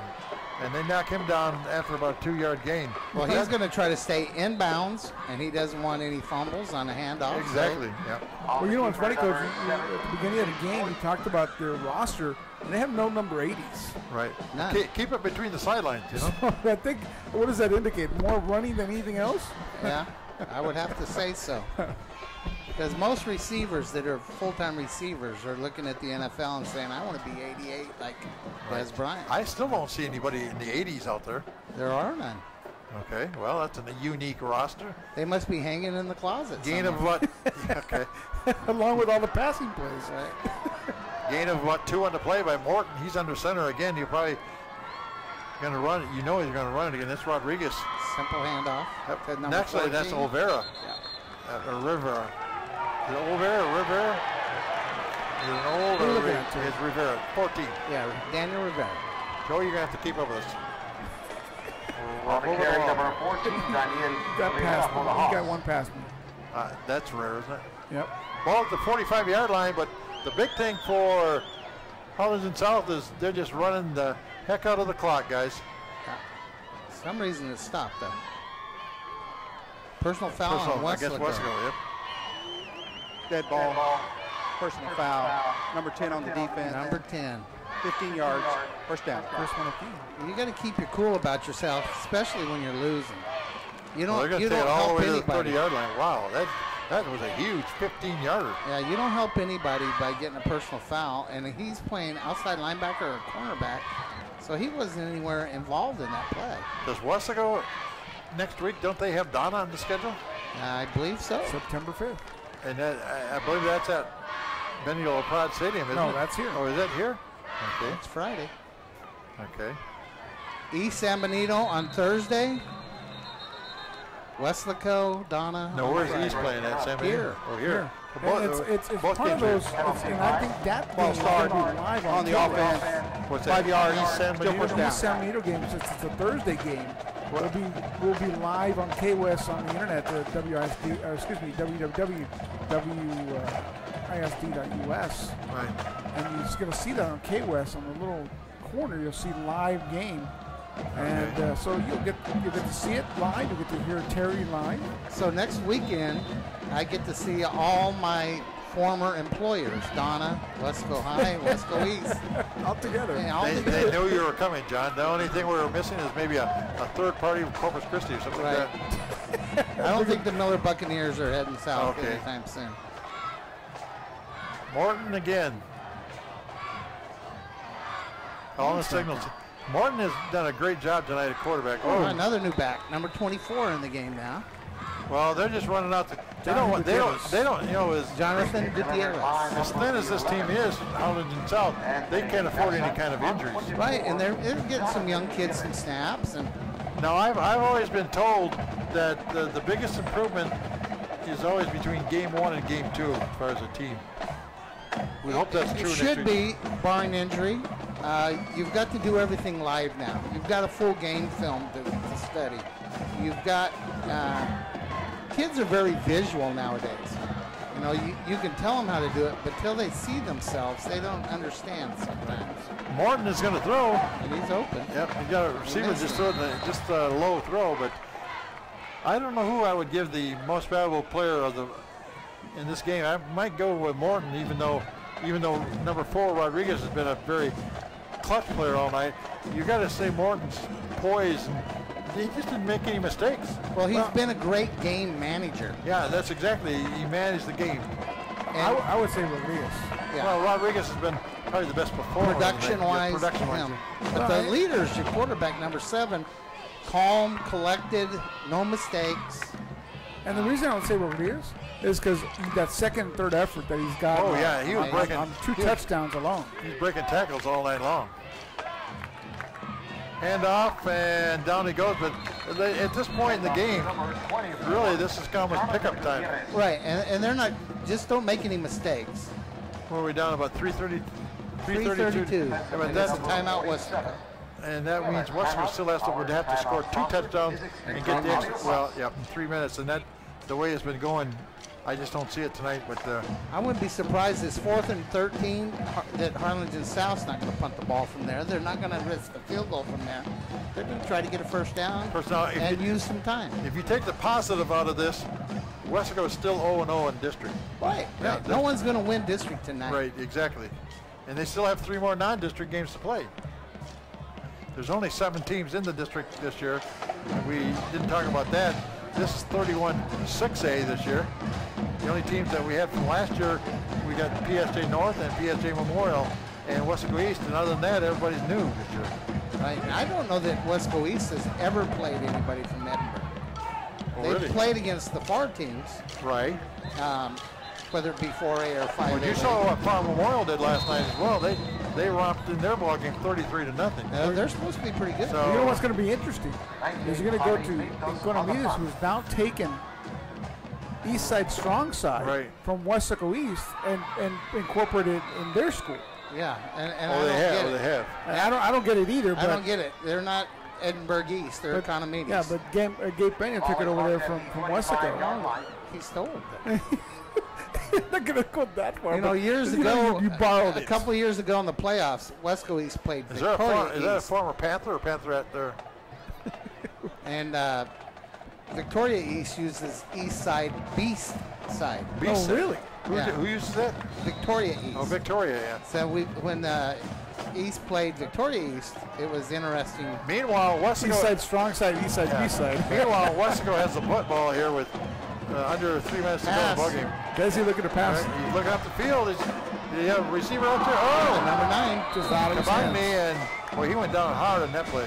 And they knock him down after about a 2-yard gain. Well, he's going to try to stay inbounds, and he doesn't want any fumbles on the handoff. Exactly, yeah. Well, you know what's funny, Coach? At the beginning of the game, we talked about their roster, and they have no number 80s. Right. None. Keep it between the sidelines, you know? I think, what does that indicate? More running than anything else? Yeah, I would have to say so. Because most receivers that are full-time receivers are looking at the NFL and saying, I want to be 88 like Des Bryant. I still don't see anybody in the 80s out there. There are none. Okay, well, that's a unique roster. They must be hanging in the closet. Gain of what? Okay. Along with all the passing plays. Right. Gain of what? 2 on the play by Morton. He's under center again. You're probably going to run it. You know he's going to run it again. That's Rodriguez. Simple handoff. Yep. Next play, that's Olvera. Yeah. Rivera. Is it Olvera or Rivera? Is it an old or it's Rivera? 14. Yeah, Daniel Rivera. Joe, you're going to have to keep up with us. On the carry, number 14, Daniel. He got one past me. That's rare, isn't it? Yep. Ball at the 45-yard line, but the big thing for Harlingen South is they're just running the heck out of the clock, guys. For some reason it stopped, though. Personal foul on Weslaco. I guess Westaco, yep. Dead ball. Personal foul. Number 10 on the defense. Number 10. 15 yards. First down. First one of You got to keep your cool about yourself, especially when you're losing. You don't. They're going to take it all the way to the 30-yard line. Wow, that was a huge 15-yarder. Yeah, you don't help anybody by getting a personal foul, and he's playing outside linebacker or cornerback, so he wasn't anywhere involved in that play. Does Westaco next week? Don't they have Donna on the schedule? I believe so. September 5th. And that, I believe that's at Benio Pride Stadium, isn't it? No, that's here. Oh, is that here? Okay. It's Friday. Okay. East San Benito on Thursday. Weslaco, Donna. No, where's East playing at? San Benito? Here. Oh, here. It's one of those, and I think that Ball game start is going to be live on the KOF. offense. What's 5 that? yards. East San Still Benito? first down. East San Benito game, since it's a Thursday game, will be live on KWS on the internet, www.isd.us. Right. And you're just going to see that on KWS on the little corner. You'll see live game, and so you'll get to see it live. You will get to hear Terry live. So next weekend, I get to see all my former employers, Donna, Westaco High, Westaco East. All together. Yeah, They knew you were coming, John. The only thing we were missing is maybe a third party of Corpus Christi or something like that. I don't think the Miller Buccaneers are heading south Okay. anytime soon. Morton again. All the signals. Morton has done a great job tonight at quarterback. Oh, another new back, number 24 in the game now. Well, they're just running out. They don't. You know, as Jonathan Gutierrez. As thin as this team is, Harlingen South, they can't afford any kind of injuries. Right, and they're getting some young kids some snaps. And now, I've always been told that the biggest improvement is always between game 1 and game 2 as far as a team. We hope that's true. It should be, barring injury. You've got to do everything live now. You've got a full game film to study. You've got kids are very visual nowadays. You know, you can tell them how to do it, but till they see themselves, they don't understand sometimes. Morton is going to throw. And he's open. Yep, he's got a receiver just throwing just a low throw, but I don't know who I would give the most valuable player in this game. I might go with Morton, even though number 4 Rodriguez has been a very clutch player all night. You got to say Morton's poise. He just didn't make any mistakes. Well, he's been a great game manager. Yeah, that's exactly. He managed the game. I would say Rodriguez. Yeah. Well, Rodriguez has been probably the best performer. Production-wise, him. But the leader's your quarterback, number 7, calm, collected, no mistakes. And the reason I would say Rodriguez is because that second and third effort that he's got. Oh, yeah, he was breaking. On 2 touchdowns alone. He's breaking tackles all night long. Hand off, and down he goes. But at this point in the game, really, this is almost pickup time. Right, and they're not, just don't make any mistakes. Where are we down? About 3:32. 3:32. Yeah, but And that's that's a timeout Westaco. And that means Westaco still would have to score 2 touchdowns and get the extra. Well, yeah, in 3 minutes. And that, the way it's been going, I just don't see it tonight. But I wouldn't be surprised. It's 4th and 13 that Harlingen South's not going to punt the ball from there. They're not going to risk a field goal from there. They're going to try to get a first down and use some time. If you take the positive out of this, Westaco is still 0-0 in district. Right. Yeah, No one's going to win district tonight. Right, exactly. And they still have 3 more non-district games to play. There's only 7 teams in the district this year. And we didn't talk about that. This is 31-6A this year. The only teams that we had from last year, we got PSJ North and PSJ Memorial and Westaco East. And other than that, everybody's new this year. Right. I don't know that Westaco East has ever played anybody from Edinburgh. They've really? played against the FAR teams, Right. whether it be 4A or 5A. Well, you saw what Farm Memorial did last night as well. They romped in their ball game 33-0. They're supposed to be pretty good. So- You know what's going to be interesting is you're going to go to Economidas, who's now taken East Side Strong Side from Westaco East and incorporated in their school. Yeah, and they have. And I don't get it either. But I don't get it. They're not Edinburgh East. They're Economides. Yeah, but Gabe Benya took it over there from Westaco. He stole it. Not going to go that far. You know, years ago, you borrowed a couple of years ago in the playoffs, Westaco East played Victoria East. Is that a former Panther or Panther at there? And Victoria East uses East Side Beast Side. Beast side. Really? Who uses that? Victoria East. Oh, Victoria, yeah. So when East played Victoria East, it was interesting. Meanwhile, Westaco... East Side Strong Side, East Side Beast Side. Meanwhile, Westaco has the football here with under 3 minutes to go in the ball game. Does he look at the pass? Right, he's looking up the field. You have a receiver out there. Oh, number 9. Just out of his combined hands. me and well, he went down hard on that play.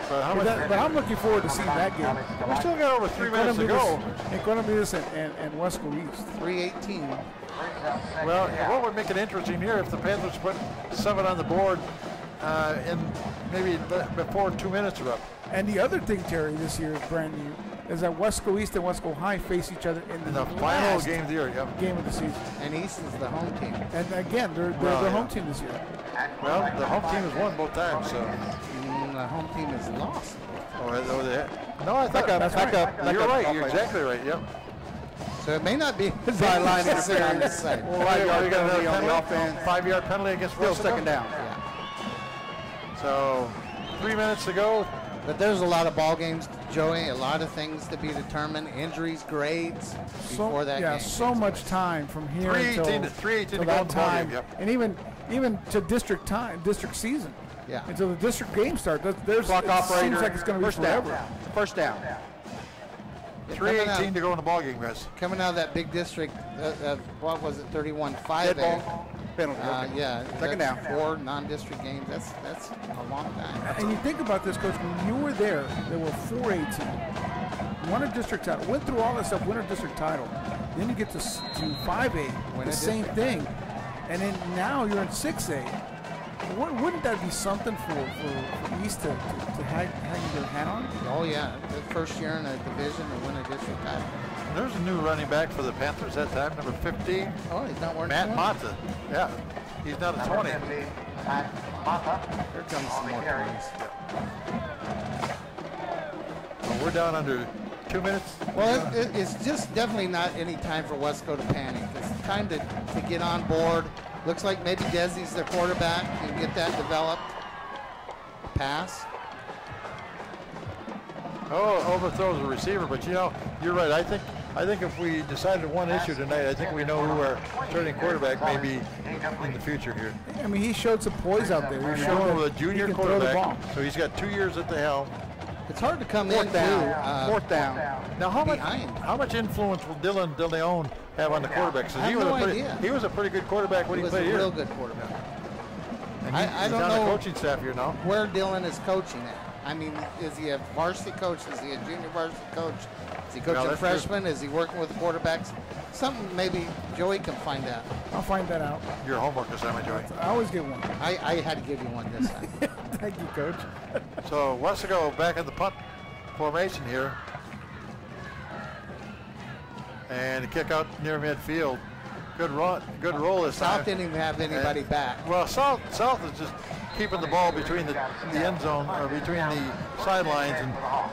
But I'm looking forward to seeing that game. We still got over 3 minutes to go. Economidas and Westaco East. 3:18. Well, what would make it interesting here if the Panthers put 7 on the board in maybe before 2 minutes are up. And the other thing, Terry, this year is brand new, is that Westaco East and Westaco High face each other in the final last game of the year. Game of the season. And East is the home team. And again, they're the home team this year. Well, the home team has won both times, so. The home team has lost. Oh, they have? No, I thought that's right. You're right. You're exactly right. Yep. So it may not be Sideline considered on this side. 5-yard penalty on the offense. 5-yard penalty against Still Westaco. second down. So 3 minutes to go. But there's a lot of ball games, Joey, a lot of things to be determined, injuries, grades before that game. So much time from here until 3:18 to go in that the ball time, game, yep. and even to district season. Yeah. Until the district game starts. There's Clock operator. Seems like it's going to be First down. forever. First down. 3:18 to go in the ball game, guys. Coming out of that big district, what was it, 31-5A? Dead ball. Penalty. Okay. Yeah. Second down. 4 non-district games. That's a long time. And you think about this, Coach, when you were there were 4A teams. Won a district title, went through all that stuff, win a district title. Then you get to 5A, the same thing. And then now you're in 6A. Wouldn't that be something for East to hang their hat on? Oh, yeah. The first year in a division to win a district title. There's a new running back for the Panthers that time, number 15. Oh, he's not wearing Matt 20. Mata. Yeah, he's not a 20. Here comes some more points. Well, we're down under 2 minutes. Well, it's just definitely not any time for Westaco to panic. It's time to get on board. Looks like maybe Desi's their quarterback. You can get that developed. Pass. Oh, overthrows the receiver, but you're right. I think if we decided one issue tonight, I think we know who our starting quarterback may be in the future here. I mean, he showed some poise out there. He He's showed going that with a junior he can throw the ball. quarterback, so he's got 2 years at the helm. It's hard to come Fourth in down. Fourth down. Now, how behind. much influence will Dylan De Leon have on the quarterback? 'Cause I have no idea. He was a pretty good quarterback when He he was a played here. real good quarterback. And I he's don't on know the coaching staff here now. where Dylan is coaching at. I mean, is he a varsity coach? Is he a junior varsity coach? Is he coaching freshmen? Is he working with quarterbacks? Something maybe Joey can find out. I'll find that out. Your homework assignment, Joey. I always get one. I had to give you one this time. Thank you, Coach. So Westaco back in the punt formation here. And a kick out near midfield. Good run, good roll this time. South didn't even have anybody back. Well, South is just keeping the ball between the end zone or between the sidelines and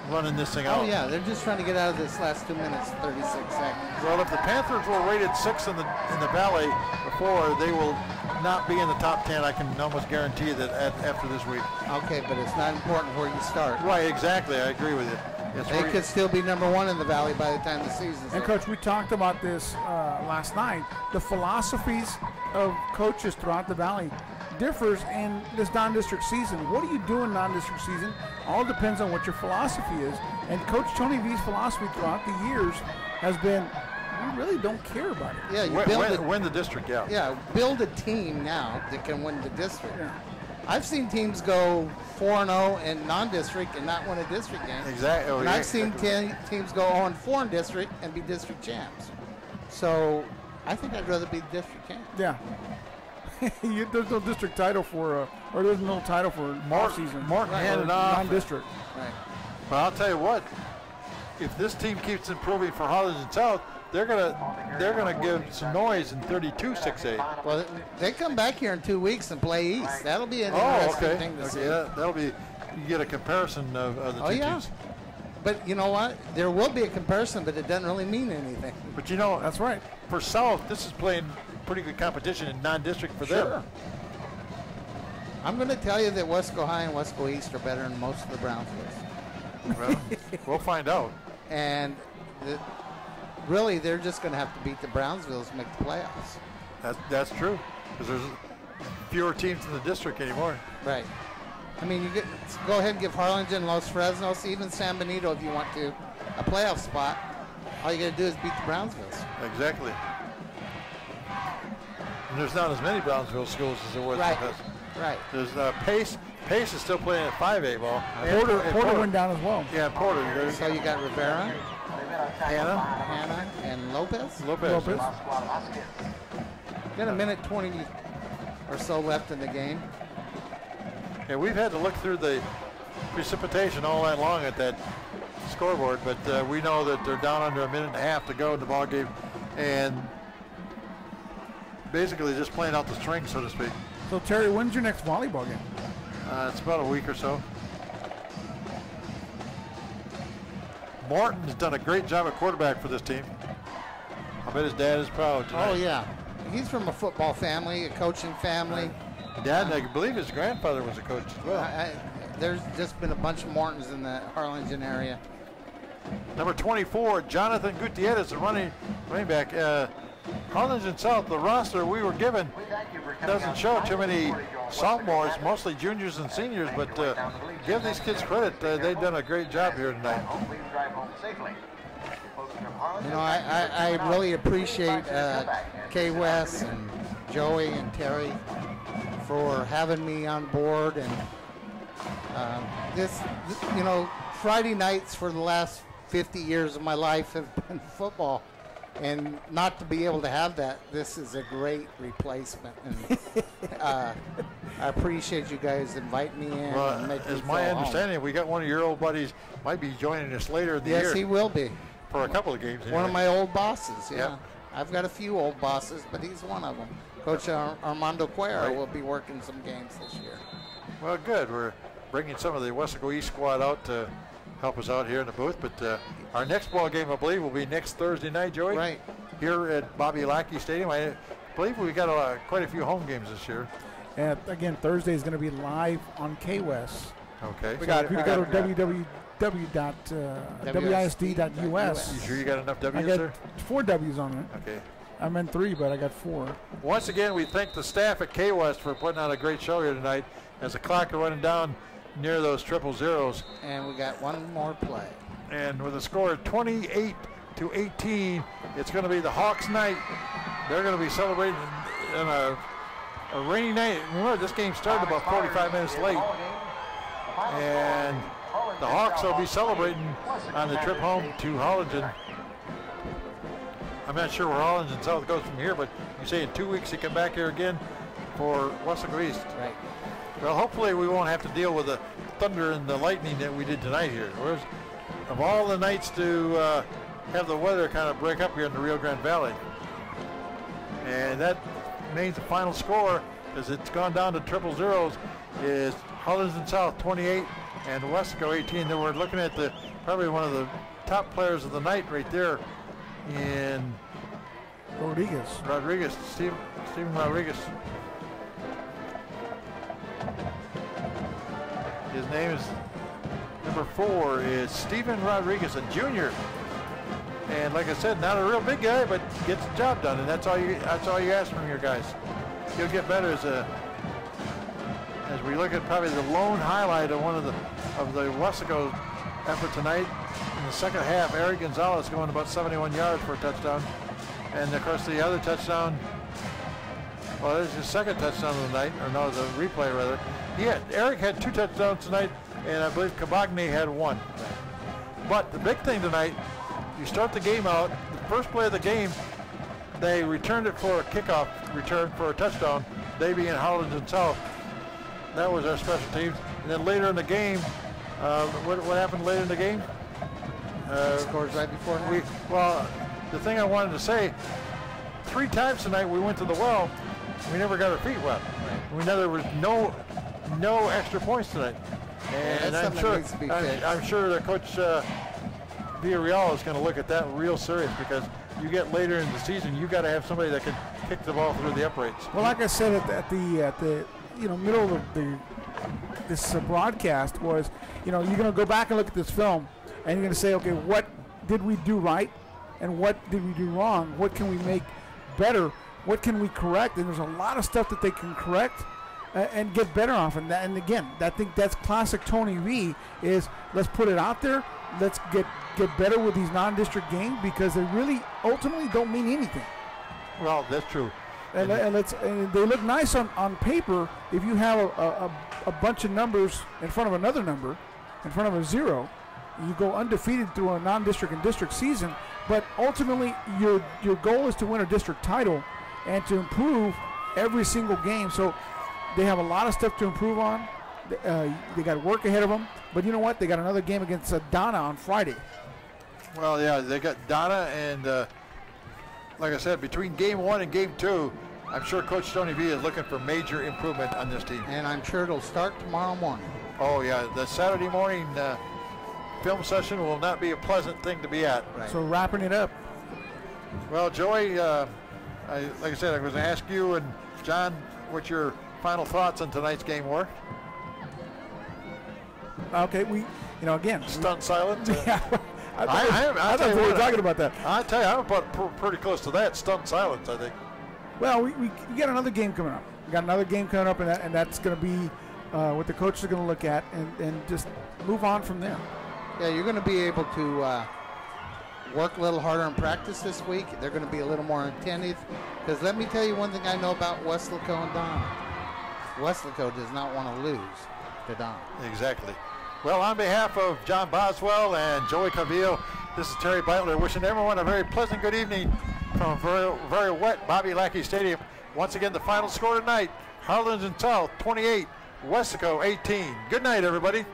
running this thing out. Oh yeah, they're just trying to get out of this last 2 minutes, 36 seconds. Well, if the Panthers were rated 6th in the Valley before, they will not be in the top 10. I can almost guarantee that after this week. Okay, but it's not important where you start. Right, exactly. I agree with you. They could still be number 1 in the Valley by the time the season's And over. Coach, we talked about this last night. The philosophies of coaches throughout the Valley differs in this non-district season. What do you do in non-district season? All depends on what your philosophy is. And Coach Tony V's philosophy throughout the years has been, we really don't care about it. Yeah, you win the district, yeah. Yeah, build a team now that can win the district. Yeah. I've seen teams go 4-0 in non-district and not win a district game. Exactly. And I've seen teams go 0-4 in district and be district champs. So I think I'd rather be district champ. Yeah. There's no district title or there's no title for season. Martin handed off non-district. Right. But I'll tell you what, if this team keeps improving for Harlingen South, they're gonna give some noise in 32-6A. Well, they come back here in 2 weeks and play East. That'll be an interesting thing to see. Yeah, that'll be. You get a comparison of the two teams. But you know what? There will be a comparison, but it doesn't really mean anything. But you know, that's right. For South, this is playing pretty good competition in non-district for them. I'm going to tell you that Westaco High and Westaco East are better than most of the Brownsvilles. Well, we'll find out. And really, they're just going to have to beat the Brownsvilles to make the playoffs. That's true, because there's fewer teams in the district anymore. Right. I mean, go ahead and give Harlingen, Los Fresnos, even San Benito, if you want to, a playoff spot. All you got to do is beat the Brownsvilles. Exactly. And there's not as many Brownsville schools as there was in the past. Right. There's Pace. Pace is still playing at 5A ball. Porter went down as well. Yeah, Porter. So you got Rivera, Hannah, and Lopez. Lopez. Got a minute 20 or so left in the game. Yeah, we've had to look through the precipitation all night long at that scoreboard, but we know that they're down under a minute and a half to go in the ball game, and basically just playing out the string, so to speak. So Terry, when's your next volleyball game? It's about a week or so. Martin has done a great job at quarterback for this team. I bet his dad is proud tonight. Oh yeah, he's from a football family, a coaching family. Dad, I believe his grandfather was a coach as well. There's just been a bunch of Martins in the Harlingen area. Number 24, Jonathan Gutierrez, the running back. Harlingen South, the roster we were given doesn't show too many sophomores, mostly juniors and seniors, but give these kids credit. They've done a great job here tonight. You know, I really appreciate Kay West and Joey and Terry for having me on board, and this, you know, Friday nights for the last 50 years of my life have been football, and not to be able to have that, this is a great replacement. And I appreciate you guys inviting me in. Well, and making as me my feel understanding, home. we got one of your old buddies might be joining us later in the year. Yes, he will be. For a couple of games. One of my old bosses, yeah. Yep. I've got a few old bosses, but he's one of them. Coach Armando Cuellar will be working some games this year. Well, good. We're bringing some of the Westaco East squad out to help us out here in the booth. But our next ball game, I believe, will be next Thursday night, Joey. Right. Here at Bobby Lackey Stadium. I believe we got quite a few home games this year. And again, Thursday is going to be live on KWest. Okay. We go to www.wisd.us. You sure you got enough W's I got there? 4 W's on it. Okay. I meant 3, but I got 4. Once again, we thank the staff at KWest for putting on a great show here tonight as the clock is running down near those 000s. And we got one more play. And with a score of 28-18, it's going to be the Hawks night. They're going to be celebrating on a rainy night. Remember, this game started about 45 minutes late. And the Hawks will be celebrating on the trip home to Harlingen. I'm not sure where Harlingen South goes from here, but you say in 2 weeks you come back here again for Westaco East. Right. Well, hopefully we won't have to deal with the thunder and the lightning that we did tonight here. Of all the nights to have the weather kind of break up here in the Rio Grande Valley. And that means the final score, as it's gone down to 000s, is Harlingen South 28 and Westaco 18. Then we're looking at probably one of the top players of the night right there in Rodriguez, Stephen Rodriguez. His name is number 4 is Stephen Rodriguez, a junior. And like I said, not a real big guy, but gets the job done, and that's all you ask from your guys. He'll get better as we look at probably the lone highlight of the Westaco effort tonight. In the second half, Eric Gonzalez going about 71 yards for a touchdown. And of course the other touchdown Well, there's his second touchdown of the night, or no, the replay rather. Eric had 2 touchdowns tonight, and I believe Cabagne had 1. But the big thing tonight, you start the game out, the first play of the game, they returned it for a kickoff return for a touchdown, they being Harlingen South. That was our special teams. And then later in the game, what happened later in the game? Scores right before half. Well, the thing I wanted to say, 3 times tonight we went to the well, we never got our feet wet. Right. There was no extra points tonight. And I'm sure the coach Villarreal is going to look at that real serious, because you get later in the season, you got to have somebody that can kick the ball through the uprights. Well, like I said at the middle of this broadcast was, you're going to go back and look at this film, and you're going to say, okay, what did we do right, and what did we do wrong? What can we make better? What can we correct? And there's a lot of stuff that they can correct and get better off. And again, I think that's classic Tony V. Is let's put it out there. Let's get better with these non-district games, because they really ultimately don't mean anything. Well, that's true. And they look nice on paper if you have a bunch of numbers in front of another number, in front of a 0. You go undefeated through a non-district and district season, but ultimately your goal is to win a district title and to improve every single game. So they have a lot of stuff to improve on. They got work ahead of them, but you know what? They got another game against Donna on Friday. Well, yeah, they got Donna, and like I said, between game 1 and game 2, I'm sure Coach Tony V is looking for major improvement on this team. And I'm sure it'll start tomorrow morning. Oh, yeah, the Saturday morning film session will not be a pleasant thing to be at. Right. So wrapping it up. Well, Joey, like I said, I was going to ask you and John what your final thoughts on tonight's game were. Okay, again. Stunned silence? Yeah. I thought we were talking about that. I tell you, I'm about pretty close to that. Stunned silence, I think. Well, we got another game coming up. We got another game coming up, and that's going to be what the coaches are going to look at and just move on from there. Yeah, you're going to be able to work a little harder in practice this week. They're going to be a little more attentive. Because let me tell you one thing I know about Weslaco and Donna. Weslaco does not want to lose to Donna. Exactly. Well, on behalf of John Boswell and Joey Cavillo, this is Terry Beitler wishing everyone a very pleasant good evening from a very, very wet Bobby Lackey Stadium. Once again, the final score tonight, Harlingen South 28, Westaco 18. Good night, everybody.